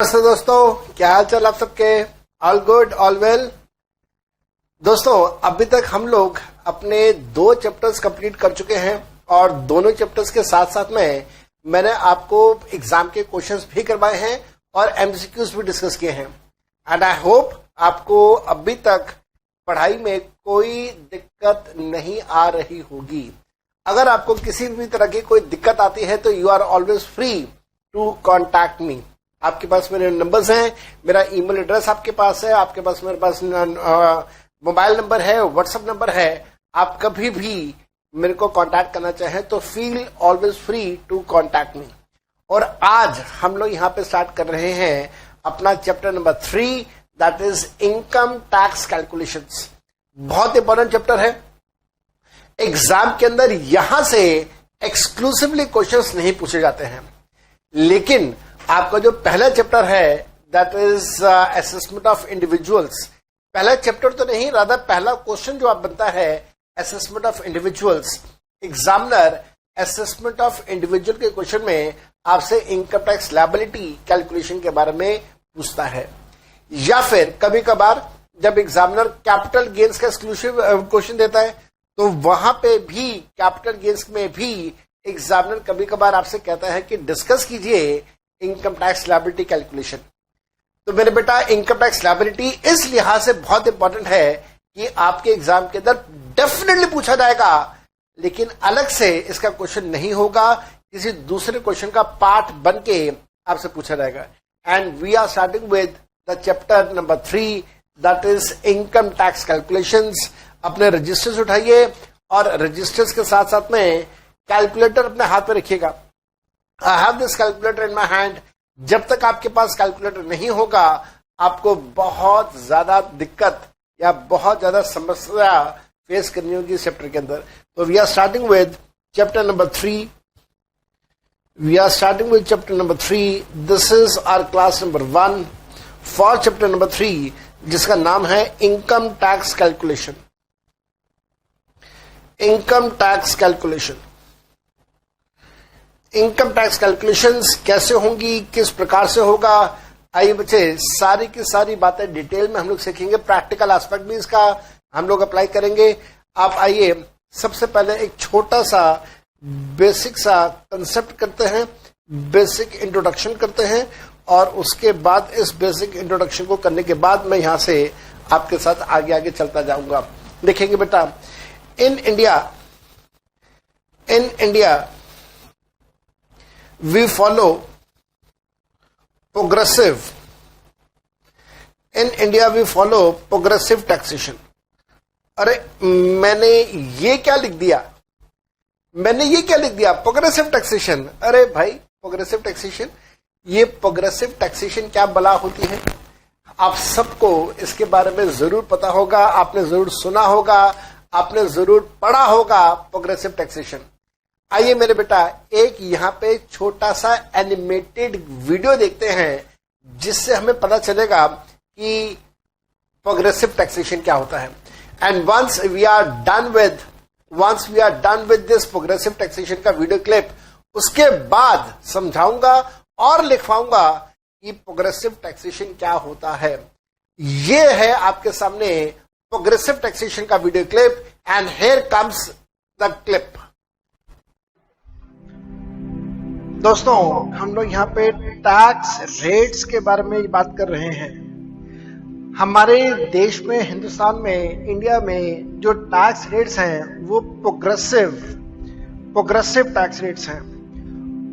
नमस्ते दोस्तों, क्या हाल चाल आप सबके? All good, all well. दोस्तों, अभी तक हम लोग अपने 2 चैप्टर्स कंप्लीट कर चुके हैं और दोनों चैप्टर्स के साथ साथ में मैंने आपको एग्जाम के क्वेश्चंस भी करवाए हैं और एमसीक्यूज भी डिस्कस किए हैं। एंड आई होप आपको अभी तक पढ़ाई में कोई दिक्कत नहीं आ रही होगी। अगर आपको किसी भी तरह की कोई दिक्कत आती है तो you are always free to contact me. आपके पास मेरे नंबर्स हैं, मेरा ईमेल एड्रेस आपके पास है, आपके पास मेरे पास मोबाइल नंबर है, व्हाट्सएप नंबर है। आप कभी भी मेरे को कांटेक्ट करना चाहें तो feel always free to contact me. और आज हम लोग यहाँ पे स्टार्ट कर रहे हैं अपना chapter number 3, that is income tax calculations. बहुत इंपॉर्टेंट चैप्टर है। एग्जाम के अंदर यहां से एक्सक्लूसिवली क्वेश्चंस नहीं पूछे जाते हैं, लेकिन आपका जो पहला चैप्टर है that is assessment of individuals. पहला चैप्टर तो नहीं, रादर पहला क्वेश्चन जो आप बनता है assessment of individuals. Examiner assessment of individual के क्वेश्चन में आपसे इनकम टैक्स लायबिलिटी कैलकुलेशन के बारे में पूछता है, या फिर कभी कभार जब एग्जामिनर कैपिटल गेन्स का एक्सक्लूसिव क्वेश्चन देता है तो वहां पे भी कैपिटल गेन्स में भी एग्जामिनर कभी कभार आपसे कहता है कि डिस्कस कीजिए इनकम टैक्स लायबिलिटी कैलकुलेशन। तो मेरे बेटा, इनकम टैक्स लायबिलिटी इस लिहाज से बहुत इंपॉर्टेंट है कि आपके एग्जाम के अंदर डेफिनेटली पूछा जाएगा, लेकिन अलग से इसका क्वेश्चन नहीं होगा, किसी दूसरे क्वेश्चन का पार्ट बन के आपसे पूछा जाएगा। And we are starting with the chapter number 3, that is income tax calculations. अपने रजिस्टर्स उठाइए और रजिस्टर्स के साथ साथ में कैलकुलेटर अपने हाथ में रखिएगा। I have this calculator in my hand। जब तक आपके पास कैलकुलेटर नहीं होगा आपको बहुत ज्यादा दिक्कत या बहुत ज्यादा समस्या फेस करनी होगी इस चैप्टर के अंदर। तो we are starting with chapter number 3। This is our class number 1 for chapter number 3, जिसका नाम है income tax calculation. Income tax calculation. Income tax calculations कैसे होंगी, किस प्रकार से होगा, आइए बच्चे सारी की सारी बातें डिटेल में हम लोग सीखेंगे। प्रैक्टिकल एस्पेक्ट भी इसका हम लोग अप्लाई करेंगे। आप आइए सबसे पहले एक छोटा सा बेसिक सा कंसेप्ट करते हैं, बेसिक इंट्रोडक्शन करते हैं, और उसके बाद इस बेसिक इंट्रोडक्शन को करने के बाद मैं यहां से आपके साथ आगे आगे चलता जाऊंगा। देखेंगे बेटा, in India we follow progressive taxation। अरे मैंने ये क्या लिख दिया, प्रोग्रेसिव टैक्सेशन। अरे भाई, प्रोग्रेसिव टैक्सेशन, ये प्रोग्रेसिव टैक्सेशन क्या बला होती है? आप सबको इसके बारे में जरूर पता होगा, आपने जरूर सुना होगा, आपने जरूर पढ़ा होगा प्रोग्रेसिव टैक्सेशन। आइए मेरे बेटा, एक यहाँ पे छोटा सा एनिमेटेड वीडियो देखते हैं जिससे हमें पता चलेगा कि प्रोग्रेसिव टैक्सेशन क्या होता है। And once we are done with this progressive taxation का वीडियो क्लिप, उसके बाद समझाऊंगा और लिखवाऊंगा कि प्रोग्रेसिव टैक्सेशन क्या होता है। ये है आपके सामने प्रोग्रेसिव टैक्सेशन का video clip, and here comes the clip. दोस्तों, हम लोग यहाँ पे टैक्स रेट्स के बारे में बात कर रहे हैं। हमारे देश में, हिंदुस्तान में, इंडिया में जो टैक्स रेट्स हैं वो प्रोग्रेसिव टैक्स रेट्स हैं।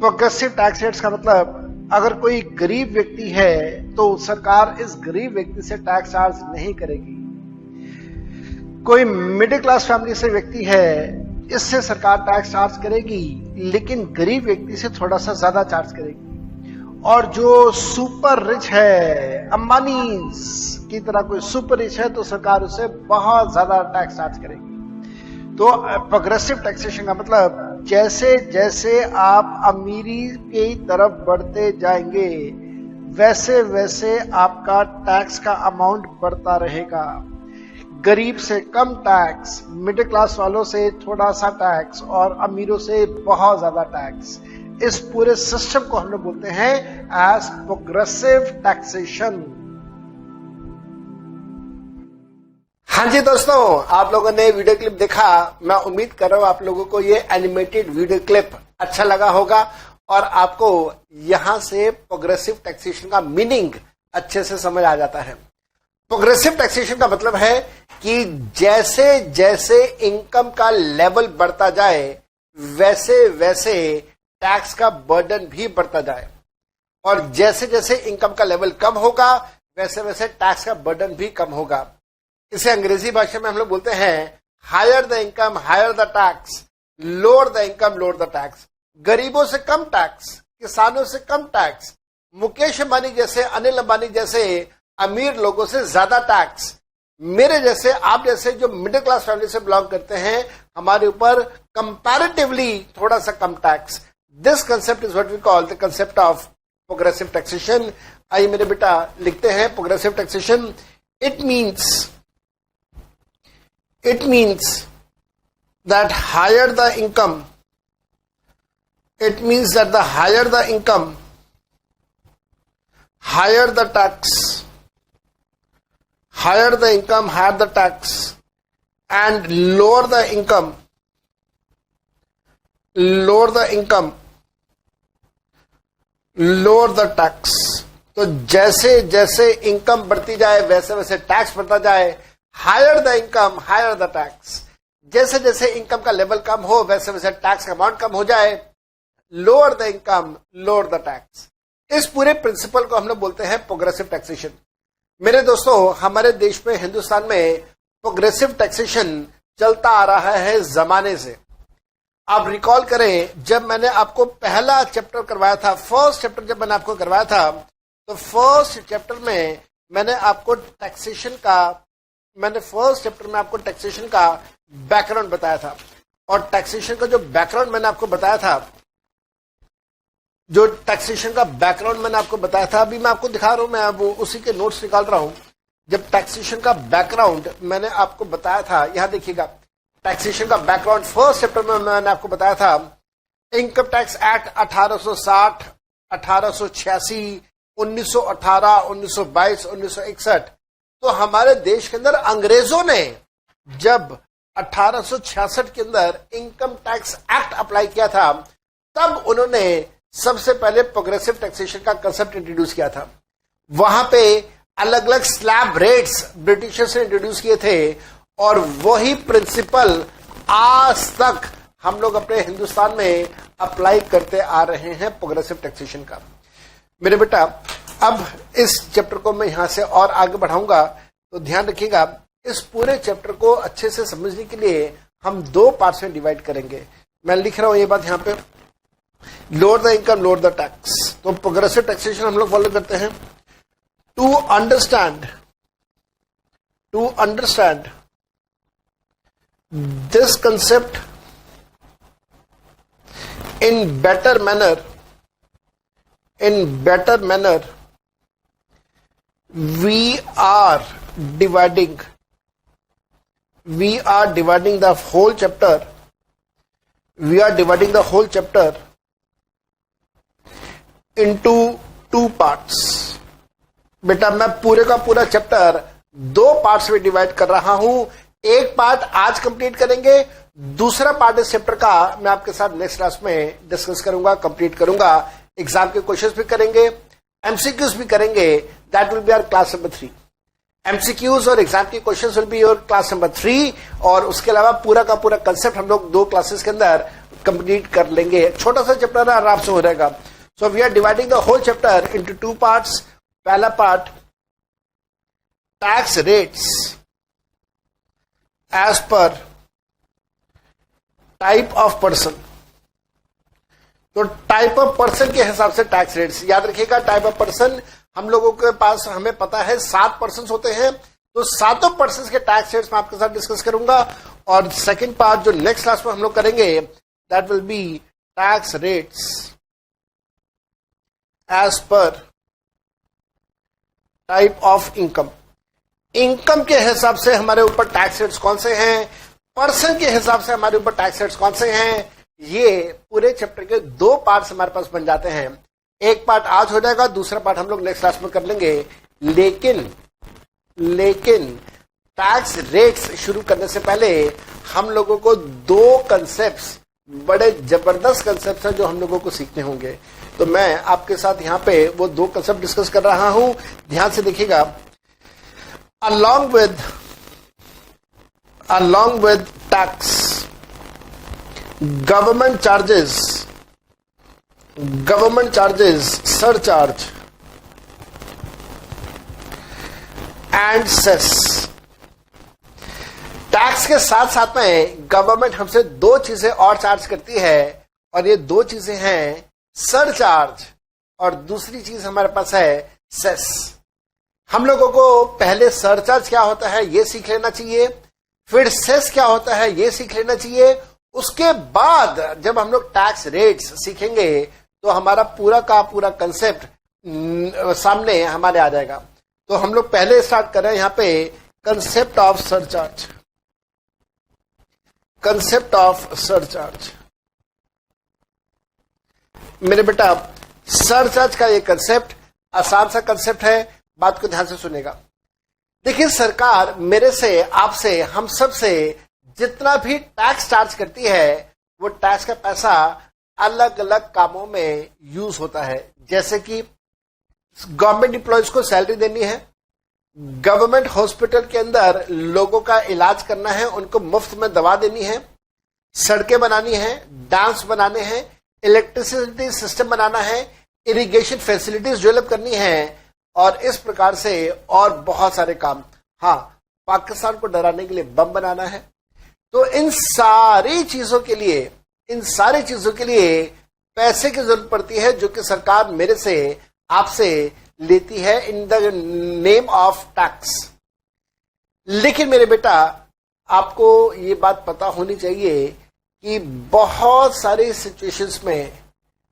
प्रोग्रेसिव टैक्स रेट्स का मतलब, अगर कोई गरीब व्यक्ति है तो सरकार इस गरीब व्यक्ति से टैक्स चार्ज नहीं करेगी। कोई मिडिल क्लास फैमिली से व्यक्ति है, इससे सरकार टैक्स चार्ज करेगी, लेकिन गरीब व्यक्ति से थोड़ा सा ज्यादा चार्ज करेगी। और जो सुपर रिच है, अंबानी की तरह कोई सुपर रिच है, तो सरकार उसे बहुत ज्यादा टैक्स चार्ज करेगी। तो प्रोग्रेसिव टैक्सेशन का मतलब, जैसे जैसे आप अमीरी की तरफ बढ़ते जाएंगे वैसे वैसे आपका टैक्स का अमाउंट बढ़ता रहेगा। गरीब से कम टैक्स, मिडिल क्लास वालों से थोड़ा सा टैक्स, और अमीरों से बहुत ज्यादा टैक्स। इस पूरे सिस्टम को हम लोग बोलते हैं एज प्रोग्रेसिव टैक्सेशन। हाँ जी दोस्तों, आप लोगों ने वीडियो क्लिप देखा। मैं उम्मीद कर रहा हूं आप लोगों को ये एनिमेटेड वीडियो क्लिप अच्छा लगा होगा और आपको यहां से प्रोग्रेसिव टैक्सेशन का मीनिंग अच्छे से समझ आ जाता है। प्रोग्रेसिव टैक्सेशन का मतलब है कि जैसे जैसे इनकम का लेवल बढ़ता जाए वैसे वैसे टैक्स का बर्डन भी बढ़ता जाए, और जैसे जैसे इनकम का लेवल कम होगा वैसे वैसे टैक्स का बर्डन भी कम होगा। इसे अंग्रेजी भाषा में हम लोग बोलते हैं higher the income higher the tax, lower the income lower the tax. गरीबों से कम टैक्स, किसानों से कम टैक्स, मुकेश अंबानी जैसे, अनिल अंबानी जैसे अमीर लोगों से ज्यादा टैक्स, मेरे जैसे, आप जैसे जो मिडिल क्लास फैमिली से बिलोंग करते हैं हमारे ऊपर कंपैरेटिवली थोड़ा सा कम tax. This concept is what we call the concept of progressive taxation. आइए मेरे बेटा लिखते हैं progressive taxation. It means that higher the income, it means that the higher the income, higher the tax, higher the income, higher the tax, and lower the income, lower the income, lower the tax। तो जैसे जैसे income बढ़ती जाए वैसे वैसे tax बढ़ता जाए। Higher the income higher the tax, जैसे जैसे इनकम का लेवल कम हो वैसे वैसे टैक्स का अमाउंट कम हो जाए। Lower the income lower the tax. इस पूरे प्रिंसिपल को हम लोग बोलते हैं प्रोग्रेसिव टैक्सेशन। मेरे दोस्तों, हमारे देश में, हिंदुस्तान में प्रोग्रेसिव टैक्सेशन चलता आ रहा है जमाने से। आप रिकॉल करें, जब मैंने आपको पहला चैप्टर करवाया था, फर्स्ट चैप्टर जब मैंने आपको करवाया था, तो फर्स्ट चैप्टर में मैंने आपको फर्स्ट चैप्टर में आपको टैक्सेशन का बैकग्राउंड बताया था। और टैक्सेशन का जो बैकग्राउंड मैंने आपको बताया था, अभी मैं आपको दिखा रहा हूं, मैं अब उसी के नोट्स निकाल रहा हूं। जब टैक्सेशन का बैकग्राउंड मैंने आपको बताया था, यहां देखिएगा, टैक्सेशन का बैकग्राउंड फर्स्ट चैप्टर में मैंने आपको बताया था इनकम टैक्स एक्ट 1860, 1886, 1918, 1922, 1961। तो हमारे देश के अंदर अंग्रेजों ने जब 1866 के अंदर इनकम टैक्स एक्ट अप्लाई किया था, तब उन्होंने सबसे पहले प्रोग्रेसिव टैक्सेशन का कंसेप्ट इंट्रोड्यूस किया था। वहां पे अलग अलग स्लैब रेट्स ब्रिटिशर्स ने इंट्रोड्यूस किए थे, और वही प्रिंसिपल आज तक हम लोग अपने हिंदुस्तान में अप्लाई करते आ रहे हैं, प्रोग्रेसिव टैक्सेशन का। मेरे बेटा, अब इस चैप्टर को मैं यहां से और आगे बढ़ाऊंगा, तो ध्यान रखिएगा, इस पूरे चैप्टर को अच्छे से समझने के लिए हम दो पार्ट्स में डिवाइड करेंगे। मैं लिख रहा हूं ये बात यहां पे, lower the income lower the tax. तो प्रोग्रेसिव टैक्सेशन हम लोग फॉलो करते हैं। To understand this concept in better manner, we are dividing the whole chapter. We are dividing the whole chapter into two parts. बेटा, मैं पूरे का पूरा चैप्टर दो पार्ट्स में डिवाइड कर रहा हूं। एक पार्ट आज कंप्लीट करेंगे, दूसरा पार्ट इस चैप्टर का मैं आपके साथ नेक्स्ट क्लास में डिस्कस करूंगा, कंप्लीट करूंगा। एग्जाम के क्वेश्चंस भी करेंगे, एमसीक्यूज भी करेंगे। That will be our class number 3। MCQs और एग्जाम के questions will be your class number 3। और उसके अलावा पूरा का पूरा कंसेप्ट हम लोग दो क्लासेस के अंदर कंप्लीट कर लेंगे। छोटा सा चैप्टर है, आराम से हो रहेगा। So we are dividing the whole chapter into two parts. पहला part, tax rates as per type of person. तो टाइप ऑफ पर्सन के हिसाब से टैक्स रेट्स याद रखिएगा। टाइप ऑफ पर्सन हम लोगों के पास, हमें पता है 7 पर्सन होते हैं, तो सातों पर्सन के टैक्स रेट्स मैं आपके साथ डिस्कस करूंगा। और सेकंड पार्ट जो नेक्स्ट क्लास में हम लोग करेंगे, that will be tax rates as per type of income. Income के हिसाब से हमारे ऊपर टैक्स रेट्स कौन से हैं, पर्सन के हिसाब से हमारे ऊपर टैक्स रेट्स कौन से हैं, ये पूरे चैप्टर के 2 पार्ट्स हमारे पास बन जाते हैं। एक पार्ट आज हो जाएगा, दूसरा पार्ट हम लोग नेक्स्ट क्लास में कर लेंगे। लेकिन टैक्स रेट्स शुरू करने से पहले हम लोगों को 2 कंसेप्ट्स, बड़े जबरदस्त कंसेप्ट्स हैं जो हम लोगों को सीखने होंगे। तो मैं आपके साथ यहाँ पे वो 2 कंसेप्ट डिस्कस कर रहा हूं, ध्यान से देखिएगा। along with tax, government charges, surcharge and cess। Tax के साथ साथ में गवर्नमेंट हमसे 2 चीजें और चार्ज करती है, और ये 2 चीजें हैं सरचार्ज और दूसरी चीज हमारे पास है सेस। हम लोगों को पहले सरचार्ज क्या होता है ये सीख लेना चाहिए, फिर सेस क्या होता है ये सीख लेना चाहिए। उसके बाद जब हम लोग टैक्स रेट्स सीखेंगे तो हमारा पूरा का पूरा कंसेप्ट सामने हमारे आ जाएगा। तो हम लोग पहले स्टार्ट कर रहे हैं यहाँ पे concept of surcharge. Concept of surcharge मेरे बेटा, सरचार्ज का ये कंसेप्ट आसान सा कंसेप्ट है, बात को ध्यान से सुनेगा। देखिए, सरकार मेरे से, आपसे, हम सब से जितना भी टैक्स चार्ज करती है वो टैक्स का पैसा अलग अलग कामों में यूज होता है। जैसे कि गवर्नमेंट एम्प्लॉयज को सैलरी देनी है, गवर्नमेंट हॉस्पिटल के अंदर लोगों का इलाज करना है, उनको मुफ्त में दवा देनी है, सड़कें बनानी है, डैम्स बनाने हैं, इलेक्ट्रिसिटी सिस्टम बनाना है, इरिगेशन फैसिलिटीज डेवलप करनी है, और इस प्रकार से और बहुत सारे काम। हाँ, पाकिस्तान को डराने के लिए बम बनाना है। तो इन सारी चीजों के लिए पैसे की जरूरत पड़ती है, जो कि सरकार मेरे से, आपसे लेती है in the name of tax. लेकिन मेरे बेटा, आपको ये बात पता होनी चाहिए कि बहुत सारी सिचुएशंस में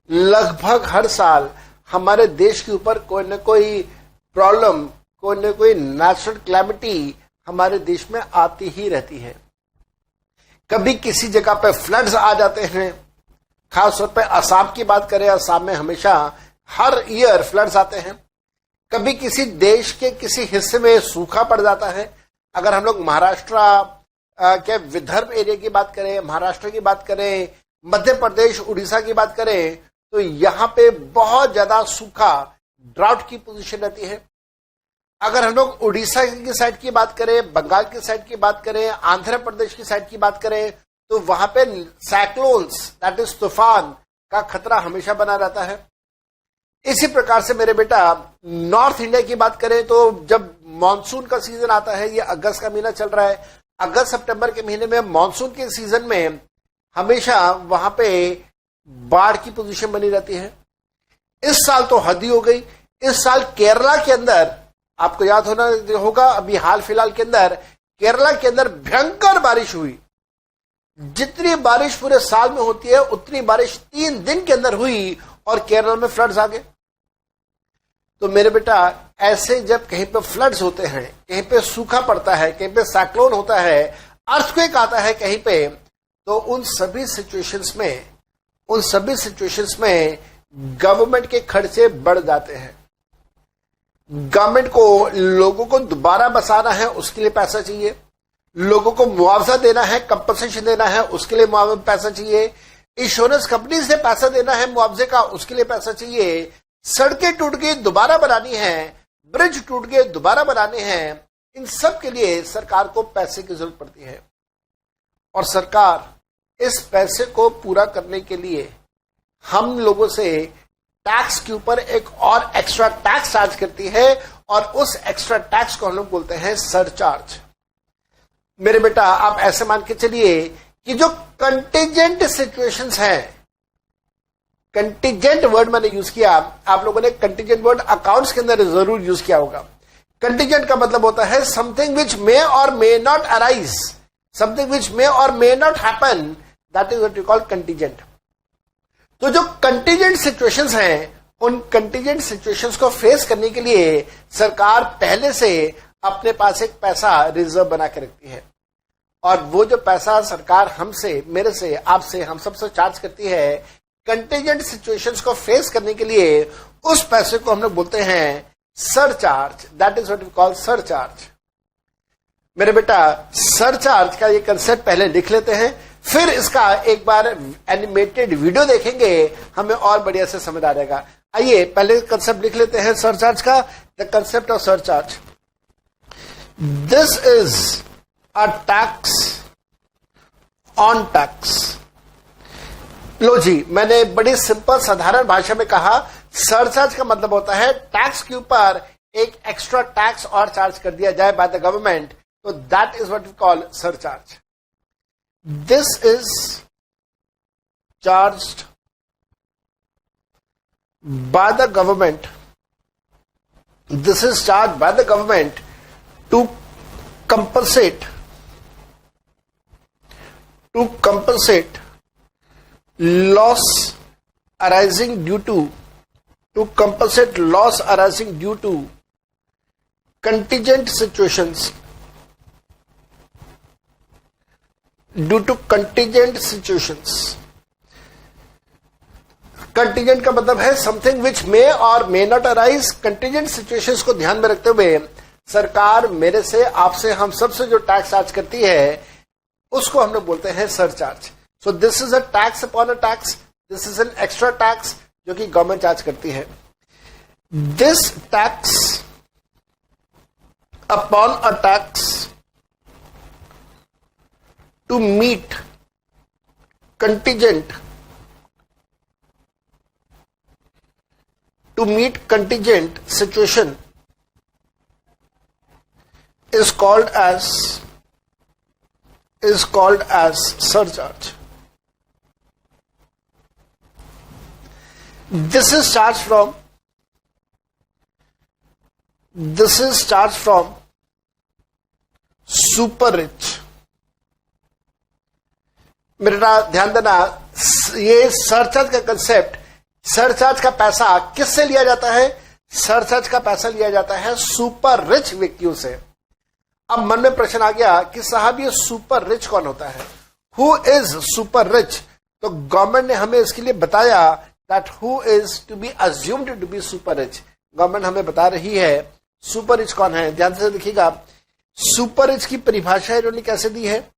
लगभग हर साल हमारे देश के ऊपर कोई न कोई प्रॉब्लम, कोई न कोई नेचुरल क्लैमिटी हमारे देश में आती ही रहती है। कभी किसी जगह पे फ्लड्स आ जाते हैं, खासतौर पे असम की बात करें, असम में हमेशा हर ईयर फ्लड्स आते हैं। कभी किसी देश के किसी हिस्से में सूखा पड़ जाता है। अगर हम लोग महाराष्ट्र के विदर्भ एरिया की बात करें, महाराष्ट्र की बात करें, मध्य प्रदेश, उड़ीसा की बात करें, तो यहाँ पे बहुत ज्यादा सूखा, ड्राउट की पोजीशन रहती है। अगर हम लोग उड़ीसा की साइड की बात करें, बंगाल की साइड की बात करें, आंध्र प्रदेश की साइड की बात करें, तो वहां पे साइक्लोन्स, दैट इज तूफान का खतरा हमेशा बना रहता है। इसी प्रकार से मेरे बेटा, नॉर्थ इंडिया की बात करें तो जब मानसून का सीजन आता है, ये अगस्त का महीना चल रहा है, अगस्त सितंबर के महीने में मानसून के सीजन में हमेशा वहां पे बाढ़ की पोजीशन बनी रहती है। इस साल तो हद ही हो गई। इस साल केरला के अंदर, आपको याद होगा, अभी हाल फिलहाल के अंदर केरला के अंदर भयंकर बारिश हुई। जितनी बारिश पूरे साल में होती है उतनी बारिश 3 दिन के अंदर हुई और केरला में फ्लड्स आ गए। तो मेरे बेटा, ऐसे जब कहीं पे फ्लड्स होते हैं, कहीं पे सूखा पड़ता है, कहीं पे साइक्लोन होता है, अर्थक्वेक आता है कहीं पे, तो उन सभी सिचुएशंस में गवर्नमेंट के खर्चे बढ़ जाते हैं। गवर्नमेंट को लोगों को दोबारा बसाना है, उसके लिए पैसा चाहिए। लोगों को मुआवजा देना है, कंपनसेशन देना है, उसके लिए पैसा चाहिए। इंश्योरेंस कंपनी से पैसा देना है मुआवजे का, उसके लिए पैसा चाहिए। सड़कें टूट गई, दोबारा बनानी है, ब्रिज टूट गए, दोबारा बनाने हैं। इन सब के लिए सरकार को पैसे की जरूरत पड़ती है, और सरकार इस पैसे को पूरा करने के लिए हम लोगों से टैक्स के ऊपर एक और एक्स्ट्रा टैक्स चार्ज करती है, और उस एक्स्ट्रा टैक्स को हम लोग बोलते हैं सरचार्ज। मेरे बेटा, आप ऐसे मान के चलिए कि जो कंटीजेंट सिचुएशंस हैं, कंटीजेंट वर्ड मैंने यूज किया, आप लोगों ने कंटीजेंट वर्ड अकाउंट्स के अंदर जरूर यूज किया होगा। कंटीजेंट का मतलब होता है something which may or may not arise, something which may or may not happen, that is what you call contingent. तो जो कंटीजेंट सिचुएशंस हैं, उन कंटीजेंट सिचुएशंस को फेस करने के लिए सरकार पहले से अपने पास एक पैसा रिजर्व बना के रखती है, और वो जो पैसा सरकार हमसे, मेरे से, आपसे, हम सबसे चार्ज करती है कंटीजेंट सिचुएशंस को फेस करने के लिए, उस पैसे को हम लोग बोलते हैं surcharge. That is what we call surcharge. मेरे बेटा, सरचार्ज का ये कंसेप्ट पहले लिख लेते हैं, फिर इसका एक बार एनिमेटेड वीडियो देखेंगे, हमें और बढ़िया से समझ आ जाएगा। आइए पहले कंसेप्ट लिख लेते हैं सरचार्ज का। The concept of surcharge, this is a tax on tax. लो जी, मैंने बड़ी सिंपल साधारण भाषा में कहा, सरचार्ज का मतलब होता है टैक्स के ऊपर एक एक्स्ट्रा टैक्स और चार्ज कर दिया जाए बाय द गवर्नमेंट, तो that is what we call surcharge. This is charged by the government, this is charged by the government to compensate loss arising due to contingent situations, contingent का मतलब है something which may or may not arise. Contingent situations को ध्यान में रखते हुए सरकार मेरे से, आपसे, हम सबसे जो टैक्स चार्ज करती है उसको हम लोग बोलते हैं surcharge. So this is a tax upon a tax, this is an extra tax जो कि गवर्नमेंट चार्ज करती है। This tax upon a tax to meet contingent situation is called as surcharge. This is charged from super rich. मेरा ध्यान देना, ये surcharge का concept, surcharge का पैसा किससे लिया जाता है? सरचार्ज का पैसा लिया जाता है सुपर रिच व्यक्तियों से। अब मन में प्रश्न आ गया कि साहब ये सुपर रिच कौन होता है? Who is super rich? तो गवर्नमेंट ने हमें इसके लिए बताया that who is to be assumed to be super rich. Government हमें बता रही है सुपर रिच कौन है। ध्यान से देखिएगा, सुपर रिच की परिभाषा इन्होंने कैसे दी है?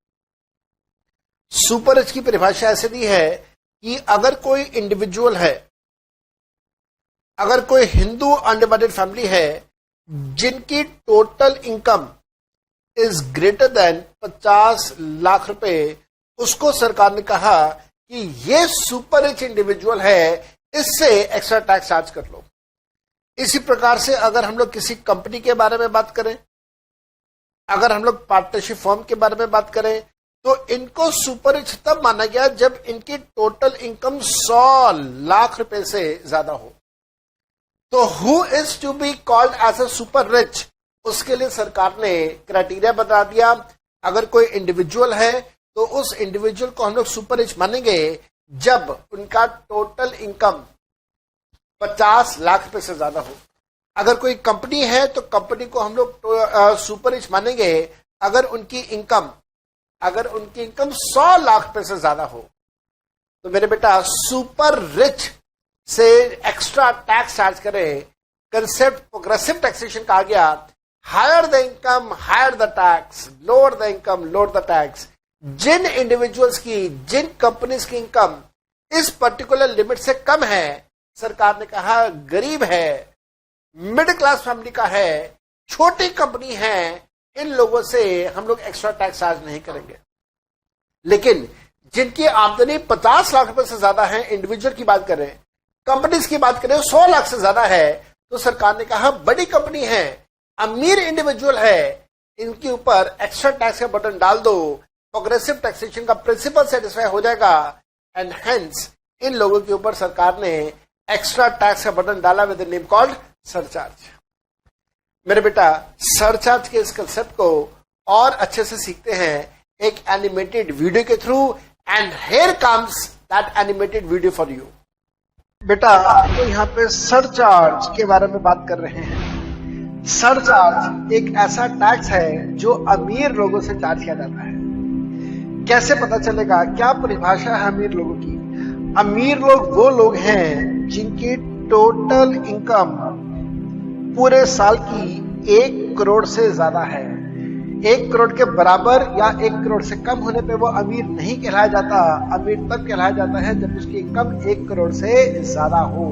सुपर रिच की परिभाषा ऐसे दी है कि अगर कोई इंडिविजुअल है, अगर कोई हिंदू अनडिवाइडेड फैमिली है जिनकी total income is greater then 50 lakh रुपए, उसको सरकार ने कहा कि ये सुपर रिच इंडिविजुअल है, इससे एक्स्ट्रा टैक्स चार्ज कर लो। इसी प्रकार से अगर हम लोग किसी कंपनी के बारे में बात करें, अगर हम लोग पार्टनरशिप फर्म के बारे में बात करें, तो इनको सुपर रिच तब माना गया जब इनकी टोटल इनकम 100 लाख रुपए से ज्यादा हो। तो who is to be called as a super rich, उसके लिए सरकार ने क्राइटेरिया बता दिया। अगर कोई इंडिविजुअल है तो उस इंडिविजुअल को हम लोग सुपर रिच मानेंगे जब उनका टोटल इनकम 50 लाख रुपए से ज्यादा हो। अगर कोई कंपनी है तो कंपनी को हम लोग सुपर रिच मानेंगे अगर उनकी इनकम 100 लाख रुपए से ज्यादा हो। तो मेरे बेटा, सुपर रिच से एक्स्ट्रा टैक्स चार्ज करें, कंसेप्ट प्रोग्रेसिव टैक्सेशन का आ गया। Higher the income higher the tax, lower the income lower the tax. जिन इंडिविजुअल्स की, जिन कंपनीज की इनकम इस पर्टिकुलर लिमिट से कम है, सरकार ने कहा गरीब है, मिडिल क्लास फैमिली का है, छोटी कंपनी है, इन लोगों से हम लोग एक्स्ट्रा टैक्स चार्ज नहीं करेंगे। लेकिन जिनकी आमदनी 50 लाख रुपए से ज्यादा है, इंडिविजुअल की बात करें, कंपनीज की बात करें 100 लाख से ज्यादा है, तो सरकार ने कहा बड़ी कंपनी है, अमीर इंडिविजुअल है, इनके ऊपर एक्स्ट्रा टैक्स का बटन डाल दो, प्रोग्रेसिव टैक्सेशन का प्रिंसिपल सेटिस्फाई हो जाएगा, एंड हेंस इन लोगों के ऊपर सरकार ने एक्स्ट्रा टैक्स का बटन डाला with the name called surcharge. मेरे बेटा, सरचार्ज के इस कंसेप्ट को और अच्छे से सीखते हैं एक एनिमेटेड वीडियो के through, and here comes that animated video for you. बेटा, आपको यहाँ पे सरचार्ज के बारे में बात कर रहे हैं। सरचार्ज एक ऐसा टैक्स है जो अमीर लोगों से चार्ज किया जाता है। कैसे पता चलेगा? क्या परिभाषा है अमीर लोगों की? अमीर लोग वो लोग हैं जिनकी टोटल इनकम पूरे साल की 1 करोड़ से ज्यादा है। 1 करोड़ के बराबर या 1 करोड़ से कम होने पे वो अमीर नहीं कहलाया जाता। अमीर तब कहलाया जाता है जब उसकी इनकम 1 करोड़ से ज्यादा हो।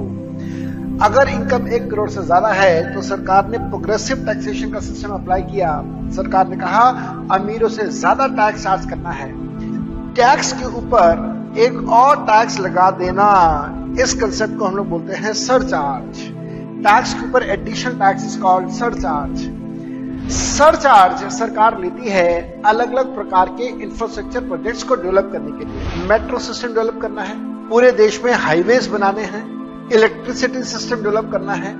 अगर इनकम 1 करोड़ से ज्यादा है तो सरकार ने प्रोग्रेसिव टैक्सेशन का सिस्टम अप्लाई किया। सरकार ने कहा अमीरों से ज्यादा टैक्स चार्ज करना है। टैक्स के ऊपर एक और टैक्स लगा देना, इस कंसेप्ट को हम लोग बोलते हैं सरचार्ज। टैक्स के ऊपर additional tax is called surcharge. Surcharge सरकार लेती है अलग अलग प्रकार के इंफ्रास्ट्रक्चर प्रोजेक्ट्स को डेवलप करने के लिए। मेट्रो सिस्टम डेवलप करना है, पूरे देश में हाईवेज बनाने हैं, इलेक्ट्रिसिटी सिस्टम डेवलप करना है,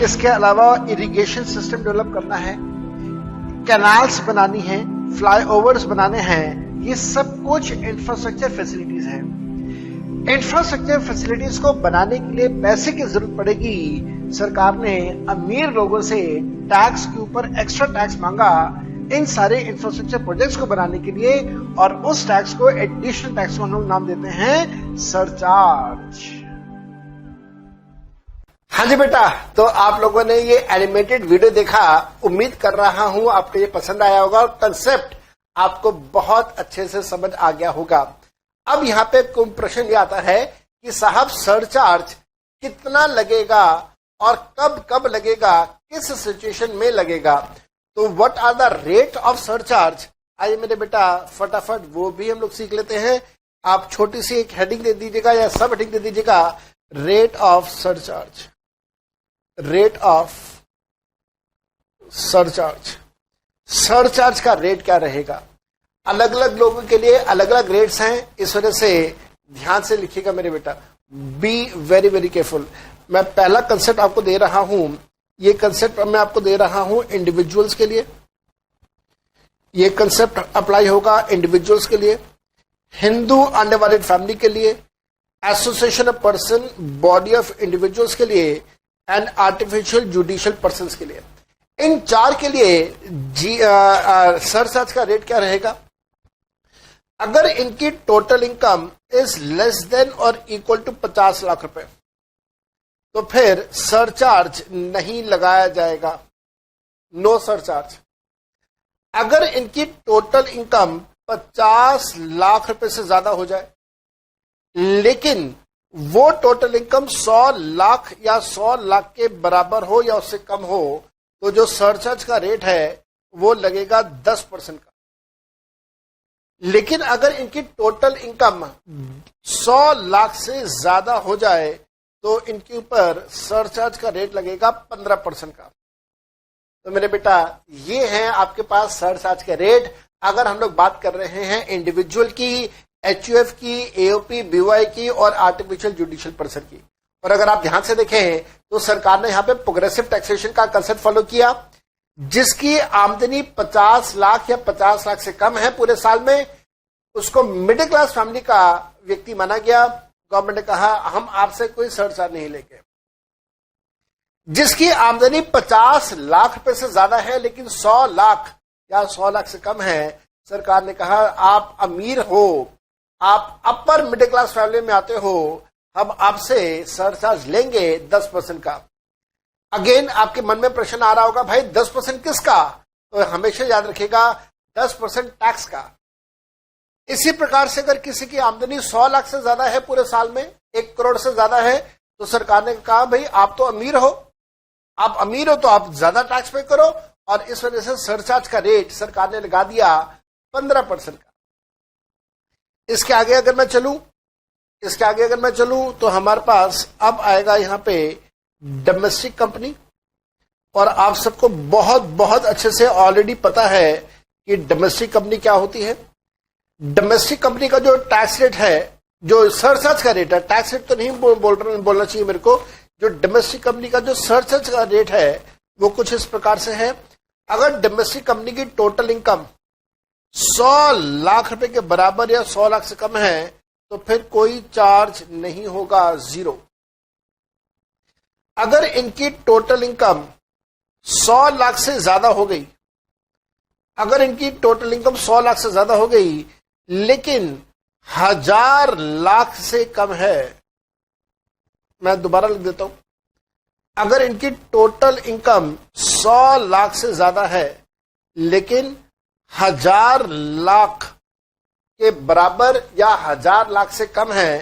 इसके अलावा इरिगेशन सिस्टम डेवलप करना है, कैनाल्स बनानी है, फ्लाईओवर्स बनाने हैं। ये सब कुछ इंफ्रास्ट्रक्चर फैसिलिटीज हैं। इंफ्रास्ट्रक्चर फैसिलिटीज को बनाने के लिए पैसे की जरूरत पड़ेगी। सरकार ने अमीर लोगों से टैक्स के ऊपर एक्स्ट्रा टैक्स मांगा इन सारे इंफ्रास्ट्रक्चर प्रोजेक्ट्स को बनाने के लिए, और उस टैक्स को एडिशनल टैक्स को हम लोग नाम देते हैं सरचार्ज। हाँ जी बेटा, तो आप लोगों ने ये एनिमेटेड वीडियो देखा। उम्मीद कर रहा हूं आपको ये पसंद आया होगा और कंसेप्ट आपको बहुत अच्छे से समझ आ गया होगा। अब यहाँ पे प्रश्न ये आता है कि साहब सरचार्ज कितना लगेगा और कब कब लगेगा, किस सिचुएशन में लगेगा? तो what are the rate of surcharge? आइए मेरे बेटा फटाफट वो भी हम लोग सीख लेते हैं। आप छोटी सी एक हेडिंग दे दीजिएगा या सब हेडिंग दे दीजिएगा, rate of surcharge. Rate of surcharge, surcharge का रेट क्या रहेगा? अलग अलग लोगों के लिए अलग अलग रेट्स हैं, इस वजह से ध्यान से लिखिएगा मेरे बेटा। Be very very careful. मैं पहला कंसेप्ट आपको दे रहा हूं, ये कंसेप्ट मैं आपको दे रहा हूं इंडिविजुअल्स के लिए। ये कंसेप्ट अप्लाई होगा इंडिविजुअल्स के लिए, हिंदू अनडिवाइडेड फैमिली के लिए, association of person body of individuals के लिए, एंड आर्टिफिशियल जुडिशियल पर्सन के लिए। इन चार के लिए सरचार्ज का रेट क्या रहेगा? अगर इनकी total income is less than और इक्वल टू 50 लाख रुपए तो फिर सरचार्ज नहीं लगाया जाएगा, नो सरचार्ज। अगर इनकी टोटल इनकम 50 लाख रुपए से ज्यादा हो जाए लेकिन वो टोटल इनकम 100 लाख या 100 लाख के बराबर हो या उससे कम हो तो जो सरचार्ज का रेट है वो लगेगा 10% का। लेकिन अगर इनकी टोटल इनकम 100 लाख से ज्यादा हो जाए तो इनके ऊपर सरचार्ज का रेट लगेगा 15% का। तो मेरे बेटा ये है आपके पास सरचार्ज के रेट। अगर हम लोग बात कर रहे हैं इंडिविजुअल की, एचयूएफ की, एओपी, बीवाई की और आर्टिफिशियल जुडिशियल पर्सन की। और अगर आप ध्यान से देखें तो सरकार ने यहाँ पे प्रोग्रेसिव टैक्सेशन का कंसेप्ट फॉलो किया। जिसकी आमदनी 50 लाख या 50 लाख से कम है पूरे साल में, उसको मिडिल क्लास फैमिली का व्यक्ति माना गया। गवर्नमेंट ने कहा हम आपसे कोई सरचार्ज नहीं लेंगे। जिसकी आमदनी 50 लाख रुपए से ज्यादा है लेकिन 100 लाख या 100 लाख से कम है, सरकार ने कहा आप अमीर हो, आप अपर मिडिल क्लास फैमिली में आते हो, हम आपसे सरचार्ज लेंगे 10% का। अगेन आपके मन में प्रश्न आ रहा होगा भाई 10% किसका? तो हमेशा याद रखिएगा 10% टैक्स का। इसी प्रकार से अगर किसी की आमदनी 100 लाख से ज्यादा है पूरे साल में, 1 करोड़ से ज्यादा है, तो सरकार ने कहा भाई आप तो अमीर हो, आप अमीर हो तो आप ज्यादा टैक्स पे करो, और इस वजह से सरचार्ज का रेट सरकार ने लगा दिया 15% का। इसके आगे अगर मैं चलूं तो हमारे पास अब आएगा यहाँ पे डोमेस्टिक कंपनी। और आप सबको बहुत बहुत अच्छे से ऑलरेडी पता है कि डोमेस्टिक कंपनी क्या होती है। डोमेस्टिक कंपनी का जो टैक्स रेट है, जो सरचार्ज का रेट है, टैक्स रेट तो नहीं बोलना चाहिए मेरे को, जो डोमेस्टिक कंपनी का जो सरचार्ज का रेट है वो कुछ इस प्रकार से है। अगर डोमेस्टिक कंपनी की टोटल इनकम 100 लाख रुपए के बराबर या 100 लाख से कम है तो फिर कोई चार्ज नहीं होगा, 0। अगर इनकी टोटल इनकम 100 लाख से ज्यादा हो गई, अगर इनकी टोटल इनकम 100 लाख से ज्यादा हो गई लेकिन 1000 लाख से कम है। मैं दोबारा लिख देता हूं, अगर इनकी टोटल इनकम 100 लाख से ज्यादा है लेकिन 1000 लाख के बराबर या 1000 लाख से कम है,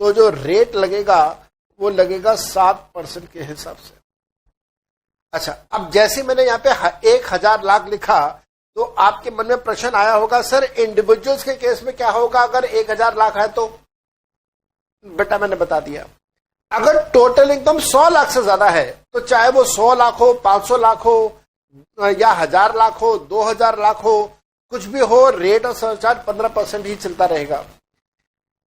तो जो रेट लगेगा वो लगेगा 7% के हिसाब से। अच्छा, अब जैसे मैंने यहाँ पे 1000 लाख लिखा तो आपके मन में प्रश्न आया होगा, सर इंडिविजुअल्स के केस में क्या होगा अगर 1000 लाख है? तो बेटा मैंने बता दिया, अगर टोटल इनकम 100 लाख से ज्यादा है तो चाहे वो 100 लाख हो, 500 लाख हो या 1000 लाख हो, 2000 लाख हो, कुछ भी हो, रेट और सरचार्ज 15% ही चलता रहेगा।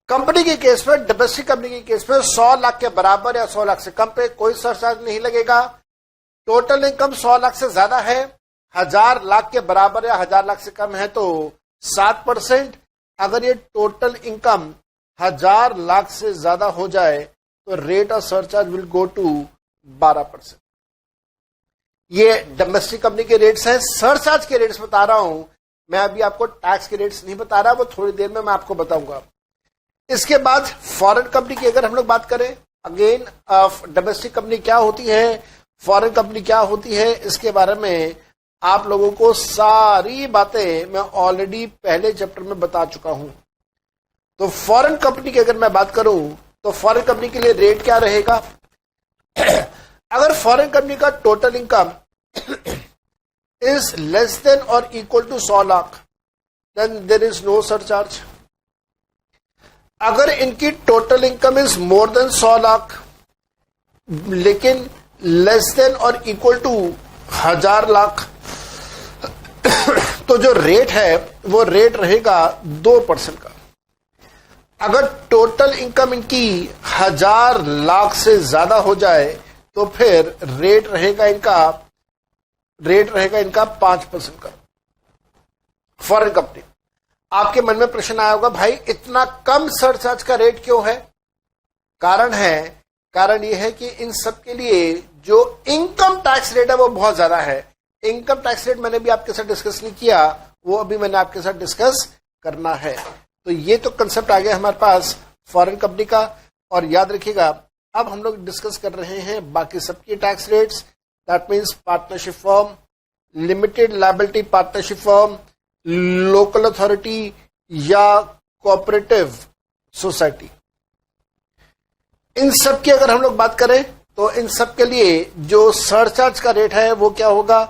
कंपनी के केस में, डोमेस्टिक कंपनी के केस में 100 लाख के बराबर या 100 लाख से कम पे कोई सरचार्ज नहीं लगेगा। टोटल इनकम 100 लाख से ज्यादा है, 1000 लाख के बराबर या 1000 लाख से कम है तो 7%। अगर ये टोटल इनकम 1000 लाख से ज्यादा हो जाए तो rate of surcharge will go to 12%। ये डोमेस्टिक कंपनी के रेट्स हैं। सरचार्ज के रेट्स बता रहा हूं मैं, अभी आपको टैक्स के रेट्स नहीं बता रहा, वो थोड़ी देर में मैं आपको बताऊंगा। इसके बाद फॉरेन कंपनी की अगर हम लोग बात करें, अगेन डोमेस्टिक कंपनी क्या होती है, फॉरेन कंपनी क्या होती है, इसके बारे में आप लोगों को सारी बातें मैं ऑलरेडी पहले चैप्टर में बता चुका हूं। तो फॉरेन कंपनी की अगर मैं बात करूं तो फॉरेन कंपनी के लिए रेट क्या रहेगा? अगर फॉरेन कंपनी का total income is less than और equal to 100 lakh then there is no surcharge. अगर इनकी total income is more than 100 lakh लेकिन लेस देन और इक्वल टू 1000 लाख, तो जो रेट है वो रेट रहेगा 2% का। अगर टोटल इनकम इनकी 1000 लाख से ज्यादा हो जाए तो फिर रेट रहेगा इनका 5% का। फॉरेन कंपनी, आपके मन में प्रश्न आया होगा, भाई इतना कम सरचार्ज का रेट क्यों है? कारण यह है कि इन सब के लिए जो इनकम टैक्स रेट है वो बहुत ज्यादा है। इनकम टैक्स रेट मैंने भी आपके साथ डिस्कस नहीं किया, वो अभी मैंने आपके साथ डिस्कस करना है। तो ये तो कंसेप्ट आ गया हमारे पास फॉरेन कंपनी का। और याद रखिएगा, अब हम लोग डिस्कस कर रहे हैं बाकी सबकी tax rates. That means partnership firm, limited liability partnership firm, local authority या कोऑपरेटिव सोसाइटी। इन सब की अगर हम लोग बात करें तो इन सब के लिए जो सरचार्ज का रेट है वो क्या होगा?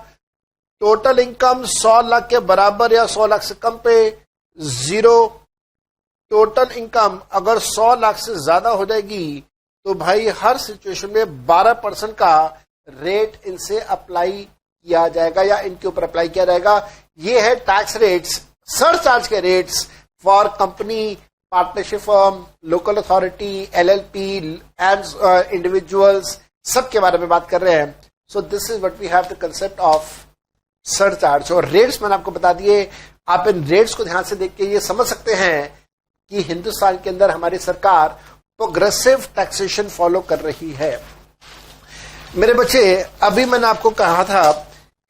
टोटल इनकम 100 लाख के बराबर या 100 लाख से कम पे 0। टोटल इनकम अगर 100 लाख से ज्यादा हो जाएगी तो भाई हर सिचुएशन में 12% का रेट इनसे अप्लाई किया जाएगा या इनके ऊपर अप्लाई किया जाएगा। ये है टैक्स रेट्स, सरचार्ज के rates for company, partnership firm, local authority, LLP and individuals, सब के बारे में बात कर रहे हैं। So this is what we have the concept of surcharge. और रेट्स मैंने आपको बता दिए। आप इन रेट्स को ध्यान से देख के ये समझ सकते हैं कि हिंदुस्तान के अंदर हमारी सरकार प्रोग्रेसिव टैक्सेशन फॉलो कर रही है। मेरे बच्चे, अभी मैंने आपको कहा था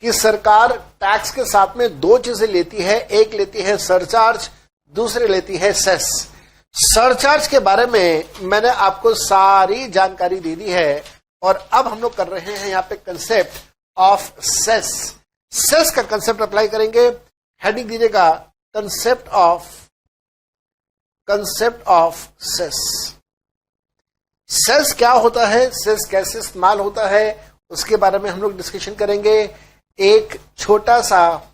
कि सरकार टैक्स के साथ में 2 चीजें लेती है, एक लेती है सरचार्ज, दूसरी लेती है सेस। सरचार्ज के बारे में मैंने आपको सारी जानकारी दे दी है और अब हम लोग कर रहे हैं यहाँ पे कंसेप्ट ऑफ सेस। सेस का कंसेप्ट अप्लाई करेंगे। हेडिंग दीजिएगा कंसेप्ट ऑफ सेस। सेस क्या होता है, सेस कैसे इस्तेमाल होता है, उसके बारे में हम लोग डिस्कशन करेंगे। एक छोटा सा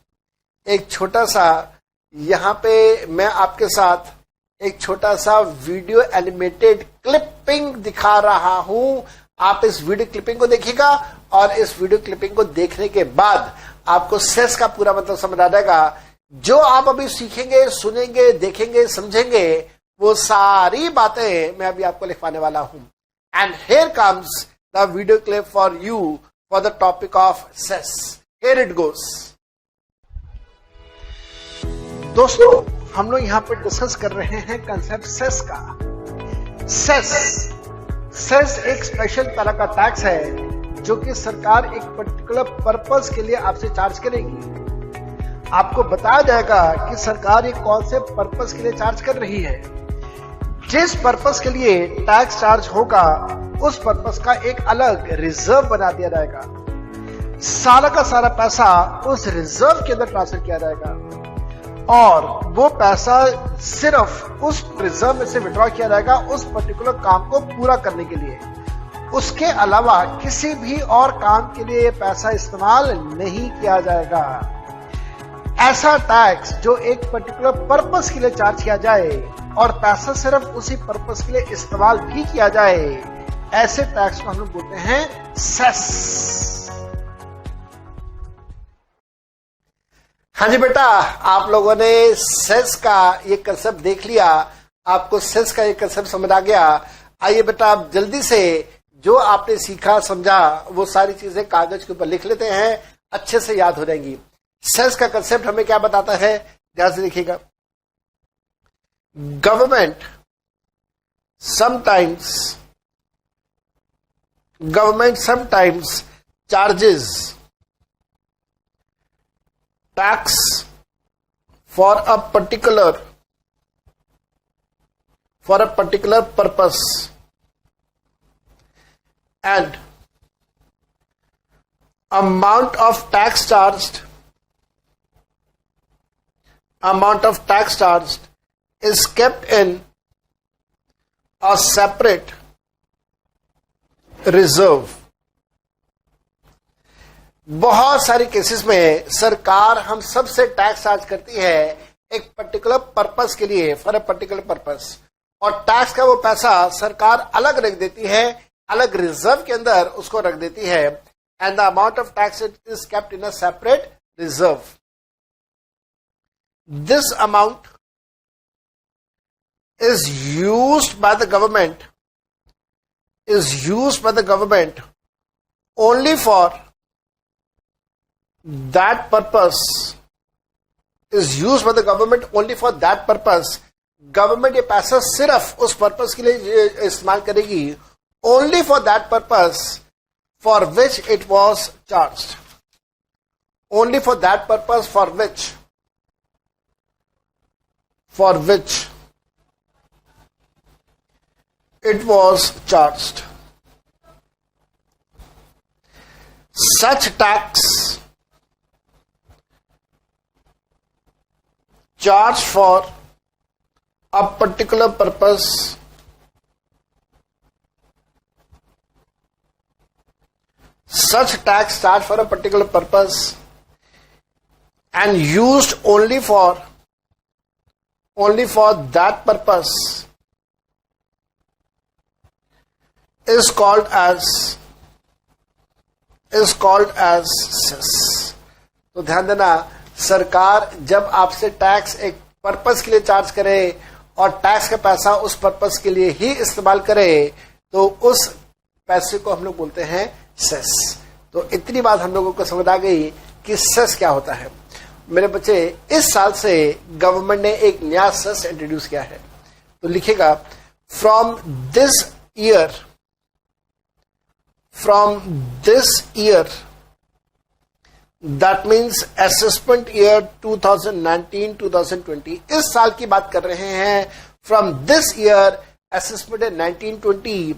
यहां पे मैं आपके साथ एक छोटा सा वीडियो एनिमेटेड क्लिपिंग दिखा रहा हूं। आप इस वीडियो क्लिपिंग को देखिएगा और इस वीडियो क्लिपिंग को देखने के बाद आपको सेस का पूरा मतलब समझ आ जाएगा। जो आप अभी सीखेंगे, सुनेंगे, देखेंगे, समझेंगे, वो सारी बातें मैं अभी आपको लिखवाने वाला हूं। And here comes the video clip for you for the topic of cess. Here it goes. दोस्तों, हम लोग यहाँ पर डिस्कस कर रहे हैं कंसेप्ट सेस का। सेस एक स्पेशल तरह का टैक्स है जो कि सरकार एक पर्टिकुलर पर्पस के लिए आपसे चार्ज करेगी। आपको बताया जाएगा कि सरकार ये कौन से पर्पस के लिए चार्ज कर रही है। जिस पर्पस के लिए टैक्स चार्ज होगा उस पर्पस का एक अलग रिजर्व बना दिया जाएगा। सारा का सारा पैसा उस रिजर्व के अंदर ट्रांसफर किया जाएगा और वो पैसा सिर्फ उस रिजर्व में से विड्रॉ किया जाएगा उस पर्टिकुलर काम को पूरा करने के लिए। उसके अलावा किसी भी और काम के लिए ये पैसा इस्तेमाल नहीं किया जाएगा। ऐसा टैक्स जो एक पर्टिकुलर पर्पस के लिए चार्ज किया जाए और पैसा सिर्फ उसी पर्पस के लिए इस्तेमाल भी किया जाए, ऐसे टैक्स को हम लोग बोलते हैं सेस। हाँ जी बेटा, आप लोगों ने सेस का ये कंसेप्ट देख लिया, आपको सेस का ये कंसेप्ट समझ आ गया। आइए बेटा, आप जल्दी से जो आपने सीखा समझा वो सारी चीजें कागज के ऊपर लिख लेते हैं, अच्छे से याद हो जाएंगी। सेस का कंसेप्ट हमें क्या बताता है, ध्यान से देखिएगा। Government sometimes charges tax for a particular purpose and amount of tax charged is kept in a separate reserve। बहुत सारी केसेस में सरकार हम सबसे टैक्स चार्ज करती है एक पर्टिकुलर पर्पस के लिए, फॉर अ पर्टिकुलर पर्पस, और टैक्स का वो पैसा सरकार अलग रख देती है, अलग रिजर्व के अंदर उसको रख देती है। And the amount of tax is kept in a separate reserve. This amount is used by the government only for that purpose, government ये पैसा सिर्फ उस पर्पस के लिए इस्तेमाल करेगी, only for that purpose for which it was charged, only for that purpose for which it was charged। Such tax charged for a particular purpose and used only for that purpose is called as cess। तो ध्यान देना, सरकार जब आपसे tax एक purpose के लिए charge करे और टैक्स का पैसा उस पर्पस के लिए ही इस्तेमाल करे तो उस पैसे को हम लोग बोलते हैं सेस। तो इतनी बात हम लोगों को समझ आ गई कि सेस क्या होता है। मेरे बच्चे, इस साल से गवर्नमेंट ने एक नया सेस इंट्रोड्यूस किया है, तो लिखेगा from this year, that means assessment year 2019-2020, इस साल की बात कर रहे हैं। From this year assessment in 1920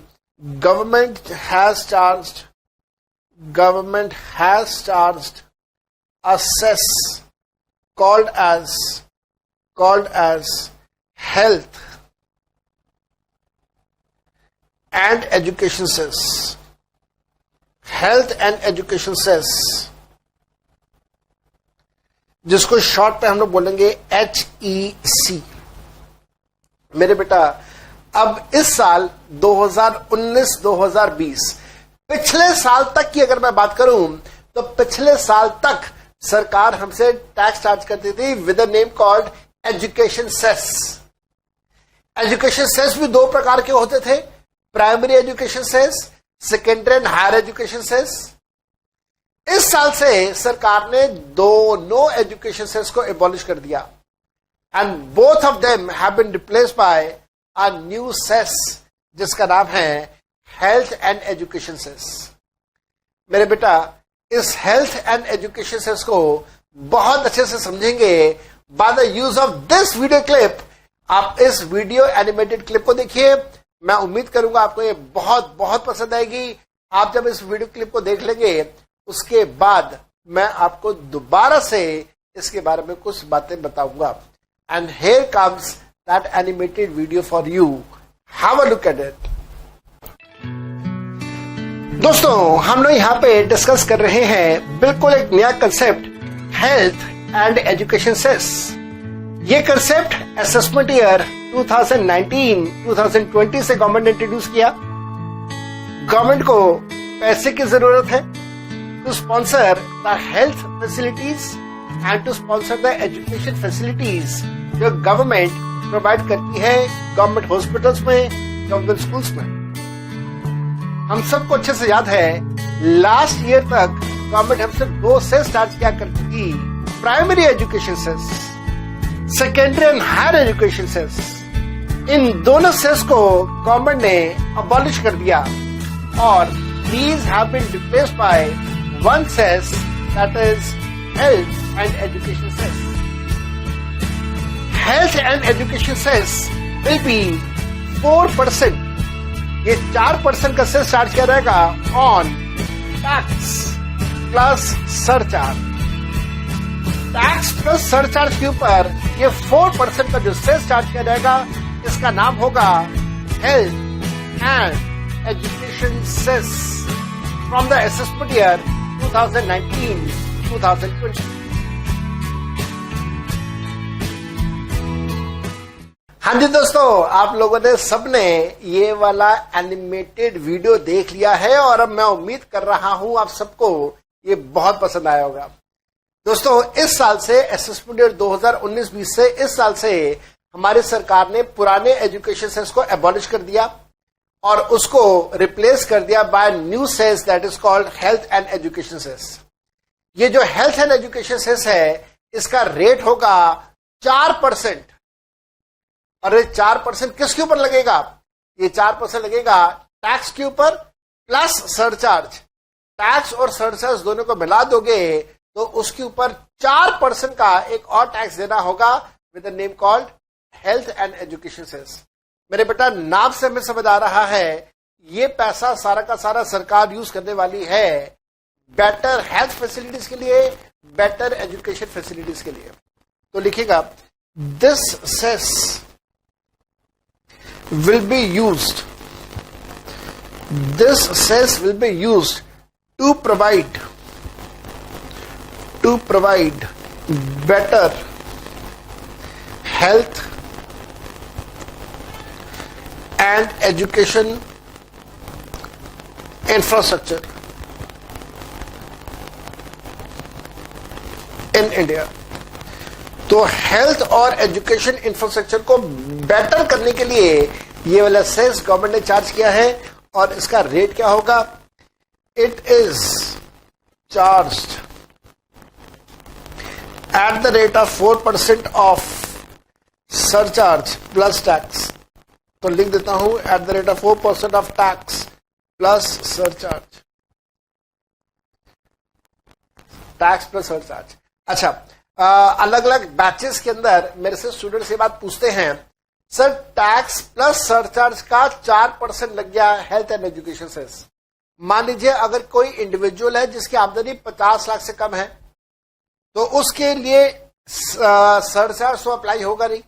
government has charged a cess called as health and education cess, जिसको शॉर्ट पे हम लोग बोलेंगे HEC। मेरे बेटा, अब इस साल 2019-2020 पिछले साल तक की अगर मैं बात करूं तो पिछले साल तक सरकार हमसे टैक्स चार्ज करती थी with a name called education cess. Education cess भी दो प्रकार के होते थे, primary education cess, secondary and higher education cess. इस साल से सरकार ने दोनों एजुकेशन सेस को एबॉलिश कर दिया and both of them have been replaced by a new cess जिसका नाम है हेल्थ एंड एजुकेशन सेस। मेरे बेटा, इस हेल्थ एंड एजुकेशन सेस को बहुत अच्छे से समझेंगे by the use of this video clip. आप इस वीडियो एनिमेटेड क्लिप को देखिए, मैं उम्मीद करूंगा आपको ये बहुत बहुत पसंद आएगी। आप जब इस वीडियो क्लिप को देख लेंगे उसके बाद मैं आपको दोबारा से इसके बारे में कुछ बातें बताऊंगा। And here comes that animated video for you, have a look at it. दोस्तों, हम लोग यहाँ पे डिस्कस कर रहे हैं बिल्कुल एक नया concept, health and education cess. ये कंसेप्ट असेसमेंट ईयर 2019-2020 से गवर्नमेंट ने इंट्रोड्यूस किया। गवर्नमेंट को पैसे की जरूरत है to sponsor the health facilities and to sponsor the education facilities जो गवर्नमेंट प्रोवाइड करती है गवर्नमेंट हॉस्पिटल्स में, गवर्नमेंट स्कूल्स में। हम सबको अच्छे से याद है लास्ट ईयर तक गवर्नमेंट हमसे 2 सेस स्टार्ट किया करती थी, primary education cess, secondary and higher education cess. इन दोनों सेस को गवर्नमेंट ने अबॉलिश कर दिया और these have been replaced by one cess, that is health and education cess. Health and education cess will be 4%. ये 4% का सेस चार्ज किया जाएगा on tax plus surcharge. Tax plus surcharge के ऊपर ये 4% का जो सेस चार्ज किया जाएगा इसका नाम होगा health and education cess from the assessment year 2019-2020। हाँ जी दोस्तों, आप लोगों ने सबने ये वाला एनिमेटेड वीडियो देख लिया है और अब मैं उम्मीद कर रहा हूं आप सबको ये बहुत पसंद आया होगा। दोस्तों, इस साल से असेसमेंट ईयर 2019-20 से इस साल से हमारी सरकार ने पुराने एजुकेशन सेस को एबॉलिश कर दिया और उसको रिप्लेस कर दिया by new cess that is called health and education cess. ये जो हेल्थ एंड एजुकेशन सेस है इसका रेट होगा 4%। और ये 4% किसके ऊपर लगेगा? ये 4% लगेगा टैक्स के ऊपर प्लस सरचार्ज। टैक्स और सरचार्ज दोनों को मिला दोगे तो उसके ऊपर 4% का एक और टैक्स देना होगा with the name called health and education cess. मेरे बेटा, नाम से हमें समझ आ रहा है ये पैसा सारा का सारा सरकार यूज करने वाली है बेटर हेल्थ फैसिलिटीज के लिए, बेटर एजुकेशन फैसिलिटीज के लिए। तो लिखिएगा this cess will be used to provide better health and education infrastructure in India। तो हेल्थ और एजुकेशन इंफ्रास्ट्रक्चर को बेटर करने के लिए ये वाला सेस गवर्नमेंट ने चार्ज किया है और इसका रेट क्या होगा? It is charged at the rate of 4% of surcharge plus tax. तो लिख देता हूं at the rate of 4% of tax plus surcharge, tax plus surcharge. अच्छा, अलग अलग बैचेस के अंदर मेरे से स्टूडेंट से बात पूछते हैं, सर टैक्स प्लस सरचार्ज का 4% लग गया हेल्थ एंड एजुकेशन सेस। मान लीजिए अगर कोई इंडिविजुअल है जिसकी आमदनी 50 लाख से कम है तो उसके लिए सरचार्ज तो अप्लाई होगा नहीं।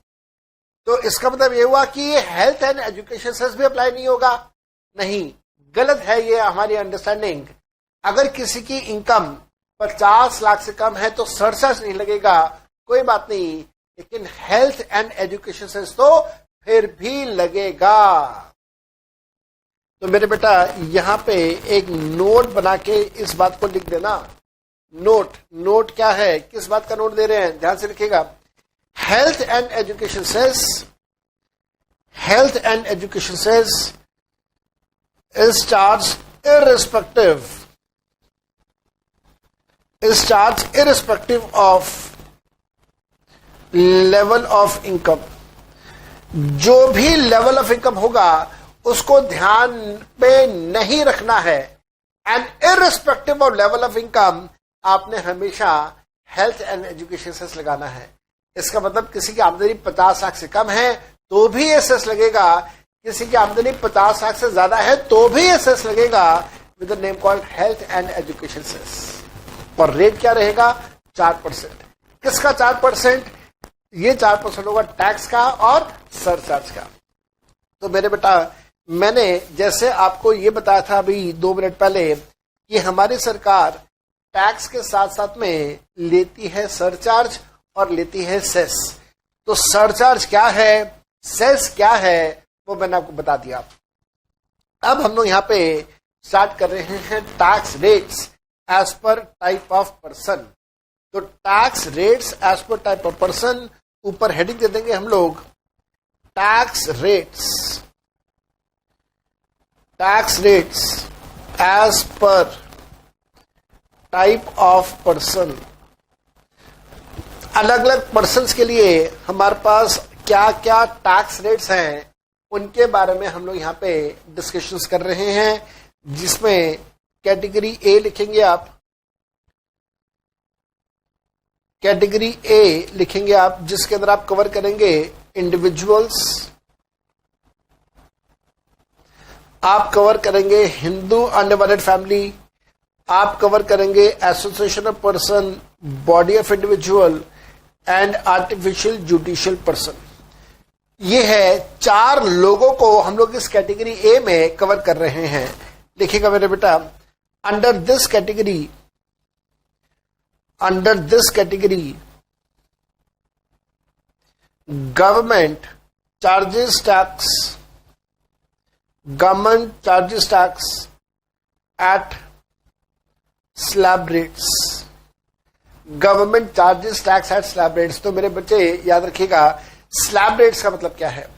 तो इसका मतलब ये हुआ कि ये हेल्थ एंड एजुकेशन सेस भी अप्लाई नहीं होगा। नहीं, गलत है ये हमारी अंडरस्टैंडिंग। अगर किसी की इनकम 50 लाख से कम है तो सरचार्ज नहीं लगेगा, कोई बात नहीं, लेकिन हेल्थ एंड एजुकेशन सेस तो फिर भी लगेगा। तो मेरे बेटा यहां पे एक नोट बना के इस बात को लिख देना। नोट क्या है, किस बात का नोट दे रहे हैं, ध्यान से लिखिएगा। Health and education cess is charge irrespective of level of income। जो भी लेवल ऑफ इनकम होगा उसको ध्यान पे नहीं रखना है। And irrespective of level of income आपने हमेशा हेल्थ एंड एजुकेशन सेस लगाना है। इसका मतलब किसी की आमदनी 50 लाख से कम है तो भी ये सेस लगेगा, किसी की आमदनी 50 लाख से ज्यादा है तो भी ये सेस लगेगा, with the name called health and education cess. और रेट क्या रहेगा? 4%। किसका 4%? ये 4% होगा टैक्स का और सरचार्ज का। तो मेरे बेटा, मैंने जैसे आपको ये बताया था अभी 2 मिनट पहले कि हमारी सरकार टैक्स के साथ साथ में लेती है सरचार्ज और लेती है सेस। तो सरचार्ज क्या है, सेस क्या है, वो मैंने आपको बता दिया। अब हम लोग यहाँ पे स्टार्ट कर रहे हैं tax rates as per type of person. तो tax rates as per type of person, ऊपर हेडिंग दे देंगे हम लोग tax rates as per type of person. अलग अलग पर्सन्स के लिए हमारे पास क्या क्या टैक्स रेट्स हैं उनके बारे में हम लोग यहाँ पे डिस्कशंस कर रहे हैं, जिसमें कैटेगरी ए लिखेंगे आप, कैटेगरी ए लिखेंगे आप, जिसके अंदर आप कवर करेंगे इंडिविजुअल्स, आप कवर करेंगे हिंदू अनडिवाइडेड फैमिली, आप कवर करेंगे association of person, body of individual and artificial judicial person. ये है 4 लोगों को हम लोग इस कैटेगरी ए में कवर कर रहे हैं। लिखिएगा मेरे बेटा, under this category government charges tax at slab rates. Government charges tax at slab rates. तो मेरे बच्चे याद रखिएगा, स्लैब रेट्स का मतलब क्या है?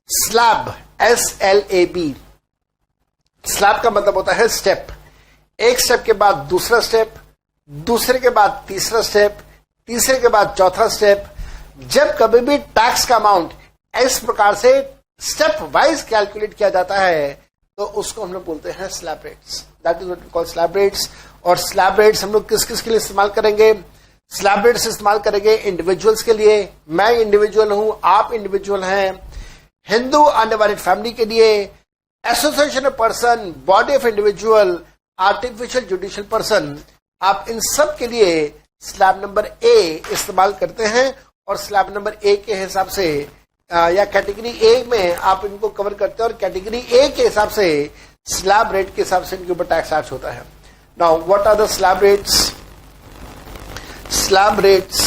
स्लैब, SLAB, स्लैब का मतलब होता है स्टेप। एक स्टेप के बाद दूसरा स्टेप, दूसरे के बाद तीसरा स्टेप, तीसरे के बाद चौथा स्टेप। जब कभी भी टैक्स का अमाउंट इस प्रकार से स्टेप वाइज कैलकुलेट किया जाता है तो उसको हम लोग बोलते हैं slab rates. That is what we call slab rates. और स्लैब रेट्स हम लोग किस किस के लिए इस्तेमाल करेंगे? स्लैब रेट्स इस्तेमाल करेंगे इंडिविजुअल्स के लिए, मैं इंडिविजुअल हूं, आप इंडिविजुअल हैं, हिंदू अनडिवाइडेड फैमिली के लिए, association of person, body of individual, artificial judicial person, आप इन सब के लिए स्लैब नंबर ए इस्तेमाल करते हैं। और स्लैब नंबर ए के हिसाब से या कैटेगरी ए में आप इनको कवर करते हैं और कैटेगरी ए के हिसाब से स्लैब रेट के हिसाब से इनके ऊपर टैक्स चार्ज होता है। Now what are the slab rates? Slab rates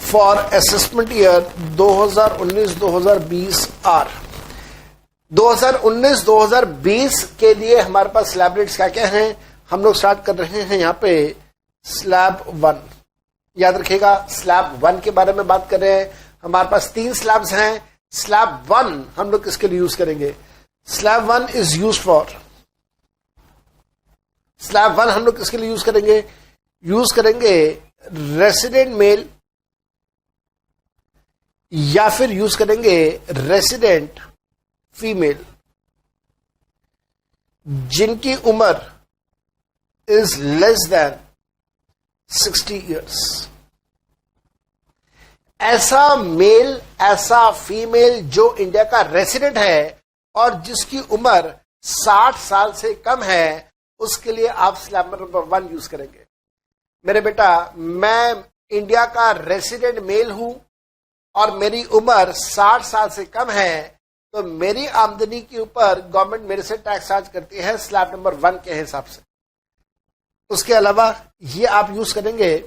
for assessment year 2019-2020 are 2019-2020 के लिए हमारे पास स्लैब रेट्स क्या क्या हैं? हम लोग स्टार्ट कर रहे हैं यहाँ पे स्लैब 1। याद रखिएगा, स्लैब 1 के बारे में बात कर रहे हैं। हमारे पास 3 स्लैब्स हैं। स्लैब 1 हम लोग किसके लिए यूज करेंगे? Slab 1 is use for, slab 1 हम लोग किसके लिए यूज करेंगे? यूज करेंगे रेसिडेंट मेल या फिर यूज करेंगे रेसिडेंट फीमेल जिनकी उम्र इज लेस देन 60 इयर्स। ऐसा मेल, ऐसा फीमेल जो इंडिया का रेसिडेंट है और जिसकी उम्र 60 साल से कम है, उसके लिए आप स्लैब नंबर 1 यूज करेंगे। मेरे बेटा, मैं इंडिया का रेसिडेंट मेल हूं और मेरी उम्र 60 साल से कम है, तो मेरी आमदनी के ऊपर गवर्नमेंट मेरे से टैक्स चार्ज करती है स्लैब नंबर 1 के हिसाब से। उसके अलावा ये आप यूज करेंगे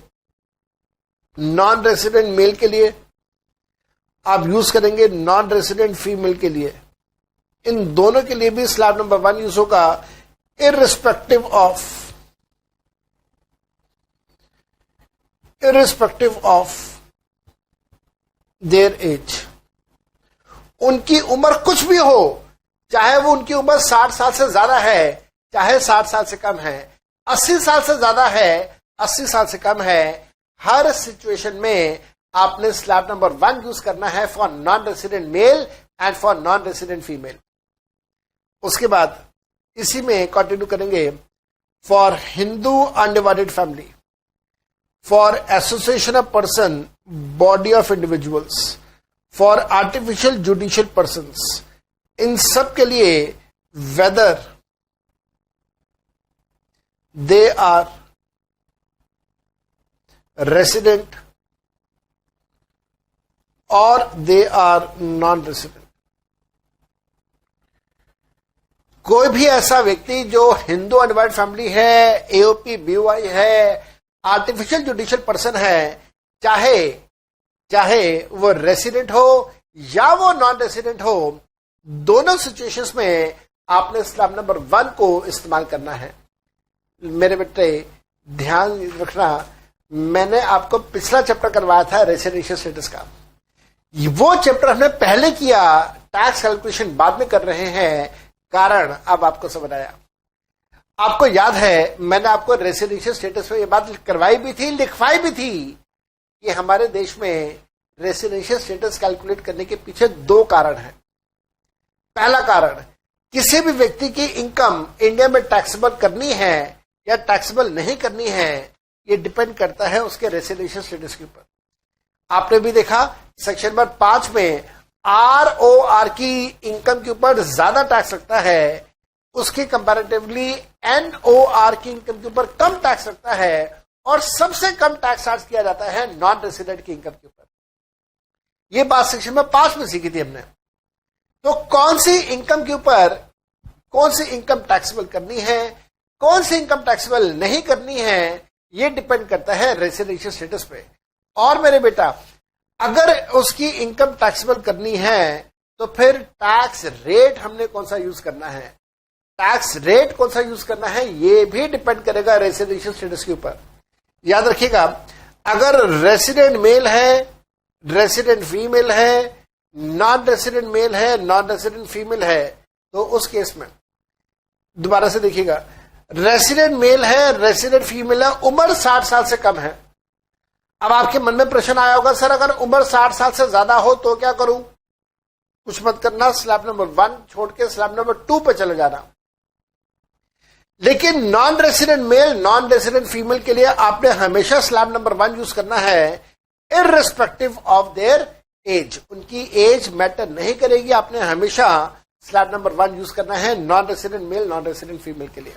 नॉन रेसिडेंट मेल के लिए, आप यूज करेंगे नॉन रेसिडेंट फीमेल के लिए। इन दोनों के लिए भी स्लैब नंबर 1 यूज होगा, irrespective of their age। उनकी उम्र कुछ भी हो, चाहे वो उनकी उम्र 60 साल से ज्यादा है, चाहे 60 साल से कम है, 80 साल से ज्यादा है, 80 साल से कम है, हर सिचुएशन में आपने स्लैब नंबर 1 यूज करना है for non resident male and for non resident female. उसके बाद इसी में कंटिन्यू करेंगे। for Hindu undivided family, for association of person, body of individuals, for artificial judicial persons, इन सब के लिए whether they are resident or they are non-resident, कोई भी ऐसा व्यक्ति जो हिंदू अनडिवाइडेड फैमिली है, एओपी बीवाई है, आर्टिफिशियल जुडिशियल पर्सन है, चाहे वो रेसिडेंट हो या वो नॉन रेसिडेंट हो, दोनों सिचुएशंस में आपने स्लैब नंबर 1 को इस्तेमाल करना है। मेरे बेटे ध्यान रखना, मैंने आपको पिछला चैप्टर करवाया था रेसिडेंशियल स्टेटस का, वो चैप्टर हमने पहले किया, टैक्स कैलकुलेशन बाद में कर रहे हैं, कारण अब आपको समझ आया। आपको याद है मैंने आपको रेसिडेंशियल स्टेटस में ये बात करवाई भी थी, लिखवाई भी थी कि हमारे देश में रेसिडेंशियल स्टेटस कैलकुलेट करने के पीछे 2 कारण हैं। पहला कारण, किसी भी व्यक्ति की इनकम इंडिया में टैक्सेबल करनी है या टैक्सेबल नहीं करनी है, ये डिपेंड करता है उसके रेसिडेंशियल स्टेटस के ऊपर। आपने भी देखा सेक्शन नंबर 5 में ROR की इनकम के ऊपर ज्यादा टैक्स लगता है, उसके कंपैरेटिवली NOR की इनकम के ऊपर कम टैक्स लगता है, और सबसे कम टैक्स चार्ज किया जाता है नॉन रेसिडेंट की इनकम के ऊपर। यह बात सेक्शन में 5 में सीखी थी हमने। तो कौन सी इनकम के ऊपर कौन सी इनकम टैक्सेबल करनी है, कौन सी इनकम टैक्सेबल नहीं करनी है, यह डिपेंड करता है रेसिडेंशियल स्टेटस पे। और मेरे बेटा, अगर उसकी इनकम टैक्सेबल करनी है तो फिर टैक्स रेट हमने कौन सा यूज करना है, टैक्स रेट कौन सा यूज करना है, ये भी डिपेंड करेगा रेसिडेंशियल स्टेटस के ऊपर। याद रखिएगा, अगर रेसिडेंट मेल है, रेसिडेंट फीमेल है, नॉन रेसिडेंट मेल है, नॉन रेसिडेंट फीमेल है, तो उस केस में दोबारा से देखिएगा, रेसिडेंट मेल है, रेसिडेंट फीमेल है, उम्र 60 साल से कम है। अब आपके मन में प्रश्न आया होगा, सर अगर उम्र 60 साल से ज्यादा हो तो क्या करूं? कुछ मत करना, स्लैब नंबर 1 छोड़ के स्लैब नंबर 2 पे चले जाना। लेकिन non resident male, non resident female के लिए आपने हमेशा स्लैब नंबर 1 यूज करना है, इररिस्पेक्टिव ऑफ देयर एज। उनकी एज मैटर नहीं करेगी, आपने हमेशा स्लैब नंबर 1 यूज करना है non resident male, non resident female के लिए।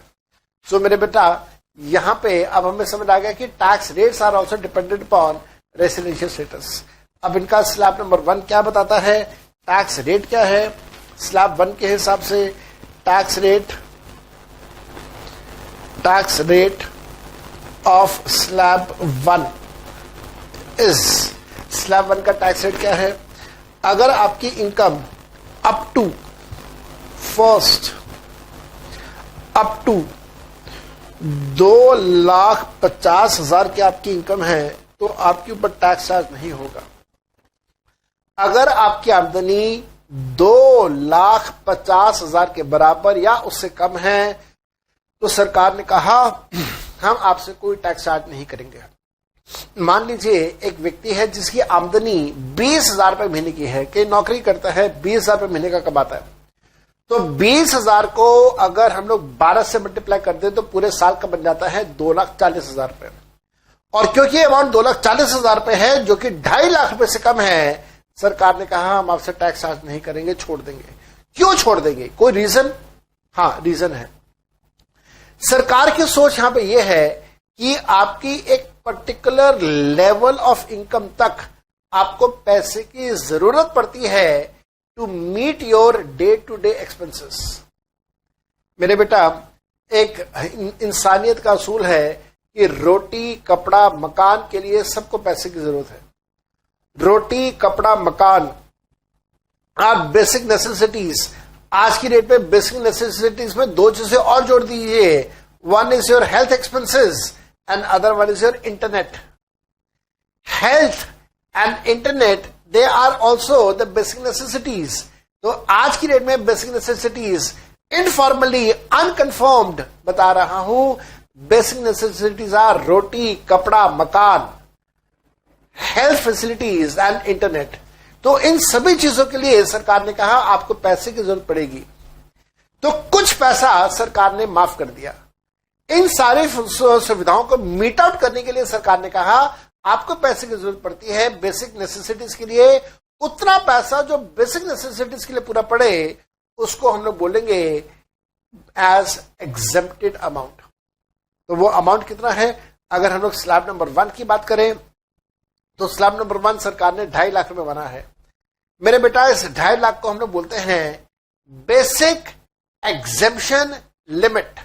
सो मेरे बेटा, यहां पे अब हमें समझ आ गया कि tax rates are also dependent upon residential status. अब इनका स्लैब नंबर 1 क्या बताता है, टैक्स रेट क्या है? स्लैब 1 के हिसाब से tax rate of slab 1 is, slab 1 का टैक्स रेट क्या है? अगर आपकी इनकम अप टू 2,50,000 की आपकी इनकम है तो आपके ऊपर टैक्स चार्ज नहीं होगा। अगर आपकी आमदनी 2,50,000 के बराबर या उससे कम है तो सरकार ने कहा हम आपसे कोई टैक्स चार्ज नहीं करेंगे। मान लीजिए एक व्यक्ति है जिसकी आमदनी 20,000 रुपए महीने की है, कि नौकरी करता है, 20,000 रुपए महीने का कमाता है, तो 20,000 को अगर हम लोग 12 से मल्टीप्लाई कर दें तो पूरे साल का बन जाता है 2,40,000 रुपए। और क्योंकि अमाउंट 2,40,000 रुपए है जो कि 2.5 लाख रुपए से कम है, सरकार ने कहा हम आपसे टैक्स चार्ज नहीं करेंगे, छोड़ देंगे। क्यों छोड़ देंगे? कोई रीजन? हाँ, रीजन है। सरकार की सोच यहां पे यह है कि आपकी एक पर्टिकुलर लेवल ऑफ इनकम तक आपको पैसे की जरूरत पड़ती है to meet your day to day expenses. मेरे बेटा, एक इंसानियत का असूल है कि रोटी, कपड़ा, मकान के लिए सबको पैसे की जरूरत है। रोटी, कपड़ा, मकान आर बेसिक नेसेसिटीज। आज की डेट में बेसिक नेसेसिटीज में 2 चीजें और जोड़ दीजिए, one is your health expenses and other one is your internet. Health and internet, they are also the basic necessities. तो आज की डेट में बेसिक नेसेसिटीज इनफॉर्मली, अनकन्फर्म्ड बता रहा हूं, बेसिक नेसेसिटीज आर रोटी, कपड़ा, मकान, हेल्थ फैसिलिटीज एंड इंटरनेट। तो इन सभी चीजों के लिए सरकार ने कहा आपको पैसे की जरूरत पड़ेगी, तो कुछ पैसा सरकार ने माफ कर दिया। इन सारी सुविधाओं को मीट आउट करने के लिए सरकार ने कहा आपको पैसे की जरूरत पड़ती है बेसिक नेसेसिटीज के लिए, उतना पैसा जो बेसिक नेसेसिटीज के लिए पूरा पड़े उसको हम लोग बोलेंगे एज एग्जेम्प्टेड अमाउंट। तो वो अमाउंट कितना है? अगर हम लोग स्लैब नंबर 1 की बात करें तो स्लैब नंबर 1 सरकार ने 2.5 लाख रुपए बना है। मेरे बेटा इस 2.5 लाख को हम लोग बोलते हैं basic exemption limit.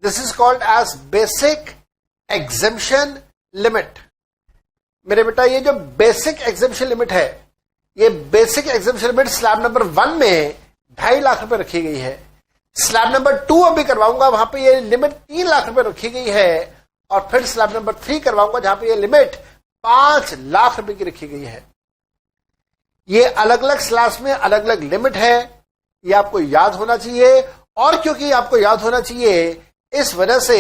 This is called as basic exemption limit. मेरे बेटा ये जो बेसिक एग्जेम्पशन लिमिट है, ये basic exemption limit slab number 1 में 2.5 लाख रुपए रखी गई है। स्लैब नंबर 2 अभी करवाऊंगा, वहां पे ये लिमिट 3 लाख रुपए रखी गई है, और फिर स्लैब नंबर 3 करवाऊंगा जहां पे ये लिमिट 5 लाख रुपए की रखी गई है। ये अलग अलग स्लैब्स में अलग अलग लिमिट है, ये आपको याद होना चाहिए। और क्योंकि आपको याद होना चाहिए इस वजह से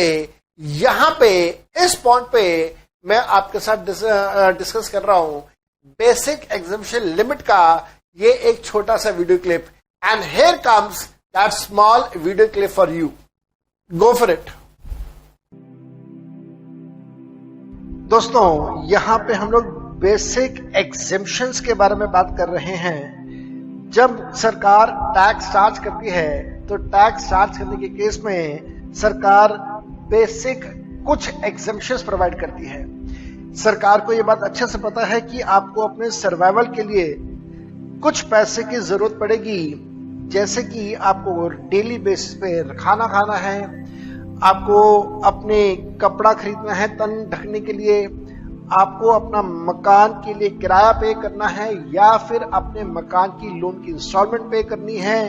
यहां पे इस पॉइंट पे मैं आपके साथ डिस्कस कर रहा हूं बेसिक एग्जेम्पशन लिमिट का ये एक छोटा सा video clip. And here comes that small video clip for you, go for it. दोस्तों यहां पे हम लोग बेसिक एग्जेम्पशंस के बारे में बात कर रहे हैं। जब सरकार टैक्स चार्ज करती है तो टैक्स चार्ज करने के केस में सरकार बेसिक कुछ एग्जेम्पशंस प्रोवाइड करती है। सरकार को यह बात अच्छे से पता है कि आपको अपने सर्वाइवल के लिए कुछ पैसे की जरूरत पड़ेगी, जैसे कि आपको डेली बेसिस पे खाना खाना है, आपको अपने कपड़ा खरीदना है तन ढकने के लिए, आपको अपना मकान के लिए किराया पे करना है, या फिर अपने मकान की लोन की इंस्टॉलमेंट पे करनी है।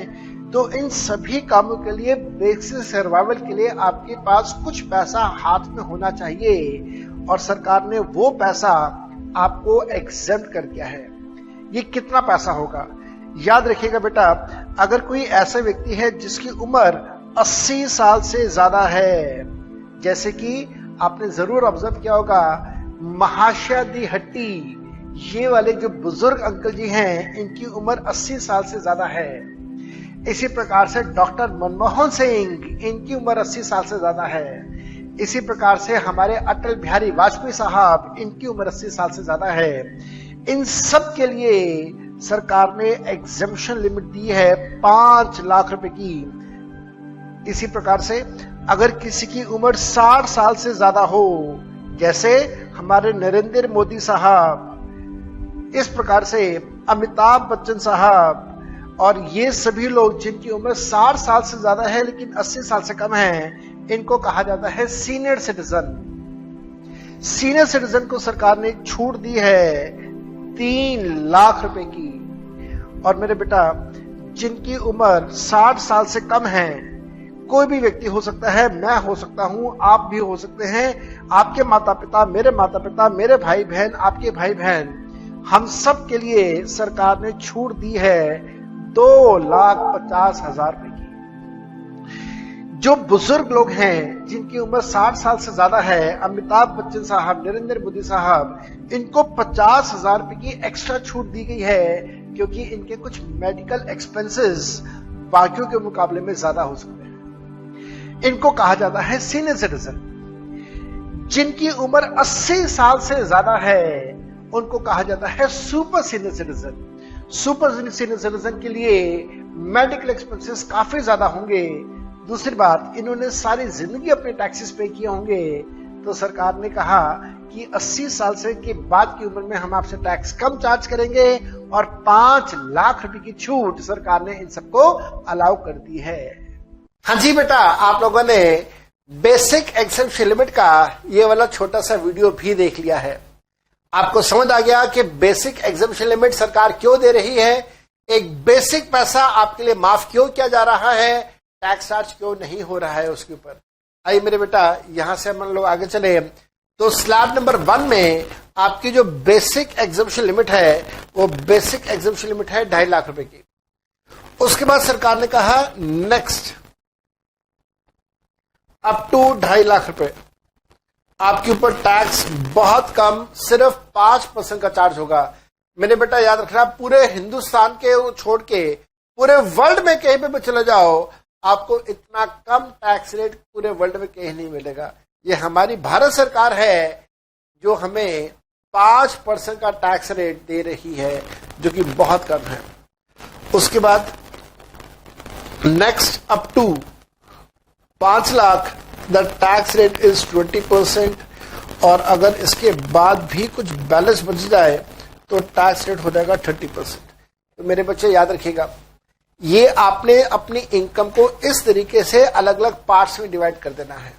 तो इन सभी कामों के लिए बेसिक सर्वाइवल के लिए आपके पास कुछ पैसा हाथ में होना चाहिए, और सरकार ने वो पैसा आपको एग्जेम्प्ट कर दिया है। ये कितना पैसा होगा याद रखिएगा बेटा। अगर कोई ऐसा व्यक्ति है जिसकी उम्र 80 साल से ज्यादा है, जैसे कि आपने जरूर ऑब्जर्व किया होगा महाशया दी हट्टी, ये वाले जो बुजुर्ग अंकल जी हैं इनकी उम्र 80 साल से ज्यादा है। इसी प्रकार से डॉक्टर मनमोहन सिंह, इनकी उम्र 80 साल से ज्यादा है। इसी प्रकार से हमारे अटल बिहारी वाजपेयी साहब, इनकी उम्र 80 साल से ज्यादा है। इन सब के लिए सरकार ने एग्जेम्पशन लिमिट दी है 5 लाख रुपए की। इसी प्रकार से अगर किसी की उम्र 60 साल से ज्यादा हो, जैसे हमारे नरेंद्र मोदी साहब, इस प्रकार से अमिताभ बच्चन साहब, और ये सभी लोग जिनकी उम्र 60 साल से ज्यादा है लेकिन 80 साल से कम है, इनको कहा जाता है सीनियर सिटीजन। सीनियर सिटीजन को सरकार ने छूट दी है 3 लाख रुपए की। और मेरे बेटा जिनकी उम्र 60 साल से कम है, कोई भी व्यक्ति हो सकता है, मैं हो सकता हूं, आप भी हो सकते हैं, आपके माता पिता, मेरे भाई बहन, आपके भाई बहन, हम सब के लिए सरकार ने छूट दी है 2,50,000 रुपए की। जो बुजुर्ग लोग हैं जिनकी उम्र 60 साल से ज्यादा है, अमिताभ बच्चन साहब, नरेंद्र मोदी साहब, इनको 50,000 रुपए की एक्स्ट्रा छूट दी गई है, क्योंकि इनके कुछ मेडिकल एक्सपेंसेस बाकियों के मुकाबले में ज्यादा हो सकते हैं। इनको कहा जाता है सीनियर सिटीजन। जिनकी उम्र 80 साल से ज्यादा है उनको कहा जाता है super senior citizen. Super senior citizen के लिए मेडिकल एक्सपेंसेस काफी ज्यादा होंगे। दूसरी बात, इन्होंने सारी जिंदगी अपने टैक्सेस पे किए होंगे, तो सरकार ने कहा कि 80 साल से के बाद की उम्र में हम आपसे टैक्स कम चार्ज करेंगे, और 5 लाख रुपए की छूट सरकार ने इन सबको अलाउ कर दी है। हाँ जी बेटा, आप लोगों ने बेसिक एग्जेम्पशन लिमिट का ये वाला छोटा सा वीडियो भी देख लिया है। आपको समझ आ गया कि बेसिक एग्जेम्पशन लिमिट सरकार क्यों दे रही है, एक बेसिक पैसा आपके लिए माफ क्यों किया जा रहा है, टैक्स चार्ज क्यों नहीं हो रहा है उसके ऊपर। आइए मेरे बेटा यहां से हम लोग आगे चले तो स्लैब नंबर 1 में आपकी जो बेसिक एग्जेम्पशन लिमिट है वो बेसिक एग्जेम्पशन लिमिट है 2.5 लाख रुपए की। उसके बाद सरकार ने कहा नेक्स्ट अप टू 2.5 लाख रुपए आपके ऊपर टैक्स बहुत कम, सिर्फ 5% का चार्ज होगा। मैंने बेटा याद रखना, पूरे हिंदुस्तान के छोड़ के पूरे वर्ल्ड में कहीं पे भी चले जाओ, आपको इतना कम टैक्स रेट पूरे वर्ल्ड में कहीं नहीं मिलेगा। ये हमारी भारत सरकार है जो हमें 5% का टैक्स रेट दे रही है, जो कि बहुत कम है। उसके बाद next up to 5 lakh the tax rate is 20%, और अगर इसके बाद भी कुछ बैलेंस बच जाए तो टैक्स रेट हो जाएगा 30%। तो मेरे बच्चे याद रखिएगा, ये आपने अपनी इनकम को इस तरीके से अलग अलग पार्ट्स में डिवाइड कर देना है।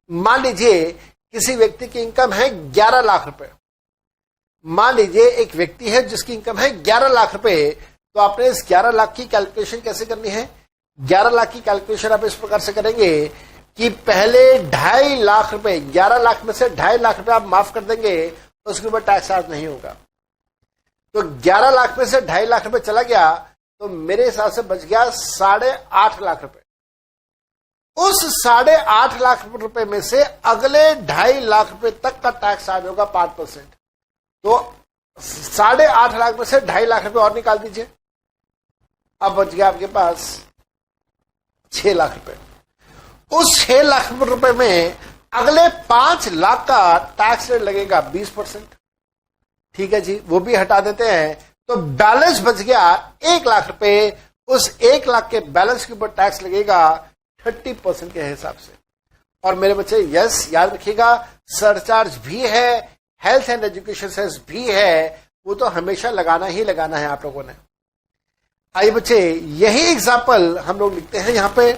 मान लीजिए किसी व्यक्ति की इनकम है 11 लाख रुपए, मान लीजिए एक व्यक्ति है जिसकी इनकम है 11 लाख रुपए, तो आपने इस 11 लाख की कैलकुलेशन कैसे करनी है? 11 लाख की कैलकुलेशन आप इस प्रकार से करेंगे कि पहले 2.5 लाख रुपए, 11 लाख में से 2.5 लाख रुपए आप माफ कर देंगे तो उसके ऊपर टैक्स चार्ज नहीं होगा। तो 11 लाख में से 2.5 लाख रुपए चला गया तो मेरे हिसाब से बच गया 8.5 लाख रुपए। उस 8.5 लाख रुपए में से अगले 2.5 लाख रुपए तक का टैक्स चार्ज होगा 5%। तो 8.5 लाख में से 2.5 लाख रुपए और निकाल दीजिए, अब बच गया आपके पास 6 लाख रुपए। उस 6 लाख रुपए में अगले 5 लाख का टैक्स रेट लगेगा 20%। ठीक है जी, वो भी हटा देते हैं, तो बैलेंस बच गया 1 लाख रुपए। उस 1 लाख के बैलेंस के ऊपर टैक्स लगेगा 30% के हिसाब से। और मेरे बच्चे यस याद रखिएगा, सरचार्ज भी है, हेल्थ एंड एजुकेशन सेस भी है, वो तो हमेशा लगाना ही लगाना है आप लोगों ने। आइए बच्चे, यही एग्जाम्पल हम लोग लिखते हैं यहाँ पे,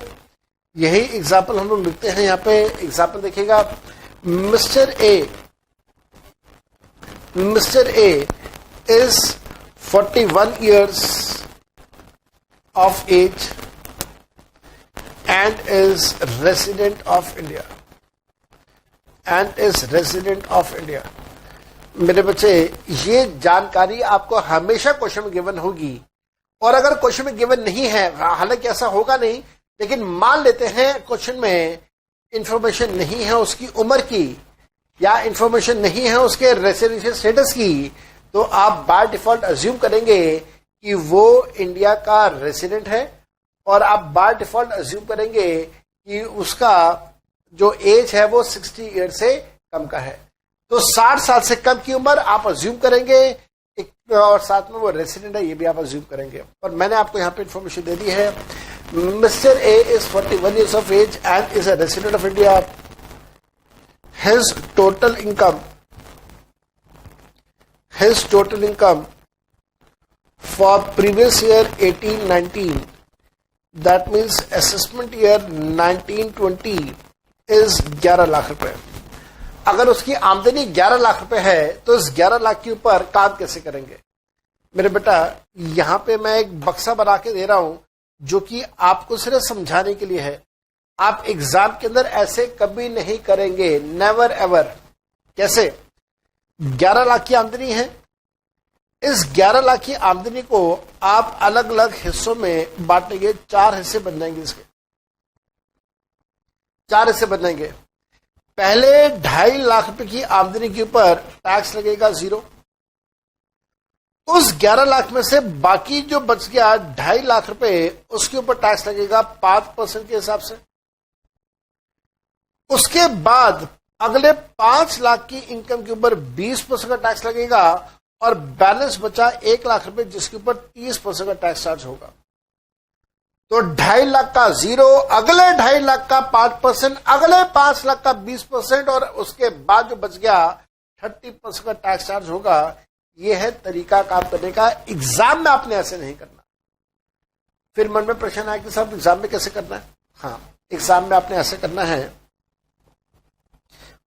यही एग्जाम्पल हम लोग लिखते हैं यहाँ पे। एग्जाम्पल देखिएगा, mister A is 41 years of age and is resident of India. मेरे बच्चे, ये जानकारी आपको हमेशा क्वेश्चन में गिवन होगी, और अगर क्वेश्चन में गिवन नहीं है, हालांकि ऐसा होगा नहीं, लेकिन मान लेते हैं क्वेश्चन में इंफॉर्मेशन नहीं है उसकी उम्र की, या इंफॉर्मेशन नहीं है उसके रेसिडेंशियल स्टेटस की, तो आप बाय डिफॉल्ट अज्यूम करेंगे कि वो इंडिया का रेसिडेंट है, और आप बाय डिफॉल्ट अज्यूम करेंगे कि उसका जो एज है वो 60 ईयर से कम का है। तो 60 साल से कम की उम्र आप अज्यूम करेंगे, और साथ में वो रेसिडेंट है ये भी आप अज्यूम करेंगे। और मैंने आपको यहाँ पे इंफॉर्मेशन दे दी है, mister A is 41 years of age and is a resident of India. His total income for previous year 18-19, that means assessment year 19-20 is 11 lakh रुपए। अगर उसकी आमदनी 11 लाख रुपए है तो इस 11 लाख के ऊपर काम कैसे करेंगे? मेरे बेटा, यहां पे मैं एक बक्सा बना के दे रहा हूं जो कि आपको सिर्फ समझाने के लिए है। आप एग्जाम के अंदर ऐसे कभी नहीं करेंगे, नेवर एवर। कैसे? 11 लाख की आमदनी है, इस 11 लाख की आमदनी को आप अलग अलग हिस्सों में बांटेंगे, 4 हिस्से बन जाएंगे इसके, 4 हिस्से बन जाएंगे। पहले 2.5 लाख रुपए की आमदनी के ऊपर टैक्स लगेगा 0। उस 11 लाख में से बाकी जो बच गया 2.5 लाख रुपए, उसके ऊपर टैक्स लगेगा 5% के हिसाब से। उसके बाद अगले 5 लाख की इनकम के ऊपर 20% का टैक्स लगेगा, और बैलेंस बचा 1 लाख रुपए जिसके ऊपर 30% का टैक्स चार्ज होगा। तो 2.5 लाख का 0, अगले 2.5 लाख का 5%, अगले 5 लाख का 20%, और उसके बाद जो बच गया 30% का टैक्स चार्ज होगा। यह है तरीका काम करने का। एग्जाम में आपने ऐसे नहीं करना। फिर मन में प्रश्न आया कि साहब एग्जाम में कैसे करना है? हाँ, एग्जाम में आपने ऐसे करना है,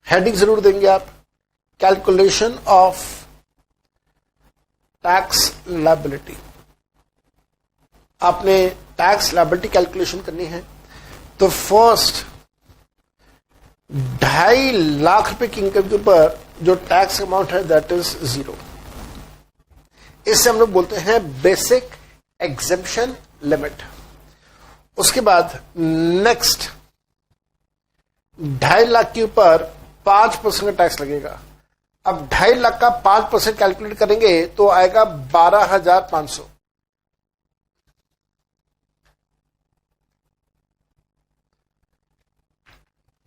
हेडिंग जरूर देंगे आप, कैलकुलेशन ऑफ टैक्स लायबिलिटी। आपने टैक्स लायबिलिटी कैलकुलेशन करनी है, तो फर्स्ट 2.5 लाख रुपए की इनकम के ऊपर जो टैक्स अमाउंट है दैट इज 0। इससे हम लोग बोलते हैं बेसिक एग्जेम्पशन लिमिट। उसके बाद नेक्स्ट 2.5 लाख के ऊपर 5% का टैक्स लगेगा। अब 2.5 लाख का 5% कैलकुलेट करेंगे तो आएगा 12,500।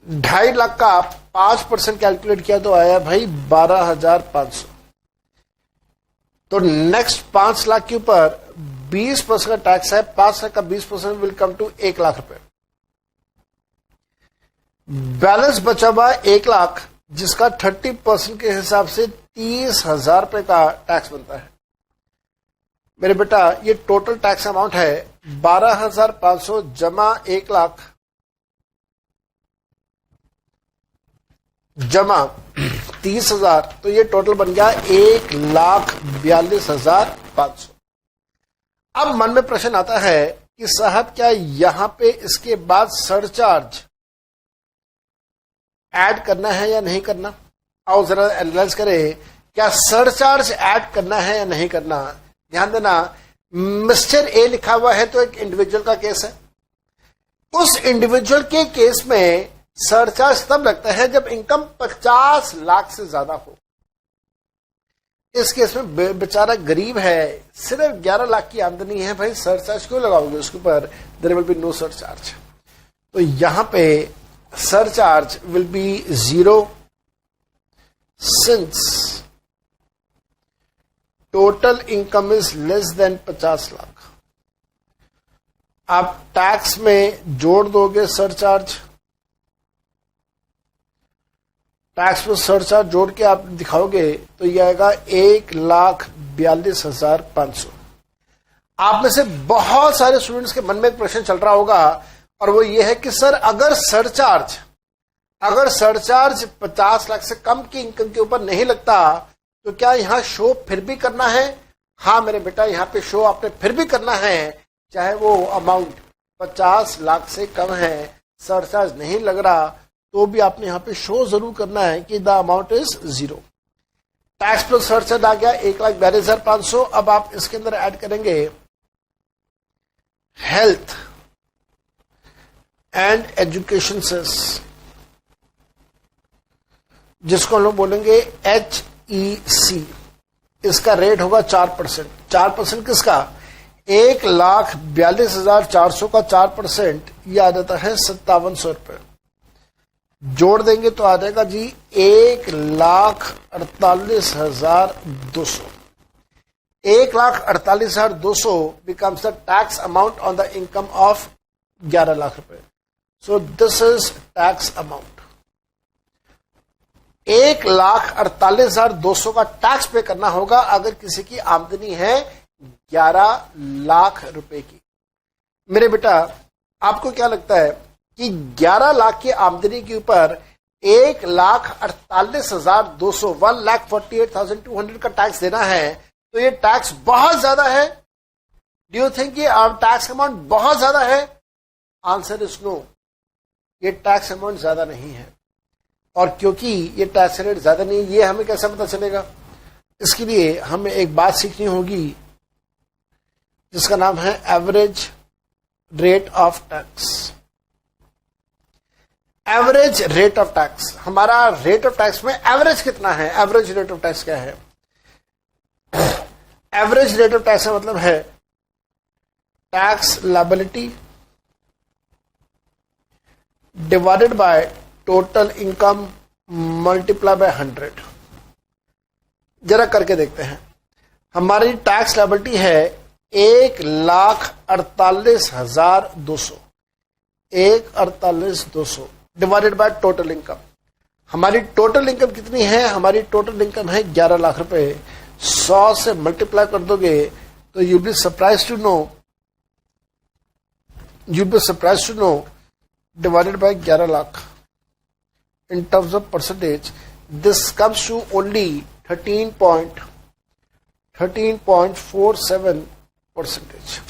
2.5 लाख का 5% कैलकुलेट किया तो आया भाई 12,500। तो नेक्स्ट 5 लाख के ऊपर 20% का टैक्स है। 5 लाख का 20% विल कम टू 1 लाख रुपए। बैलेंस बचा हुआ 1 लाख, जिसका 30% के हिसाब से 30,000 रुपए का टैक्स बनता है। मेरे बेटा ये टोटल टैक्स अमाउंट है 12,500 जमा 1 लाख जमा 30,000, तो ये टोटल बन गया 1,42,500। अब मन में प्रश्न आता है कि साहब क्या यहां पे इसके बाद सरचार्ज ऐड करना है या नहीं करना? आओ जरा एनालाइज करें, क्या सरचार्ज ऐड करना है या नहीं करना। ध्यान देना, मिस्टर ए लिखा हुआ है तो एक इंडिविजुअल का केस है। उस इंडिविजुअल के केस में सरचार्ज तब लगता है जब इनकम 50 लाख से ज्यादा हो। इस केस में बेचारा गरीब है, सिर्फ 11 लाख की आमदनी है, भाई सरचार्ज क्यों लगाओगे उसके ऊपर? There will be no surcharge. तो यहां पे surcharge will be 0 since total income is less than 50 lakh. आप टैक्स में जोड़ दोगे सरचार्ज, टैक्स में सरचार्ज जोड़ के आप दिखाओगे तो यह आएगा 1,42,500। आप में से बहुत सारे स्टूडेंट्स के मन में एक प्रश्न चल रहा होगा और वो ये है कि सर अगर सरचार्ज 50 लाख से कम की इनकम के ऊपर नहीं लगता तो क्या यहां शो फिर भी करना है? हाँ मेरे बेटा, यहां पे शो आपने फिर भी करना है, चाहे वो अमाउंट 50 लाख से कम है, सरचार्ज नहीं लग रहा, तो भी आपने यहां पे शो जरूर करना है कि the amount is 0। Tax plus surcharge आ गया 1,42,500। अब आप इसके अंदर ऐड करेंगे हेल्थ एंड एजुकेशन सेस, जिसको हम लोग बोलेंगे HEC। इसका रेट होगा 4%। 4% किसका? 1,42,400 का 4% यह आ जाता है 5700 रुपए। जोड़ देंगे तो आ जाएगा जी 1,48,200। 1,48,200 becomes the tax amount on the income of 11 lakh रुपए। So this is tax amount। 1,48,200 का टैक्स पे करना होगा अगर किसी की आमदनी है 11 लाख रुपए की। मेरे बेटा आपको क्या लगता है कि 11 लाख की आमदनी के ऊपर 1,48,200 1,48,200 का टैक्स देना है, तो ये टैक्स बहुत ज्यादा है? डू यू थिंक ये टैक्स अमाउंट बहुत ज्यादा है? आंसर इज नो, ये टैक्स अमाउंट ज्यादा नहीं है। और क्योंकि ये टैक्स रेट ज्यादा नहीं, ये हमें कैसे पता चलेगा? इसके लिए हमें एक बात सीखनी होगी जिसका नाम है average rate of tax. Average rate of tax, हमारा रेट ऑफ टैक्स में एवरेज कितना है? एवरेज रेट ऑफ टैक्स क्या है? एवरेज रेट ऑफ टैक्स का मतलब है tax liability divided by total income multiply by 100। जरा करके देखते हैं। हमारी टैक्स लायबिलिटी है 1,48,200 1,48,200 डिवाइडेड बाय टोटल इनकम। हमारी टोटल इनकम कितनी है? हमारी टोटल इनकम है 11 लाख रुपए। 100 से मल्टीप्लाई कर दोगे तो you be surprise to know divided by 11 lakh in terms of percentage, this comes to only 13.47%।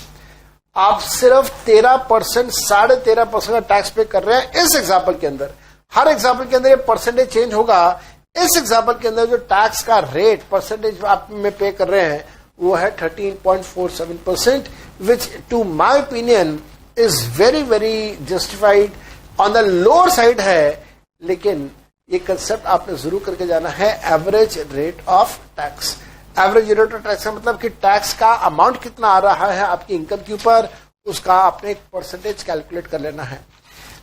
आप सिर्फ 13%, 13.5% का टैक्स पे कर रहे हैं इस एग्जाम्पल के अंदर। हर एग्जाम्पल के अंदर ये परसेंटेज चेंज होगा। इस एग्जाम्पल के अंदर जो टैक्स का रेट परसेंटेज आप में पे कर रहे हैं वो है 13.47%, which to my opinion is very very justified. On the lower side है, लेकिन ये कंसेप्ट आपने जरूर करके जाना है। Average rate of tax, average rate of tax का मतलब कि टैक्स का अमाउंट कितना आ रहा है आपकी इनकम के ऊपर, उसका आपने एक परसेंटेज कैलकुलेट कर लेना है।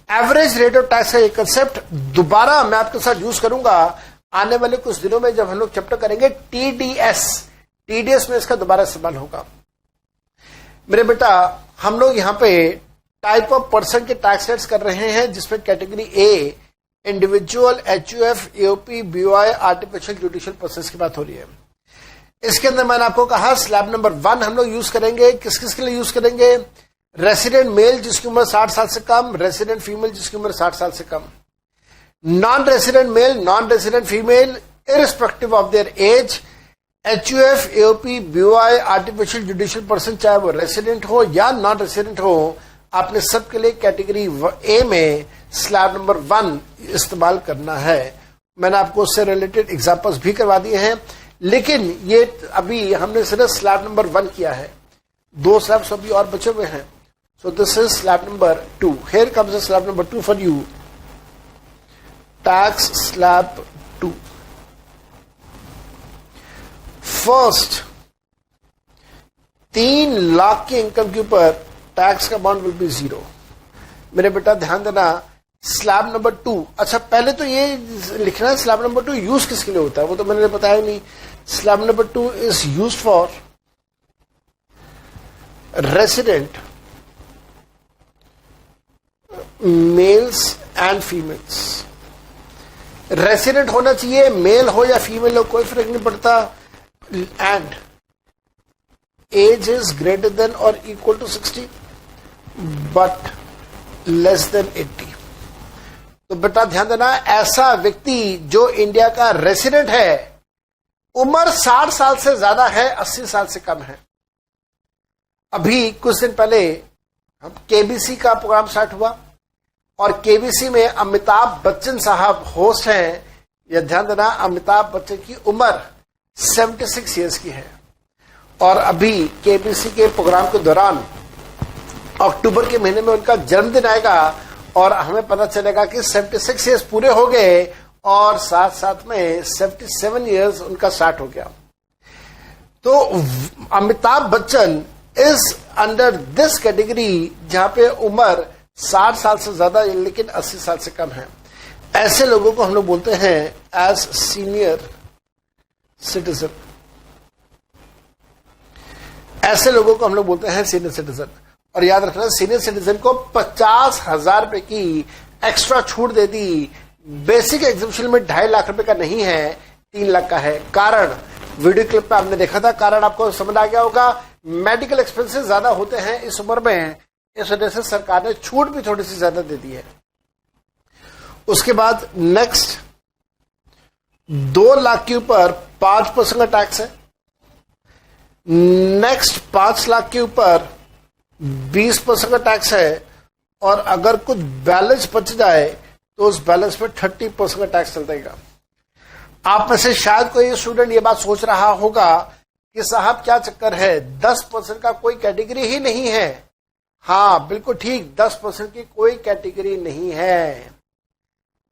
एवरेज रेट ऑफ टैक्स का ये कंसेप्ट दोबारा मैं आपके साथ यूज करूंगा आने वाले कुछ दिनों में, जब हम लोग चैप्टर करेंगे टीडीएस में इसका दोबारा इस्तेमाल होगा। मेरे बेटा, हम लोग यहाँ पे टाइप ऑफ पर्सन के टैक्स रेट्स कर रहे हैं, जिसमें category A individual, HUF, AOP, BOI, artificial judicial process की बात हो रही है। इसके अंदर मैंने आपको कहा स्लैब नंबर 1 हम लोग यूज करेंगे। किस किस के लिए यूज करेंगे? रेसिडेंट मेल जिसकी उम्र 60 साल से कम, रेसिडेंट फीमेल जिसकी उम्र 60 साल से कम, non resident male, non resident female irrespective of their age, HUF, AOP, BOI, artificial judicial person, चाहे वो रेसिडेंट हो या नॉन रेसिडेंट हो, आपने सबके लिए कैटेगरी ए में स्लैब नंबर 1 इस्तेमाल करना है। मैंने आपको उससे रिलेटेड एग्जांपल्स भी करवा दिए हैं, लेकिन ये अभी हमने सिर्फ स्लैब नंबर 1 किया है, 2 स्लैब्स अभी और बचे हुए हैं। So this is slab number 2। Here comes slab number 2 for you, tax slab 2। First, 3 lakh के इनकम के ऊपर टैक्स का अमाउंट विल बी 0। मेरे बेटा ध्यान देना, स्लैब नंबर 2, अच्छा पहले तो ये लिखना है स्लैब नंबर 2 यूज किसके लिए होता है, वो तो मैंने बताया नहीं। Slab number 2 is use for resident mails and females. Resident होना चाहिए, मेल हो या फीमेल हो कोई फर्क नहीं पड़ता, and age is greater than और equal to 60 but less than 80। तो बेटा ध्यान देना, ऐसा व्यक्ति जो इंडिया का रेसिडेंट है, उम्र 60 साल से ज्यादा है, 80 साल से कम है। अभी कुछ दिन पहले हम केबीसी का प्रोग्राम स्टार्ट हुआ और केबीसी में अमिताभ बच्चन साहब होस्ट हैं। यह ध्यान देना, अमिताभ बच्चन की उम्र 76 ईयर्स की है और अभी केबीसी के प्रोग्राम के दौरान अक्टूबर के महीने में उनका जन्मदिन आएगा और हमें पता चलेगा कि 76 ईयर्स पूरे हो गए और साथ साथ में 77 ईयर्स उनका स्टार्ट हो गया। तो Amitabh Bachchan is under this category जहां पे उम्र 60 साल से ज्यादा लेकिन 80 साल से कम है। ऐसे लोगों को हम लोग बोलते हैं एज सीनियर सिटीजन। ऐसे लोगों को हम लोग बोलते हैं सीनियर सिटीजन। और याद रखना, सीनियर सिटीजन को 50,000 रुपए की एक्स्ट्रा छूट दे दी। बेसिक एग्जीबिशन में 2.5 लाख रुपए का नहीं है, 3 लाख का है। कारण वीडियो क्लिप में आपने देखा था, कारण आपको समझ आ गया होगा। मेडिकल एक्सपेंसेस ज्यादा होते हैं इस उम्र में, इस वजह से सरकार ने छूट भी थोड़ी सी ज्यादा दे दी है। उसके बाद नेक्स्ट, 2 लाख के ऊपर 5% का टैक्स है। नेक्स्ट 5 लाख के ऊपर 20% का टैक्स है और अगर कुछ बैलेंस बच जाए तो उस बैलेंस पे 30% का टैक्स चल जाएगा। आप में से शायद कोई स्टूडेंट ये बात सोच रहा होगा कि साहब क्या चक्कर है, 10% का कोई कैटेगरी ही नहीं है। हाँ बिल्कुल ठीक, 10% की कोई कैटेगरी नहीं है।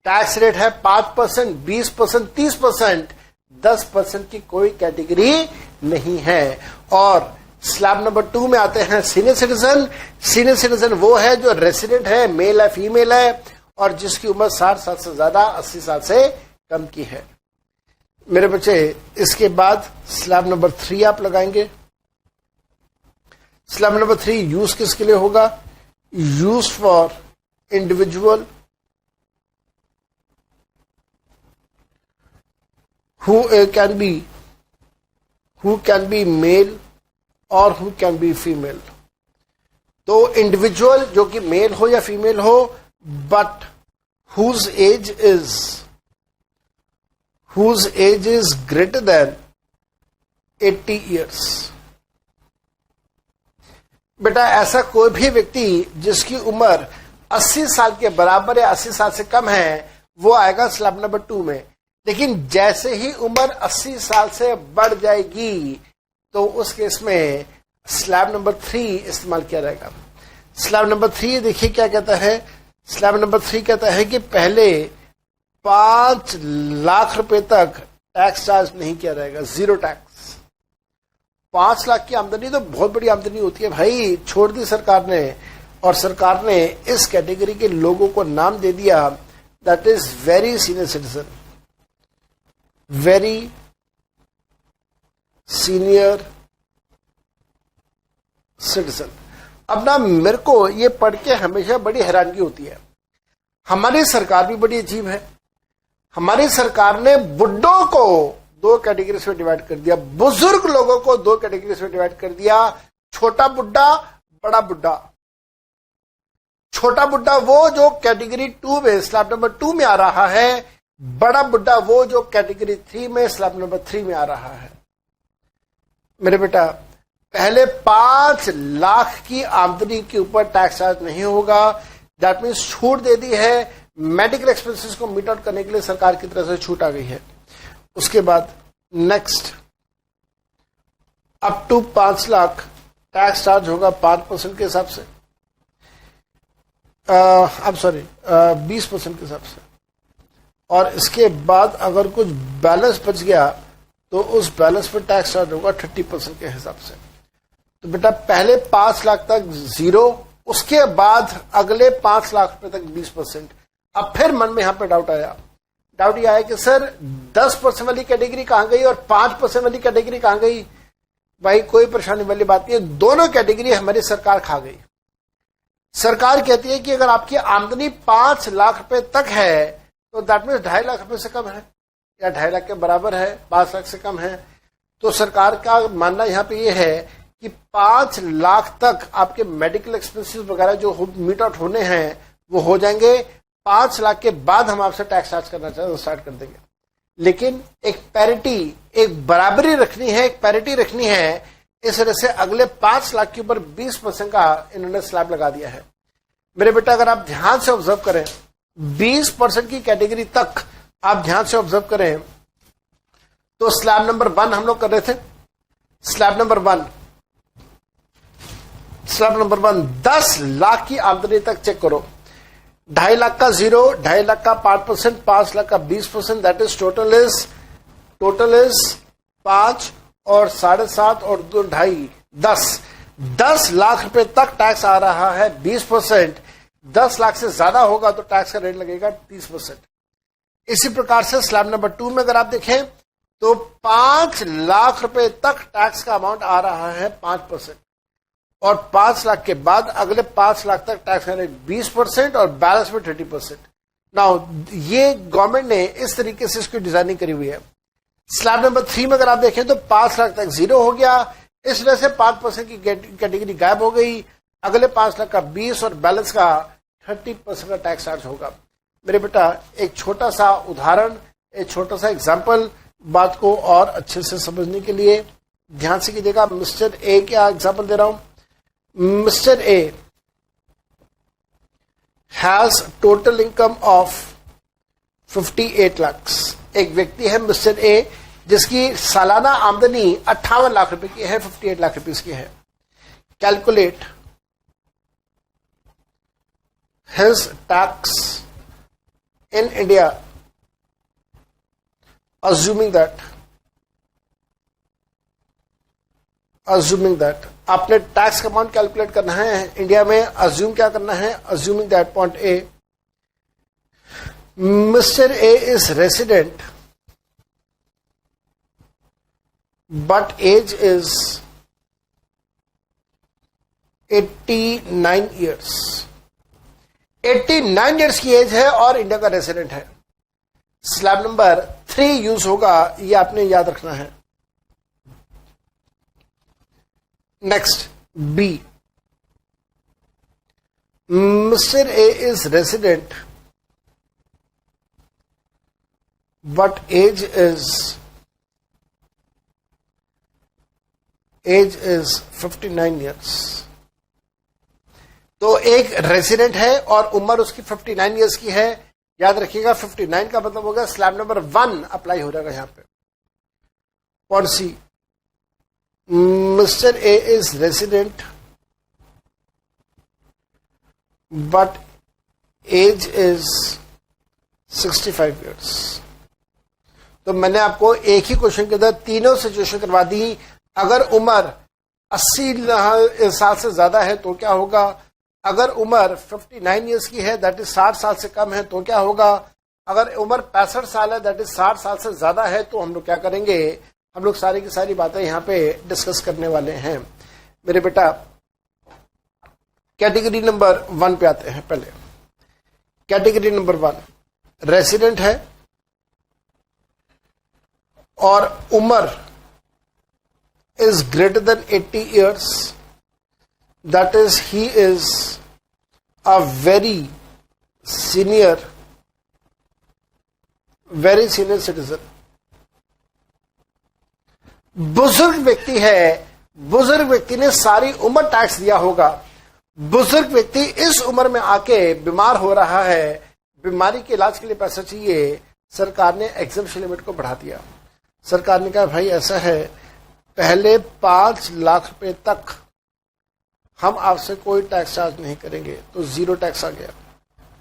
टैक्स रेट है 5%, 20%, 30%, 10% की कोई कैटेगरी नहीं है। और स्लैब नंबर 2 में आते हैं सीनियर सिटीजन। सीनियर सिटीजन वो है जो रेसिडेंट है, मेल है, फीमेल है और जिसकी उम्र 60 साल से ज्यादा, 80 साल से कम की है। मेरे बच्चे, इसके बाद स्लैब नंबर 3 आप लगाएंगे। स्लैब नंबर 3 यूज किसके लिए होगा? Use for individual who can be male or who can be female। तो इंडिविजुअल जो कि मेल हो या फीमेल हो, but whose age is greater than 80 years। बेटा ऐसा कोई भी व्यक्ति जिसकी उम्र 80 साल के बराबर या 80 साल से कम है, वो आएगा स्लैब नंबर 2 में। लेकिन जैसे ही उम्र 80 साल से बढ़ जाएगी तो उस केस में स्लैब नंबर 3 इस्तेमाल किया जाएगा। स्लैब नंबर 3 देखिए क्या कहता है। स्लैब नंबर 3 कहता है कि पहले 5 लाख रुपए तक टैक्स चार्ज नहीं किया जाएगा, 0 टैक्स। 5 लाख की आमदनी तो बहुत बड़ी आमदनी होती है भाई, छोड़ दी सरकार ने। और सरकार ने इस कैटेगरी के लोगों को नाम दे दिया that is very senior citizen, very senior citizen. अब ना मेरे को ये पढ़ के हमेशा बड़ी हैरानगी होती है। हमारी सरकार भी बड़ी अजीब है। हमारी सरकार ने बुड्ढों को दो कैटेगरीज में डिवाइड कर दिया, बुजुर्ग लोगों को दो कैटेगरीज में डिवाइड कर दिया, छोटा बुड्ढा, बड़ा बुड्ढा। छोटा बुड्ढा वो जो कैटेगरी 2 में स्लैब नंबर 2 में आ रहा है, बड़ा बुड्ढा वो जो कैटेगरी 3 में स्लैब नंबर 3 में आ रहा है। मेरे बेटा, पहले 5 लाख की आमदनी के ऊपर टैक्स चार्ज नहीं होगा। दैट मीन्स छूट दे दी है। मेडिकल एक्सपेंसेस को मीट आउट करने के लिए सरकार की तरफ से छूट आ गई है। उसके बाद next up to 5 lakh tax charge होगा 5% के हिसाब से, अब सॉरी 20% के हिसाब से। और इसके बाद अगर कुछ बैलेंस बच गया तो उस बैलेंस पर टैक्स चार्ज होगा 30% के हिसाब से। तो बेटा पहले 5 लाख तक 0, उसके बाद अगले 5 लाख रुपए तक 20%। अब फिर मन में यहां पे डाउट आया। डाउट ये आया कि सर 10% वाली कैटेगरी कहां गई और 5% वाली कैटेगरी कहां गई? भाई कोई परेशानी वाली बात नहीं है, दोनों कैटेगरी हमारी सरकार खा गई। सरकार कहती है कि अगर आपकी आमदनी 5 लाख रुपए तक है तो दैट मीन्स 2.5 लाख रुपए से कम है या 2.5 लाख के बराबर है, 5 लाख से कम है। तो सरकार का मानना यहां पे ये है कि 5 लाख तक आपके मेडिकल एक्सपेंसेस वगैरह जो मीट आउट होने हैं वो हो जाएंगे। 5 लाख के बाद हम आपसे टैक्स चार्ज करना स्टार्ट कर देंगे। लेकिन एक पैरिटी, एक बराबरी रखनी है, एक पैरिटी रखनी है। इस वजह से अगले 5 लाख के ऊपर 20% का इन्होंने स्लैब लगा दिया है। मेरे बेटा अगर आप ध्यान से ऑब्जर्व करें, 20% की कैटेगरी तक आप ध्यान से ऑब्जर्व करें तो स्लैब नंबर 1 हम लोग कर रहे थे। स्लैब नंबर 1 10 लाख की आमदनी तक चेक करो। 2.5 लाख का 0, 2.5 लाख का 5%, 5 लाख का 20%, दैट इज टोटल इज 5 और 7.5 और 2.5 10 लाख रुपए तक टैक्स आ रहा है 20%। 10 लाख से ज्यादा होगा तो टैक्स का रेट लगेगा 30%। इसी प्रकार से स्लैब नंबर 2 में अगर आप देखें तो 5 लाख रुपए तक टैक्स का अमाउंट आ रहा है 5%। और 5 लाख के बाद अगले 5 लाख तक टैक्स का रेट 20% और बैलेंस में 30%। नाउ ये गवर्नमेंट ने इस तरीके से इसकी डिजाइनिंग करी हुई है। स्लैब नंबर 3 में अगर आप देखें तो 5 लाख तक 0 हो गया, इस वजह से 5% की कैटेगरी गायब हो गई। अगले 5 लाख का 20 और बैलेंस का 30% का टैक्स चार्ज होगा। मेरे बेटा एक छोटा सा उदाहरण, एक छोटा सा एग्जाम्पल बात को और अच्छे से समझने के लिए ध्यान से कीजिएगा। मिस्टर ए क्या एग्जाम्पल दे रहा हूं। Mr. A has total income of 58 lakhs। एक व्यक्ति है मिस्टर ए जिसकी सालाना आमदनी 58 लाख रुपए की है, 58 लाख रुपए की है। Calculate his tax in India assuming that आपने टैक्स का अमाउंट कैलकुलेट करना है इंडिया में। अज्यूम क्या करना है? Assuming that point A, Mister A is resident but age is 89 years. 89 years की एज है और इंडिया का रेसिडेंट है। स्लैब नंबर 3 यूज होगा, ये आपने याद रखना है। Next, B. Mr. A is resident, but age is 59 years. तो एक रेसिडेंट है और उम्र उसकी 59 ईयर्स की है। याद रखिएगा 59 का मतलब होगा स्लैब नंबर 1 अप्लाई हो जाएगा यहां पे। Point C, Mr. A is resident but age is 65 years। तो मैंने आपको एक ही क्वेश्चन के अंदर तीनों सिचुएशन करवा दी। अगर उम्र 80 साल से ज्यादा है तो क्या होगा, अगर उम्र 59 ईयर्स की है, दैट इज 60 साल से कम है, तो क्या होगा? अगर उम्र 65 साल है, दैट इज 60 साल से ज्यादा है, तो हम लोग क्या करेंगे? हम लोग सारी की सारी बातें यहाँ पे डिस्कस करने वाले हैं। मेरे बेटा कैटेगरी नंबर 1 पे आते हैं। पहले कैटेगरी नंबर 1 रेसिडेंट है और उम्र is greater then 80 years, that is he is a very senior citizen. बुजुर्ग व्यक्ति है, बुजुर्ग व्यक्ति ने सारी उम्र टैक्स दिया होगा। बुजुर्ग व्यक्ति इस उम्र में आके बीमार हो रहा है, बीमारी के इलाज के लिए पैसा चाहिए, सरकार ने एग्जम्पशन लिमिट को बढ़ा दिया। सरकार ने कहा भाई ऐसा है, पहले 5 लाख रुपए तक हम आपसे कोई टैक्स चार्ज नहीं करेंगे, तो 0 टैक्स आ गया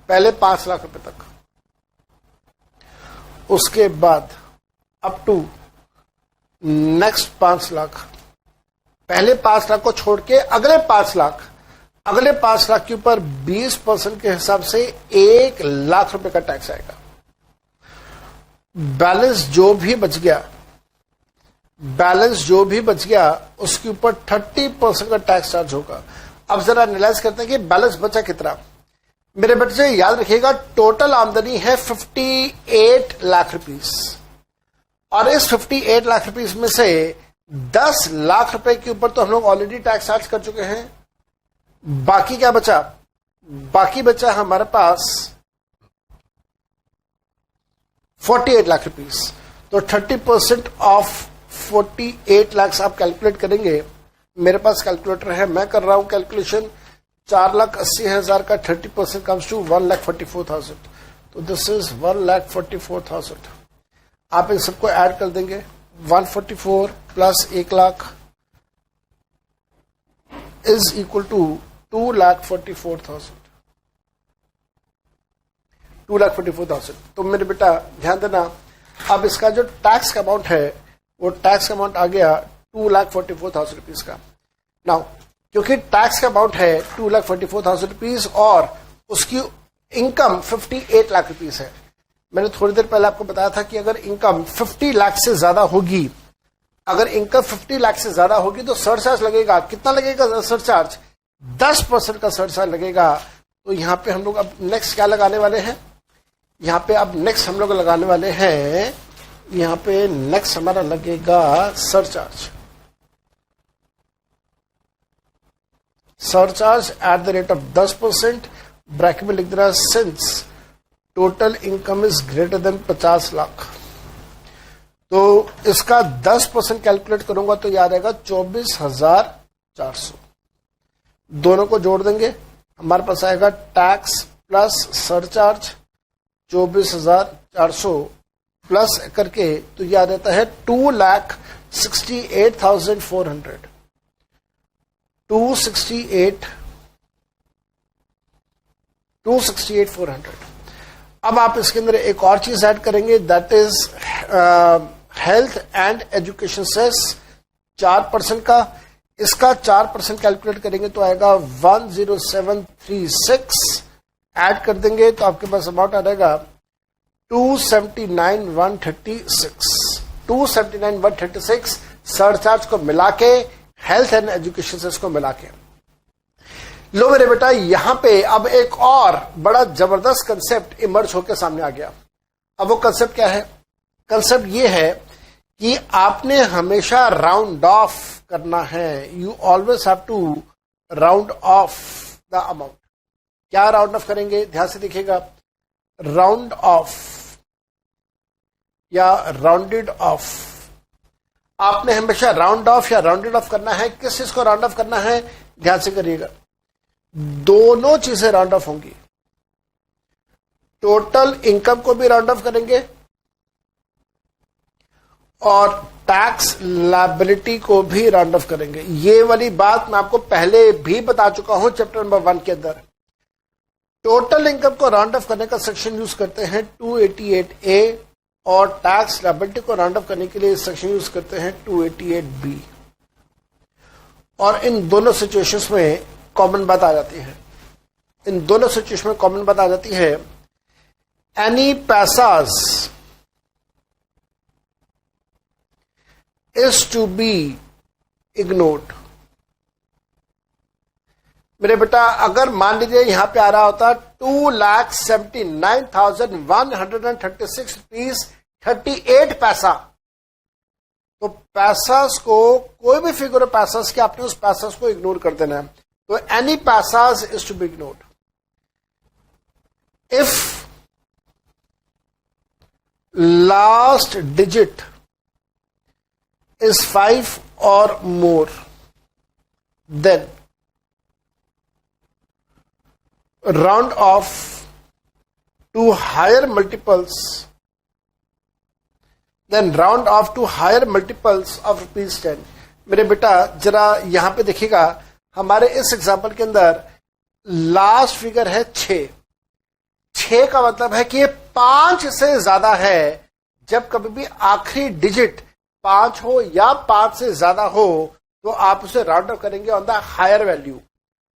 पहले 5 लाख रुपए तक। उसके बाद अप टू नेक्स्ट 5 लाख, पहले 5 लाख को छोड़ के अगले 5 लाख, अगले 5 लाख के ऊपर 20% के हिसाब से 1 लाख रुपए का टैक्स आएगा। बैलेंस जो भी बच गया उसके ऊपर 30% का टैक्स चार्ज होगा। अब जरा एनालाइज करते हैं कि बैलेंस बचा कितना। मेरे बच्चे याद रखिएगा, टोटल आमदनी है 58 लाख रुपीस, और इस 58 लाख रुपीस में से 10 लाख रुपए के ऊपर तो हम लोग ऑलरेडी टैक्स चार्ज कर चुके हैं। बाकी क्या बचा? बाकी बचा हमारे पास 48 लाख रुपीस। तो 30% ऑफ 48 लाख आप कैलकुलेट करेंगे। मेरे पास कैलकुलेटर है, मैं कर रहा हूं कैलकुलेशन। 4,80,000 का 30% कम्स टू 1,44,000। तो दिस इज 1,44,000। आप इन सबको ऐड कर देंगे, 144 plus 1 lakh is equal to 2,44,000। 2,44,000। तो मेरे बेटा ध्यान देना, अब इसका जो टैक्स का अमाउंट है वो टैक्स का अमाउंट आ गया 2,44,000 रुपीज का। नाउ क्योंकि टैक्स का अमाउंट है 2,44,000 रुपीज और उसकी इनकम 58 लाख रुपीज है। मैंने थोड़ी देर पहले आपको बताया था कि अगर इनकम 50 लाख से ज्यादा होगी, अगर इनकम 50 लाख से ज्यादा होगी तो सरचार्ज लगेगा। कितना लगेगा सरचार्ज? 10% का सरचार्ज लगेगा। तो यहां पे हम लोग अब नेक्स्ट क्या लगाने वाले हैं? यहां पे अब नेक्स्ट हम लोग लगाने वाले हैं, यहां पे नेक्स्ट हमारा लगेगा surcharge. Surcharge at the rate of 10%, bracket में लिख दे रहा है since total income is greater then 50 lakh. तो इसका 10% कैलकुलेट करूंगा तो याद आएगा 24,400। दोनों को जोड़ देंगे, हमारे पास आएगा टैक्स प्लस सरचार्ज 24,400 प्लस करके तो याद आता है 2,68,400। 268,400। अब आप इसके अंदर एक और चीज ऐड करेंगे, that is health and education cess 4% का। इसका 4% कैलकुलेट करेंगे तो आएगा 10736। ऐड कर देंगे तो आपके पास अमाउंट आ जाएगा 279,136। 279,136 सरचार्ज को मिला के, हेल्थ एंड एजुकेशन सेस को मिला के। लो मेरे बेटा, यहां पे अब एक और बड़ा जबरदस्त कंसेप्ट इमर्ज होकर सामने आ गया। अब वो कंसेप्ट क्या है? कंसेप्ट ये है कि आपने हमेशा राउंड ऑफ करना है। You always have to round off the amount. क्या राउंड ऑफ करेंगे? ध्यान से देखिएगा, राउंड ऑफ या राउंडेड ऑफ। आपने हमेशा राउंड ऑफ या राउंडेड ऑफ करना है। किस चीज को राउंड ऑफ करना है? ध्यान से करिएगा, दोनों चीजें राउंड ऑफ होंगी। टोटल इनकम को भी राउंड ऑफ करेंगे और टैक्स लायबिलिटी को भी राउंड ऑफ करेंगे। ये वाली बात मैं आपको पहले भी बता चुका हूं चैप्टर नंबर 1 के अंदर। टोटल इनकम को राउंड ऑफ करने का सेक्शन यूज करते हैं 288A और टैक्स लायबिलिटी को राउंड ऑफ करने के लिए सेक्शन यूज करते हैं 288B। और इन दोनों सिचुएशंस में कॉमन बात आ जाती है। इन दोनों सिचुएशन में कॉमन बात आ जाती है, any paisas is to be ignored. मेरे बेटा अगर मान लीजिए यहां पे आ रहा होता 2,79,136 रुपीज 38 पैसा, तो पैसास को कोई भी फिगर ऑफ पैसास के आपने उस पैसास को इग्नोर कर देना है। तो any paisas is to be ignored. If last digit is 5 or more, then round off to higher multiples, of rupees 10। मेरे बेटा जरा यहां पे देखिएगा, हमारे इस एग्जाम्पल के अंदर लास्ट फिगर है 6। 6 का मतलब है कि ये 5 से ज्यादा है। जब कभी भी आखिरी डिजिट 5 हो या 5 से ज्यादा हो तो आप उसे राउंड ऑफ करेंगे on the higher value.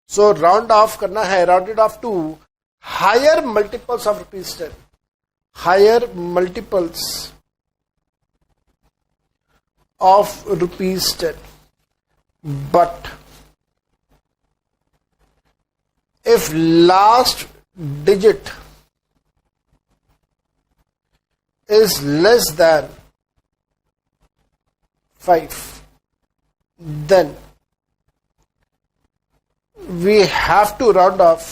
So round off करना है, rounded off to higher multiples of rupees 10, higher multiples of rupees 10। But if last digit is less than 5, then we have to round off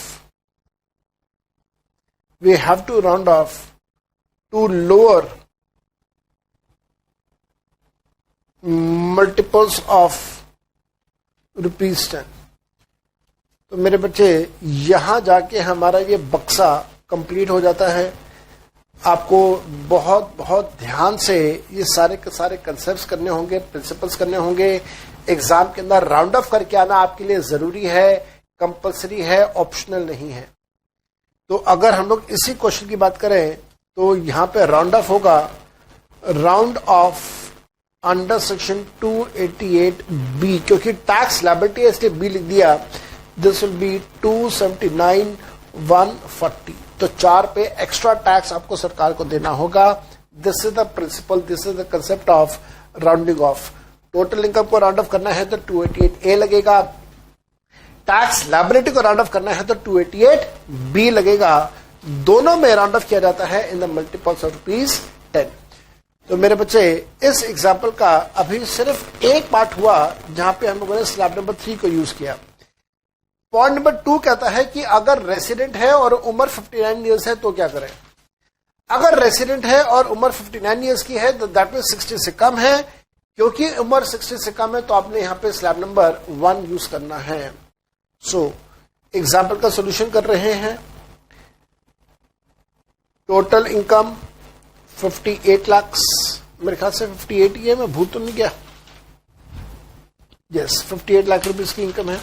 to lower multiples of rupees 10। तो मेरे बच्चे यहां जाके हमारा ये बक्सा कंप्लीट हो जाता है। आपको बहुत बहुत ध्यान से ये सारे के सारे कंसेप्ट्स करने होंगे, प्रिंसिपल्स करने होंगे। एग्जाम के अंदर राउंड ऑफ करके आना आपके लिए जरूरी है, कंपलसरी है, ऑप्शनल नहीं है। तो अगर हम लोग इसी क्वेश्चन की बात करें तो यहां पे राउंड ऑफ होगा, round of under section 288B, क्योंकि टैक्स लायबिलिटी है इसलिए बी लिख दिया। This will be 279,140। तो 4 पे एक्स्ट्रा टैक्स आपको सरकार को देना होगा। This is the principle, this is the concept of rounding off. Total income को राउंड ऑफ करना है तो 288A लगेगा, टैक्स लायबिलिटी को राउंड ऑफ करना है तो 288B लगेगा। दोनों में राउंड ऑफ किया जाता है in the multiples of rupees 10। तो मेरे बच्चे इस एग्जाम्पल का अभी सिर्फ एक पार्ट हुआ जहां पे हम लोगों ने स्लैब नंबर 3 को यूज किया। पॉइंट नंबर 2 कहता है कि अगर रेसिडेंट है और उम्र 59 ईयर्स है तो क्या करें। अगर रेसिडेंट है और उम्र 59 ईयर्स की है तो दैट मीन 60 से कम है। क्योंकि उम्र 60 से कम है तो आपने यहां पे स्लैब नंबर 1 यूज करना है। सो एग्जाम्पल का सोल्यूशन कर रहे हैं। टोटल इनकम 58 लाख, मेरे ख्याल से 58 ही है, मैं भूल तो नहीं गया। यस, 58 लाख रुपीज की इनकम है।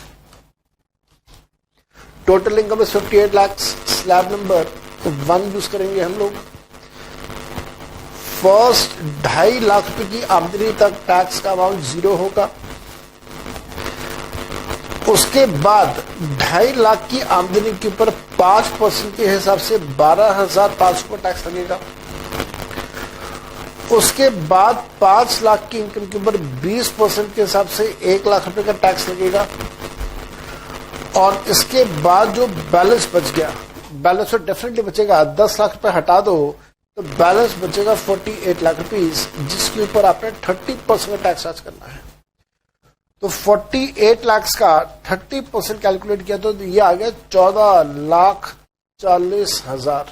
Total income is 58 lakh. Slab number 1 use करेंगे हम लोग। फर्स्ट 2.5 लाख रुपए की आमदनी तक टैक्स का अमाउंट 0 होगा। उसके बाद 2.5 लाख की आमदनी के ऊपर 5% के हिसाब से 12,500 का टैक्स लगेगा। उसके बाद 5 लाख की इनकम के ऊपर 20% के हिसाब से 1 लाख रुपए का टैक्स लगेगा। और इसके बाद जो बैलेंस बच गया, बैलेंस तो डेफिनेटली बचेगा, 10 लाख रुपए हटा दो तो बैलेंस बचेगा 48 लाख रुपीज, जिसके ऊपर आपने 30% का टैक्स चार्ज करना है। तो 48 लाख का 30% कैलकुलेट किया तो ये आ गया 14,40,000।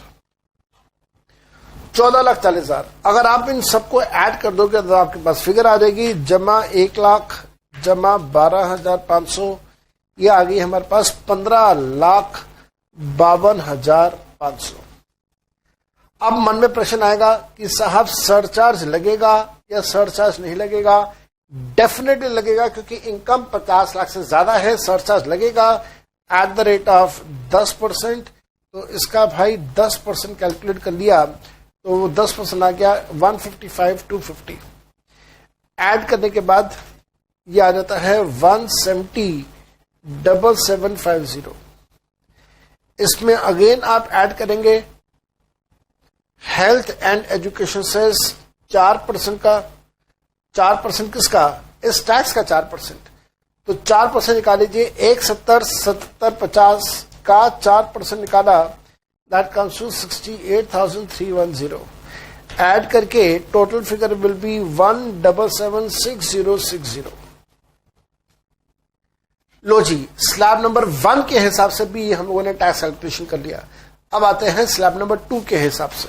14,40,000। अगर आप इन सबको ऐड कर दोगे तो आपके पास फिगर आ जाएगी, जमा 1 लाख जमा 12,500, ये आ गई हमारे पास 15,52,500। अब मन में प्रश्न आएगा कि साहब सरचार्ज लगेगा या सरचार्ज नहीं लगेगा। डेफिनेटली लगेगा, क्योंकि इनकम 50 लाख से ज्यादा है, सरचार्ज लगेगा एट द रेट ऑफ 10%। तो इसका भाई 10% कैलकुलेट कर लिया तो वो 10% आ गया 155,250। ऐड करने के बाद ये आ जाता है 170,750। इसमें अगेन आप ऐड करेंगे हेल्थ एंड एजुकेशन सेस 4% का, 4% किसका, इस टैक्स का 4%, तो 4% निकाल लीजिए। 170, 77, 50 का 4% निकाला, दैट कम्स टू 68,310। ऐड करके टोटल फिगर विल बी 1776060। लो जी, स्लैब नंबर 1 के हिसाब से भी हम लोगों ने टैक्स कैलकुलेशन कर लिया। अब आते हैं स्लैब नंबर 2 के हिसाब से।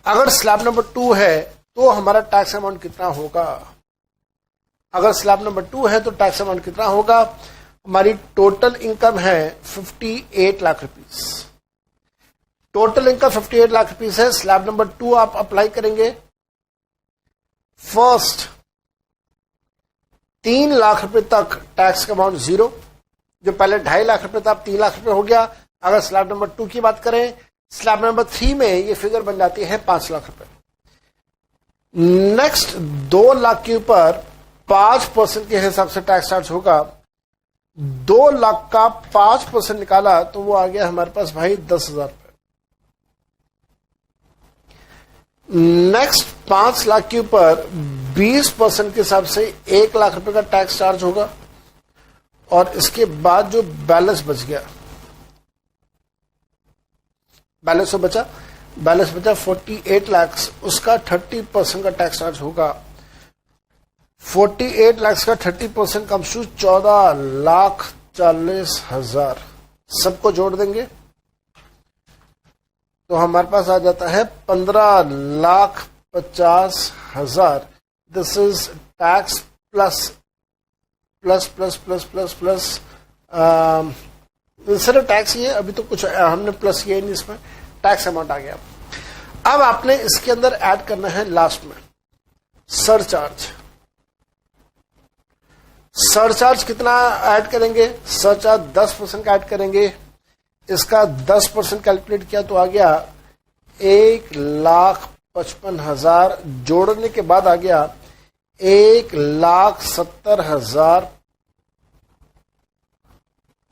अगर स्लैब नंबर 2 है तो हमारा टैक्स अमाउंट कितना होगा? अगर स्लैब नंबर 2 है तो टैक्स अमाउंट कितना होगा? हमारी टोटल इनकम है 58 lakh rupees. Total income 58 lakh rupees है। स्लैब नंबर 2 आप अप्लाई करेंगे। फर्स्ट 3 लाख रुपए तक टैक्स का अमाउंट 0, जो पहले 2.5 लाख रुपए था अब 3 लाख रुपए हो गया। अगर स्लैब नंबर 2 की बात करें, स्लैब नंबर 3 में ये फिगर बन जाती है 5 लाख रुपए। नेक्स्ट 2 लाख के ऊपर 5% के हिसाब से टैक्स चार्ज होगा। 2 लाख का 5% निकाला तो वो आ गया हमारे पास भाई 10,000 रुपए। नेक्स्ट 5 लाख के ऊपर 20% के हिसाब से 1 लाख रुपए का टैक्स चार्ज होगा। और इसके बाद जो बैलेंस बच गया, बैलेंस बचा 48 लाख, उसका 30% का टैक्स चार्ज होगा। 48 लाख का 30% कम्स टू 14,40,000। सबको जोड़ देंगे तो हमारे पास आ जाता है 15,50,000। This is tax plus plus plus plus plus plus sir tax, ये अभी तो कुछ हमने प्लस किया नहीं, इसमें टैक्स अमाउंट आ गया। अब आपने इसके अंदर ऐड करना है लास्ट में सरचार्ज। सरचार्ज कितना ऐड करेंगे? सरचार्ज 10% का ऐड करेंगे। इसका 10% कैलकुलेट किया तो आ गया 1,55,000। जोड़ने के बाद आ गया 1,70,000,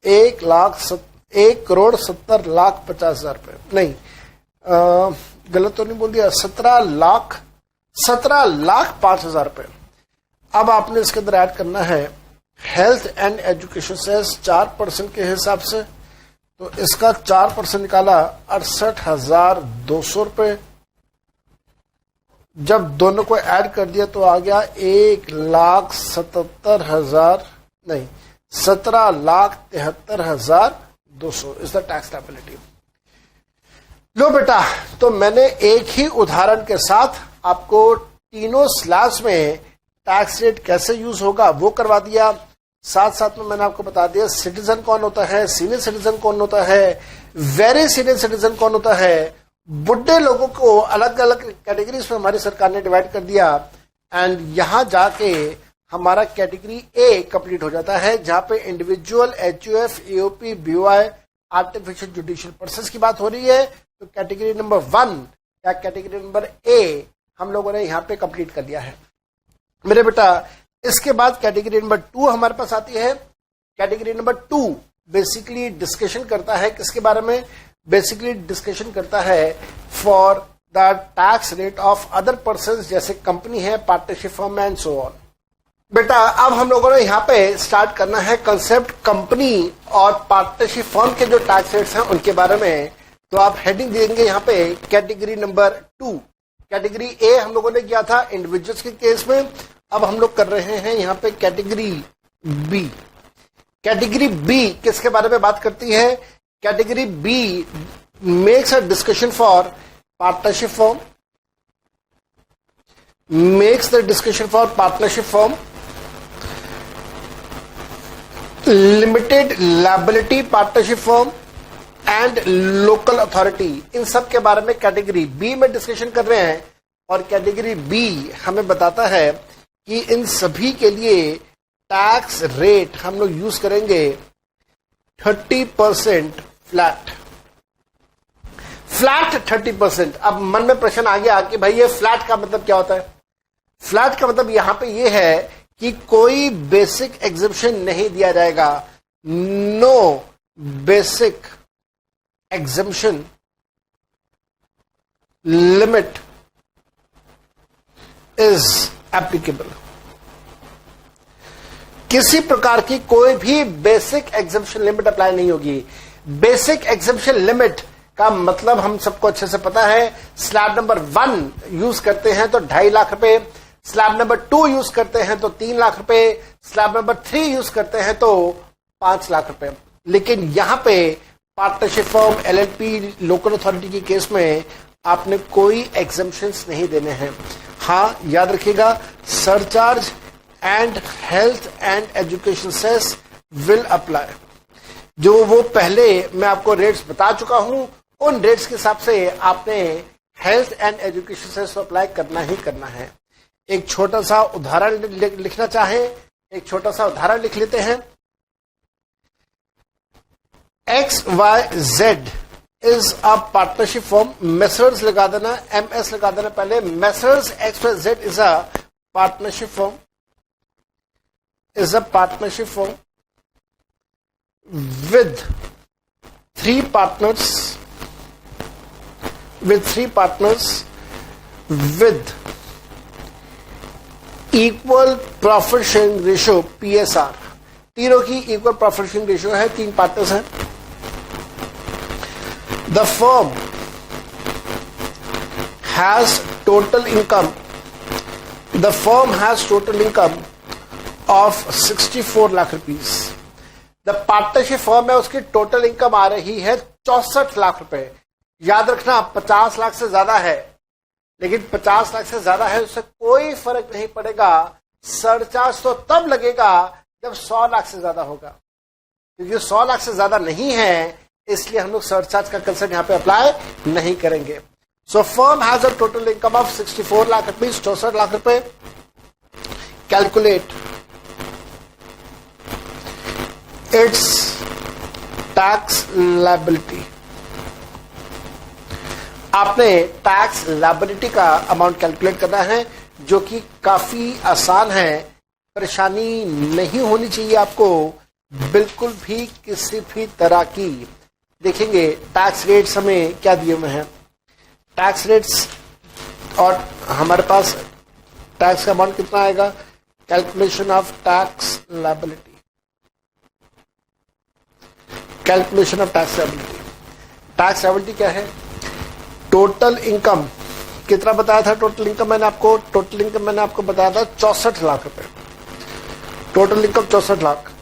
1,70,50,000 रुपए। नहीं, गलत तो नहीं बोल दिया, 17,05,000 रुपए। अब आपने इसके अंदर ऐड करना है हेल्थ एंड एजुकेशन सेस 4% के हिसाब से, तो इसका 4% निकाला 68,200 रुपए। जब दोनों को ऐड कर दिया तो आ गया 1,77,000, नहीं 17,73,200 इज द टैक्स लायबिलिटी। लो बेटा, तो मैंने एक ही उदाहरण के साथ आपको तीनों स्लैब्स में टैक्स रेट कैसे यूज होगा वो करवा दिया। साथ साथ में मैंने आपको बता दिया सिटीजन कौन होता है, सीनियर सिटीजन कौन होता है, वेरी सीनियर सिटीजन कौन होता है। बुढ़े लोगों को अलग अलग कैटेगरीज में हमारी सरकार ने डिवाइड कर दिया। एंड यहां जाके हमारा कैटेगरी ए कंप्लीट हो जाता है, जहां पे individual, HUF, AOP, BOI, artificial judicial persons की बात हो रही है। तो कैटेगरी नंबर 1 या कैटेगरी नंबर ए हम लोगों ने यहाँ पे कंप्लीट कर दिया है मेरे बेटा। इसके बाद कैटेगरी नंबर 2 हमारे पास आती है। कैटेगरी नंबर 2 बेसिकली डिस्कशन करता है किसके बारे में? बेसिकली डिस्कशन करता है for the tax rate of other persons, जैसे कंपनी है, partnership firm and so on. बेटा अब हम लोगों ने यहाँ पे स्टार्ट करना है कंसेप्ट कंपनी और पार्टनरशिप फर्म के जो टैक्स रेट्स हैं उनके बारे में। तो आप हेडिंग देंगे यहाँ पे कैटेगरी नंबर 2। कैटेगरी ए हम लोगों ने किया था इंडिविजुअल्स के केस में, अब हम लोग कर रहे हैं यहाँ पे कैटेगरी बी। कैटेगरी बी किसके बारे में बात करती है? Category B makes a discussion for partnership firm, makes the discussion for partnership firm, limited liability partnership firm and local authority. इन सब के बारे में कैटेगरी बी में डिस्कशन कर रहे हैं। और कैटेगरी बी हमें बताता है कि इन सभी के लिए टैक्स रेट हम लोग यूज करेंगे 30% फ्लैट। फ्लैट 30%। अब मन में प्रश्न आ गया कि भाई ये फ्लैट का मतलब क्या होता है? फ्लैट का मतलब यहां पे ये है कि कोई बेसिक एग्जिबिशन नहीं दिया जाएगा। No basic exemption limit is applicable. किसी प्रकार की कोई भी बेसिक एग्जम्पशन लिमिट अप्लाई नहीं होगी. बेसिक एग्जम्पशन लिमिट का मतलब हम सबको अच्छे से पता है. स्लैब नंबर 1 यूज करते हैं तो 2.5 लाख रुपए, स्लैब नंबर 2 यूज करते हैं तो 3 लाख रुपए, स्लैब नंबर 3 यूज करते हैं तो 5 लाख रुपए. लेकिन यहां पे partnership firm, LLP, local authority के केस में आपने कोई एग्जम्पशंस नहीं देने हैं. हां, याद रखिएगा, surcharge and health and education cess will apply. जो वो पहले मैं आपको रेट्स बता चुका हूं, उन रेट्स के हिसाब से आपने health and education cess apply करना ही करना है. एक छोटा सा उदाहरण लिखना चाहें, एक छोटा सा उदाहरण लिख लेते हैं. XYZ is a partnership form. Messrs लगा देना, MS लगा देना पहले. Messrs XYZ is a partnership form, is a partnership firm with three partners with equal profit sharing ratio PSR. तीनों की इक्वल प्रॉफिट शेयरिंग रेशियो है, 3 पार्टनर्स हैं. The firm has total income. The firm has total income of 64 lakh rupees. The partnership firm है, उसकी total income आ रही है 64 लाख रुपए. याद रखना 50 लाख से ज्यादा है, लेकिन 50 लाख से ज्यादा है उससे कोई फर्क नहीं पड़ेगा. सरचार्ज तो तब लगेगा जब 100 लाख से ज्यादा होगा, क्योंकि 100 लाख से ज्यादा नहीं है, इसलिए हम लोग सरचार्ज का कंसेप्ट यहां पे अप्लाई नहीं करेंगे. So firm has a total income of 64 lakh rupees, 64 lakh रुपए. Calculate its tax liability. आपने टैक्स लायबिलिटी का अमाउंट कैलकुलेट करना है, जो कि काफी आसान है. परेशानी नहीं होनी चाहिए आपको बिल्कुल भी किसी भी तरह की. देखेंगे टैक्स रेट्स हमें क्या दिए हुए हैं. टैक्स रेट्स और हमारे पास टैक्स का अमाउंट कितना आएगा. Calculation of tax liability. Calculation of tax liability. Tax liability क्या है. टोटल इनकम कितना बताया था. टोटल इनकम मैंने आपको बताया था 64 लाख रुपए. Total income 64 lakh.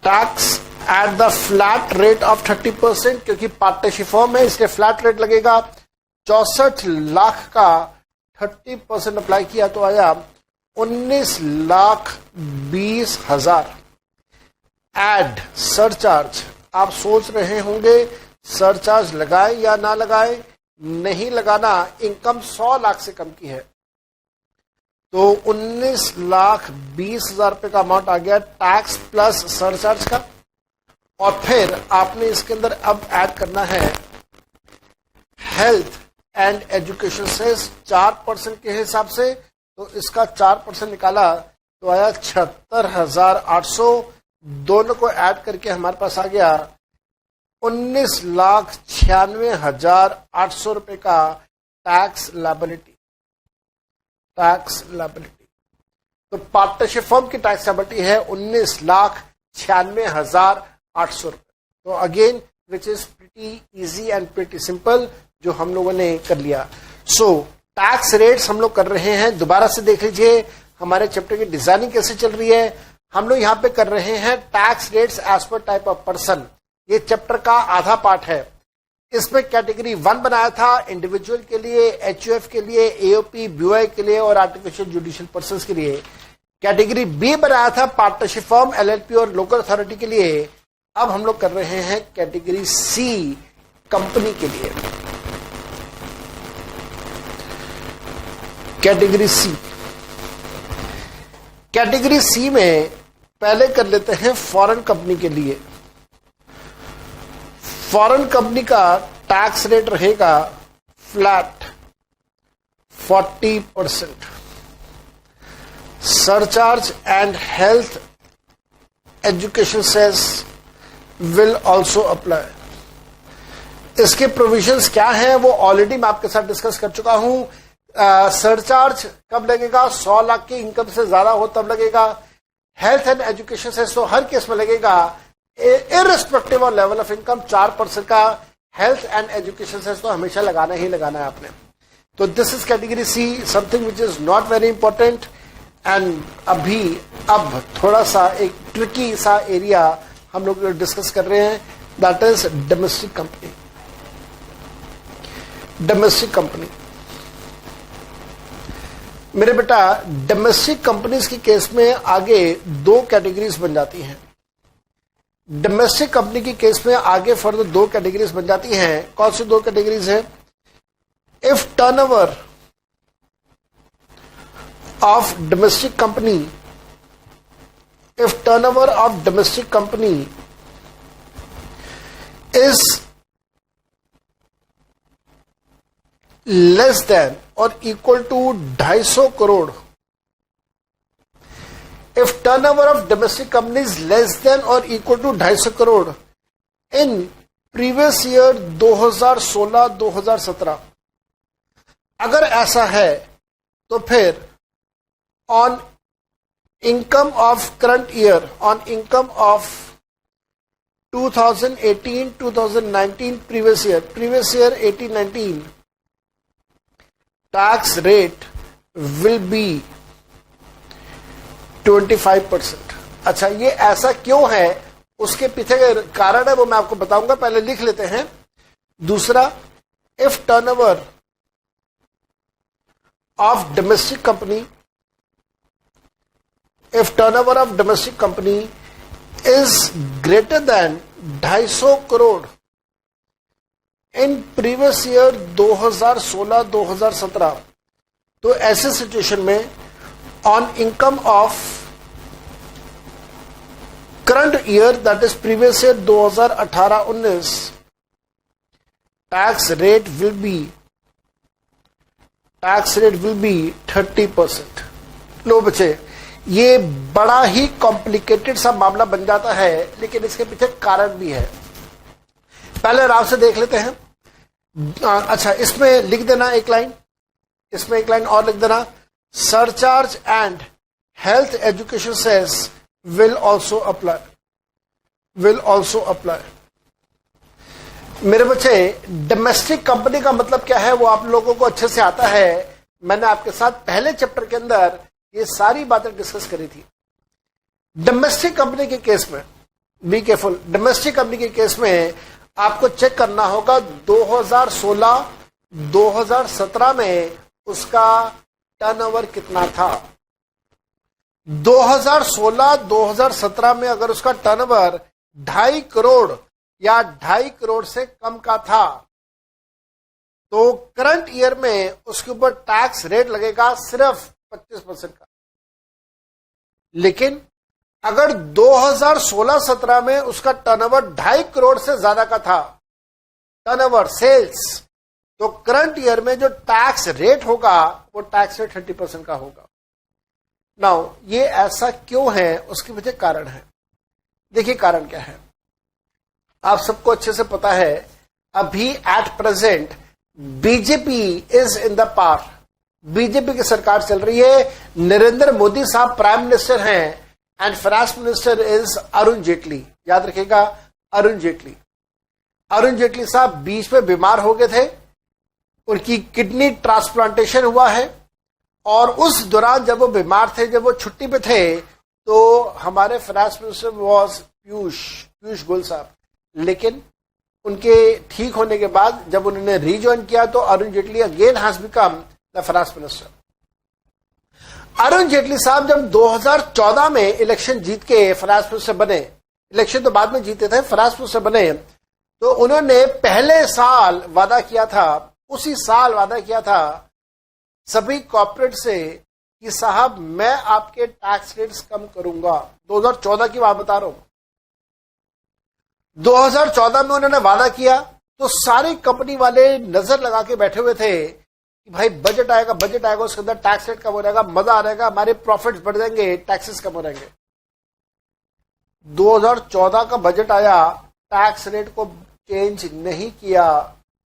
Tax at the flat rate of 30%, क्योंकि पार्टनरशिप फॉर्म है इसलिए फ्लैट रेट लगेगा. 64 लाख का 30% अप्लाई किया तो आया 19,20,000. Add surcharge. आप सोच रहे होंगे सरचार्ज लगाए या ना लगाए. नहीं लगाना, इनकम 100 लाख से कम की है तो 19,20,000 रुपए का अमाउंट आ गया टैक्स प्लस सरचार्ज का. और फिर आपने इसके अंदर अब ऐड करना है हेल्थ एंड एजुकेशन सेस 4% के हिसाब से. तो इसका 4% निकाला तो आया 76,800. दोनों को ऐड करके हमारे पास आ गया 19,96,800 रुपए का टैक्स लायबिलिटी. तो पार्टनरशिप फर्म की टैक्स लायबिलिटी है 19,96,800 रुपए. तो again which is pretty easy and pretty simple, जो हम लोगों ने कर लिया. सो टैक्स रेट्स हम लोग कर रहे हैं. दोबारा से देख लीजिए हमारे चैप्टर की डिजाइनिंग कैसे चल रही है. हम लोग यहां पे कर रहे हैं tax rates as per type of person. ये चैप्टर का आधा पार्ट है. इसमें कैटेगरी 1 बनाया था इंडिविजुअल के लिए, HUF के लिए, AOP, BOI के लिए और आर्टिफिशियल जुडिशियल पर्संस के लिए. कैटेगरी B बनाया था पार्टनरशिप फर्म, LLP और लोकल अथॉरिटी के लिए. अब हम लोग कर रहे हैं कैटेगरी C कंपनी के लिए. कैटेगरी C में पहले कर लेते हैं फॉरेन कंपनी के लिए. फॉरेन कंपनी का टैक्स रेट रहेगा flat 40%. Surcharge and health education cess will also apply. इसके प्रोविजंस क्या हैं वो ऑलरेडी मैं आपके साथ डिस्कस कर चुका हूं। सरचार्ज कब लगेगा? 100 लाख की इनकम से ज्यादा हो तब लगेगा। हेल्थ एंड एजुकेशन सेस तो हर केस में लगेगा, irrespective of level of income. 4% का हेल्थ एंड एजुकेशन सेस तो हमेशा लगाना ही लगाना है आपने। तो this is category C, something which is not very important. And अब थोड़ा सा एक ट्रिकी सा एरिया हम लोग डिस्कस कर रहे हैं, that is domestic company. Domestic company मेरे बेटा, डोमेस्टिक कंपनीज के केस में आगे 2 कैटेगरीज बन जाती हैं। डोमेस्टिक कंपनी के केस में आगे फर्दर 2 कैटेगरीज बन जाती हैं। कौन सी 2 कैटेगरीज है? If turnover of domestic company, if turnover of domestic company is less than और equal to 250 crore, if turnover of domestic companies less than or equal to 250 crore in previous year 2016-2017, अगर ऐसा है तो फिर on income of current year, on income of 2018-2019 previous year 18-19, tax rate will be 25%। अच्छा, ये ऐसा क्यों है, उसके पीछे का कारण है वो मैं आपको बताऊंगा, पहले लिख लेते हैं। दूसरा, if turnover of domestic company, if turnover of domestic company is greater then 250 crore in previous year 2016-2017, तो ऐसे सिचुएशन में on income of current year, that is previous year 2018-19, tax rate will be 30%। लो बच्चे, ये बड़ा ही कॉम्प्लिकेटेड सा मामला बन जाता है, लेकिन इसके पीछे कारण भी है। पहले आराम से देख लेते हैं। अच्छा, इसमें लिख देना एक लाइन, इसमें एक लाइन और लिख देना, surcharge and health education cess will also apply। मेरे बच्चे, डोमेस्टिक कंपनी का मतलब क्या है वो आप लोगों को अच्छे से आता है। मैंने आपके साथ पहले चैप्टर के अंदर ये सारी बातें डिस्कस करी थी। डोमेस्टिक कंपनी के केस में बी केयरफुल, डोमेस्टिक कंपनी के केस में आपको चेक करना होगा 2016-2017 में उसका टर्नओवर कितना था। 2016-2017 में अगर उसका टर्नओवर 2.5 करोड़ या 2.5 करोड़ से कम का था, तो करंट ईयर में उसके ऊपर टैक्स रेट लगेगा सिर्फ 25% का। लेकिन अगर 2016-17 में उसका टर्नओवर 2.5 करोड़ से ज्यादा का था, टर्नओवर सेल्स, तो करंट ईयर में जो टैक्स रेट होगा वो टैक्स रेट 30% का होगा। नाउ ये ऐसा क्यों है, उसके पीछे कारण है। देखिए कारण क्या है, आप सबको अच्छे से पता है। अभी at present BJP is in the power, BJP की सरकार चल रही है। नरेंद्र मोदी साहब प्राइम मिनिस्टर हैं and finance minister is Arun Jaitley. याद रखिएगा, अरुण जेटली। अरुण जेटली साहब बीच में बीमार हो गए थे, उनकी किडनी ट्रांसप्लांटेशन हुआ है, और उस दौरान जब वो बीमार थे, जब वो छुट्टी पे थे, तो हमारे finance minister was Piyush Goyal साहब। लेकिन उनके ठीक होने के बाद जब उन्होंने रीज्वाइन किया तो Arun Jaitley again has become the finance minister. Arun Jaitley साहब जब 2014 में इलेक्शन जीत के फाइनेंस मिनिस्टर बने, इलेक्शन तो बाद में जीते थे, फाइनेंस मिनिस्टर बने, तो उन्होंने पहले साल वादा किया था, उसी साल वादा किया था सभी कॉर्पोरेट से कि साहब मैं आपके टैक्स रेट्स कम करूंगा। 2014 की बात बता रहा हूं। 2014 में उन्होंने वादा किया तो सारी कंपनी वाले नजर लगा के बैठे हुए थे कि भाई बजट आएगा, उसके अंदर टैक्स रेट कम हो जाएगा, मजा आ जाएगा, हमारे प्रॉफिट्स बढ़ जाएंगे, टैक्सेस कम हो जाएंगे। 2014 का बजट आया, टैक्स रेट को चेंज नहीं किया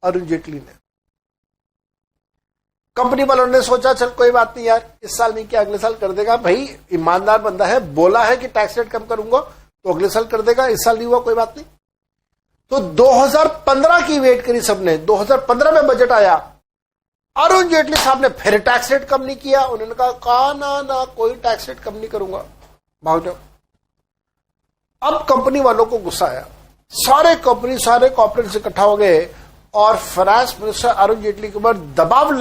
अरुण जेटली ने। कंपनी वालों ने सोचा चल कोई बात नहीं यार, इस साल नहीं किया अगले साल कर देगा, भाई ईमानदार बंदा है, बोला है कि टैक्स रेट कम करूंगा तो अगले साल कर देगा, इस साल नहीं हुआ कोई बात नहीं। तो 2015 की वेट करी सबने, 2015 में बजट आया, अरुण जेटली साहब ने फिर टैक्स रेट कम नहीं किया। उन्होंने कहा ना कोई टैक्स रेट कम नहीं करूंगा, भाग जाओ। अब कंपनी वालों को गुस्सा आया, सारे कॉर्पोरेट्स इकट्ठा हो गए और फाइनेंस मिनिस्टर अरुण जेटली के ऊपर दबाव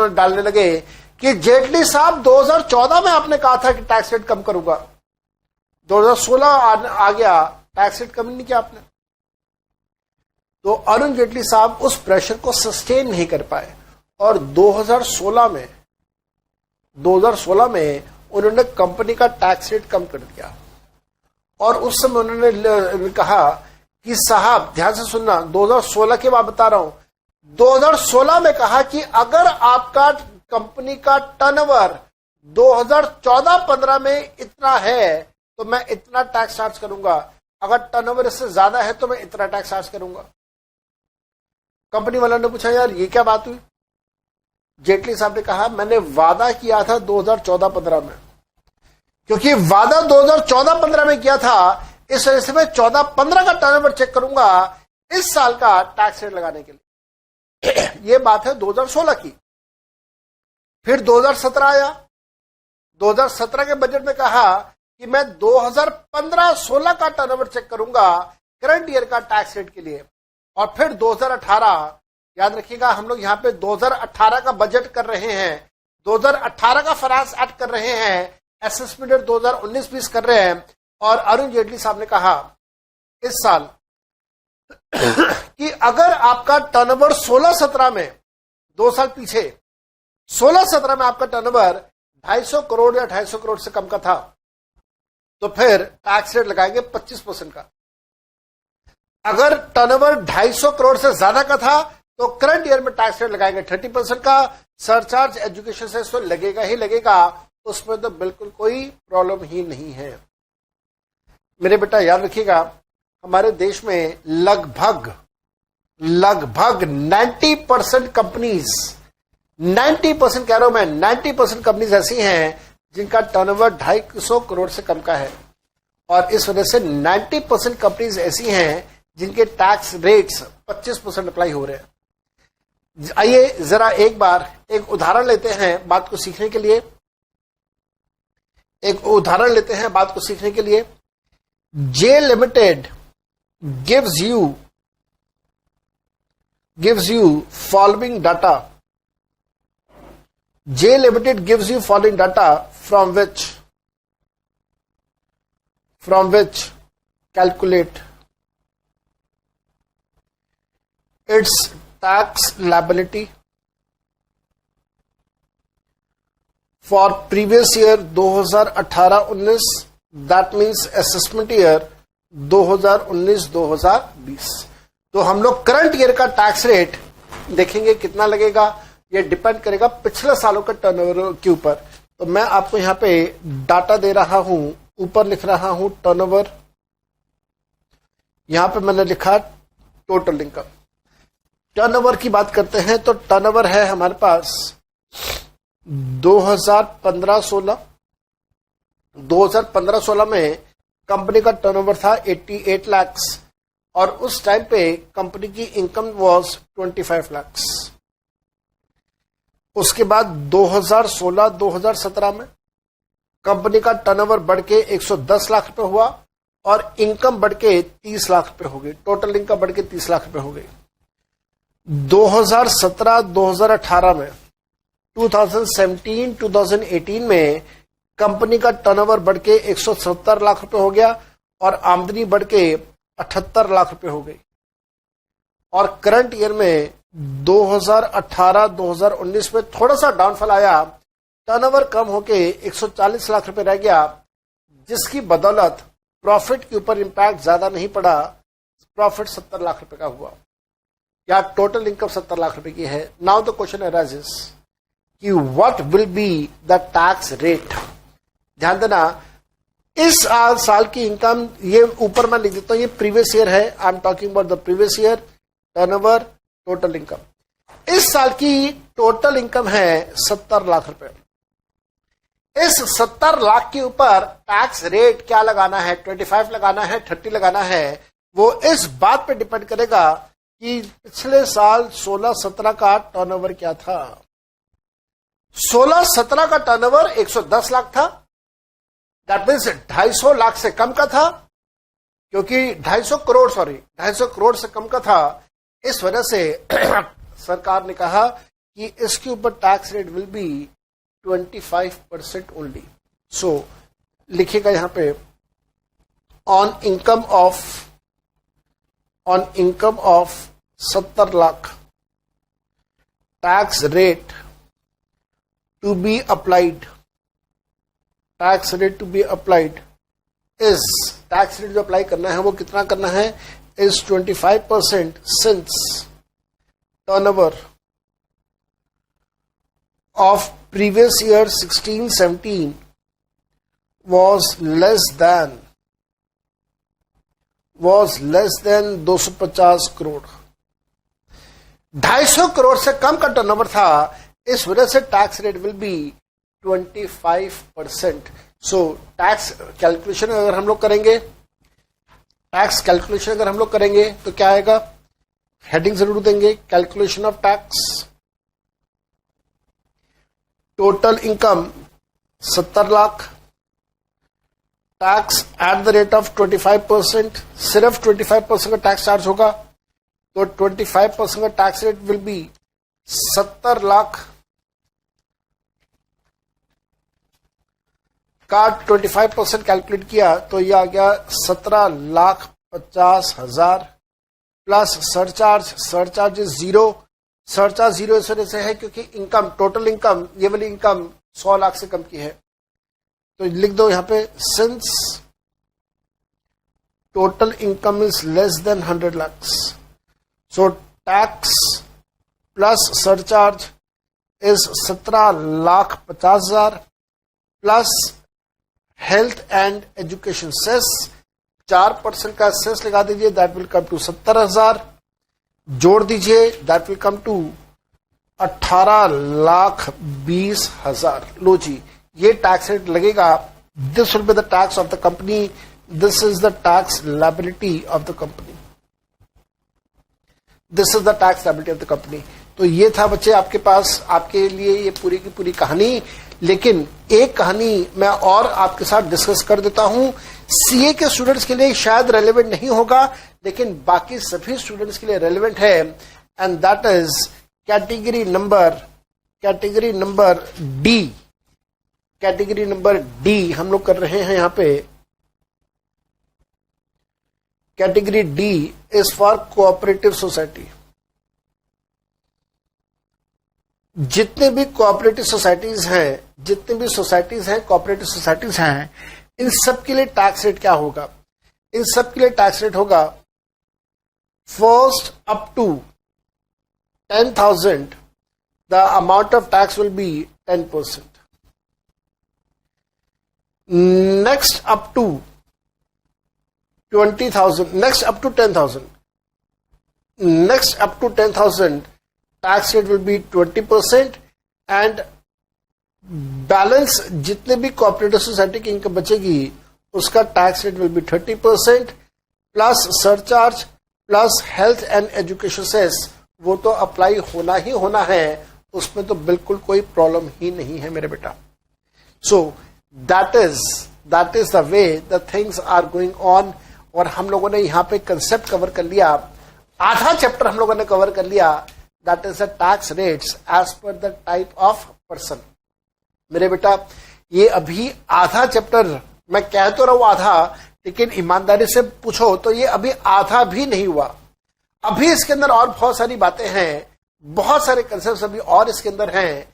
डालने लगे कि जेटली साहब 2014 में आपने कहा था कि टैक्स रेट कम करूंगा, 2016 आ गया, टैक्स रेट कम नहीं किया आपने। तो अरुण जेटली साहब उस प्रेशर को सस्टेन नहीं कर पाए और 2016 में उन्होंने कंपनी का टैक्स रेट कम कर दिया। और उस समय उन्होंने कहा कि साहब ध्यान से सुनना, 2016 की बात बता रहा हूं, 2016 में कहा कि अगर आपका कंपनी का टर्नओवर 2014-15 में इतना है तो मैं इतना टैक्स चार्ज करूंगा, अगर टर्नओवर इससे ज्यादा है तो मैं इतना टैक्स चार्ज करूंगा। कंपनी वालों ने पूछा यार ये क्या बात हुई? जेटली साहब ने कहा मैंने वादा किया था 2014-15 में, क्योंकि वादा 2014-15 में किया था, इस वजह से मैं 14-15 का टर्नओवर चेक करूंगा इस साल का टैक्स रेट लगाने के लिए। यह बात है 2016 की। फिर 2017 आया, 2017 के बजट में कहा कि मैं 2015-16 का टर्नओवर चेक करूंगा करंट ईयर का टैक्स रेट के लिए। और फिर 2018, याद रखिएगा हम लोग यहां पे 2018 का बजट कर रहे हैं, 2018 का फाइनेंस एक्ट कर रहे हैं, असेसमेंट 2019-20 कर रहे हैं। और अरुण जेटली साहब ने कहा इस साल कि अगर आपका टर्नओवर 16-17 में, 2 साल पीछे 16-17 में आपका टर्नओवर 250 करोड़ या 250 करोड़ से कम का था तो फिर टैक्स रेट लगाएंगे 25% का। अगर टर्नओवर 250 करोड़ से ज्यादा का था तो करंट ईयर में टैक्स रेट लगाएंगे 30% का। सरचार्ज एजुकेशन से इसको लगेगा ही लगेगा, उसमें तो बिल्कुल कोई प्रॉब्लम ही नहीं है। मेरे बेटा याद रखिएगा, हमारे देश में लगभग 90% कंपनीज, 90% कह रहा हूं मैं, 90% कंपनीज ऐसी हैं जिनका टर्नओवर 250 करोड़ से कम का है। और इस वजह से 90% कंपनीज ऐसी हैं जिनके टैक्स रेट्स 25% अप्लाई हो रहे हैं। आइए जरा एक बार एक उदाहरण लेते हैं बात को सीखने के लिए। J Limited gives you following data. J Limited gives you following data from which calculate its tax liability for previous year 2018-19, that means assessment year 2019-2020। तो हम लोग करंट ईयर का टैक्स रेट देखेंगे कितना लगेगा, ये डिपेंड करेगा पिछले सालों के टर्नओवर के ऊपर। तो मैं आपको यहाँ पे डाटा दे रहा हूं, ऊपर लिख रहा हूं टर्नओवर, यहां पे मैंने लिखा टोटल इनकम। टर्नओवर की बात करते हैं तो टर्नओवर है हमारे पास 2015-16 में कंपनी का टर्नओवर था 88 लाख और उस टाइम पे कंपनी की इनकम वाज 25 लाख। उसके बाद 2016-2017 में कंपनी का टर्नओवर बढ़ के 110 लाख रुपए हुआ और इनकम बढ़ के 30 लाख रुपए हो गई, टोटल इनकम बढ़ के 30 लाख रुपए हो गई। 2017-2018 में 2017-2018 में कंपनी का टर्नओवर बढ़ के 170 लाख रुपए हो गया और आमदनी बढ़ के 78 लाख रुपए हो गई। और करंट ईयर में 2018-2019 में थोड़ा सा डाउनफॉल आया, टर्नओवर कम होके 140 लाख रुपए रह गया, जिसकी बदौलत प्रॉफिट के ऊपर इंपैक्ट ज्यादा नहीं पड़ा, प्रॉफिट 70 लाख रुपए का हुआ या टोटल इनकम 70 लाख रुपए की है। नाउ द क्वेश्चन अराइजेस कि what will be the tax rate. ध्यान देना, इस साल की इनकम, ये ऊपर मैं लिख देता हूं, ये प्रीवियस ईयर है, I am talking about the previous year. Turnover, total income. इस साल की टोटल इनकम है 70 लाख रुपए। इस 70 लाख के ऊपर टैक्स रेट क्या लगाना है, 25 लगाना है, 30 लगाना है, वो इस बात पे डिपेंड करेगा कि पिछले साल 16-17 का टर्नओवर क्या था। 16-17 का टर्नओवर 110 लाख था, दैट मीन्स 250 लाख से कम का था, क्योंकि 250 करोड़ से कम का था। इस वजह से सरकार ने कहा कि इसके ऊपर tax rate will be 25% only. So लिखिएगा यहां पे on income of 70 lakh tax rate to be applied, tax rate to be applied is, tax rate जो अप्लाई करना है वो कितना करना है, is 25% since turnover of previous year 16-17 was less than 250 crore. 250 crore से कम का टर्नओवर था, इस वजह से tax rate will be 25%। So tax calculation अगर हम लोग करेंगे, तो क्या आएगा, हेडिंग जरूर देंगे, calculation of tax. Total income 70 lakh, tax at the rate of 25%, सिर्फ 25% का टैक्स चार्ज होगा, तो 25% का tax rate will B 70 lakh का 25% कैलकुलेट किया तो यह आ गया 17,50,000 plus surcharge is zero. Surcharge zero इस वजह से है क्योंकि इनकम, टोटल इनकम, ये वाली इनकम 100 लाख से कम की है, तो लिख दो यहां पे since total income is less than 100 lakh, so tax plus surcharge is 17,50,000 plus health and education cess 4% का सेस लगा दीजिए, दैट विल कम टू 70,000, जोड़ दीजिए, दैट विल कम टू 18,20,000। लो जी, ये टैक्स रेट लगेगा। This will be the tax of the company, this is the tax liability of the company, तो ये था बच्चे आपके पास, आपके लिए ये पूरी की पूरी कहानी। लेकिन एक कहानी मैं और आपके साथ डिस्कस कर देता हूं, सीए के स्टूडेंट्स के लिए शायद रेलेवेंट नहीं होगा, लेकिन बाकी सभी स्टूडेंट्स के लिए रेलेवेंट है, and that is category number D हम लोग कर रहे हैं यहां पे। Category D is for cooperative society. जितने भी कोऑपरेटिव सोसाइटीज हैं, कोऑपरेटिव सोसाइटीज हैं, इन सब के लिए टैक्स रेट क्या होगा, इन सब के लिए टैक्स रेट होगा first up to 10,000 the amount of tax will be 10%. Next up to 20,000, next up to 10,000 tax rate will be 20%, and balance जितने भी कोऑपरेटिव सोसाइटी की इनकम बचेगी उसका tax rate will be 30% plus surcharge plus health and education cess, वो तो apply होना ही होना है, उसमें तो बिल्कुल कोई प्रॉब्लम ही नहीं है मेरे बेटा। So that is the way the things are going on. और हम लोगों ने यहाँ पे कंसेप्ट कवर कर लिया, आधा चैप्टर हम लोगों ने कवर कर लिया, that is the tax rates as per the type of person. मेरे बेटा ये अभी आधा चैप्टर, मैं कह तो रहा हूं आधा, लेकिन ईमानदारी से पूछो तो ये अभी आधा भी नहीं हुआ। अभी इसके अंदर और बहुत सारी बातें हैं, बहुत सारे कंसेप्ट अभी और इसके अंदर हैं,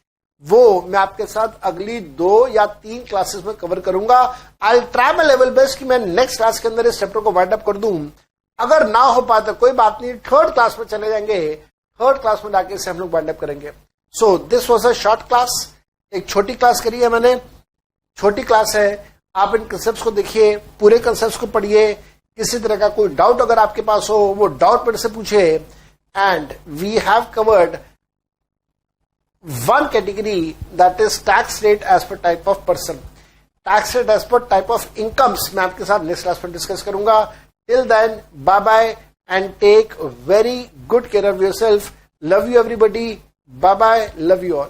वो मैं आपके साथ अगली 2 या 3 क्लासेस में कवर करूंगा। I try my level best कि मैं नेक्स्ट क्लास के अंदर इस चैप्टर को वाइंड अप कर दूं। अगर ना हो पाए तो कोई बात नहीं, 3rd क्लास में चले जाएंगे, 3rd क्लास में जाके इसे हम लोग वाइंड अप करेंगे। So this was a short class, एक छोटी क्लास करी है मैंने, छोटी क्लास है। आप इन कंसेप्ट्स को देखिए, पूरे कंसेप्ट्स को पढ़िए, किसी तरह का कोई डाउट अगर आपके पास हो वो डाउट मेरे से पूछे। and we have covered one category, that is tax rate as per type of person. Tax rate as per type of incomes मैं आपके साथ नेक्स्ट क्लास में डिस्कस करूंगा. Till then, bye bye and take very good care of yourself. Love you everybody. Bye bye. Love you all.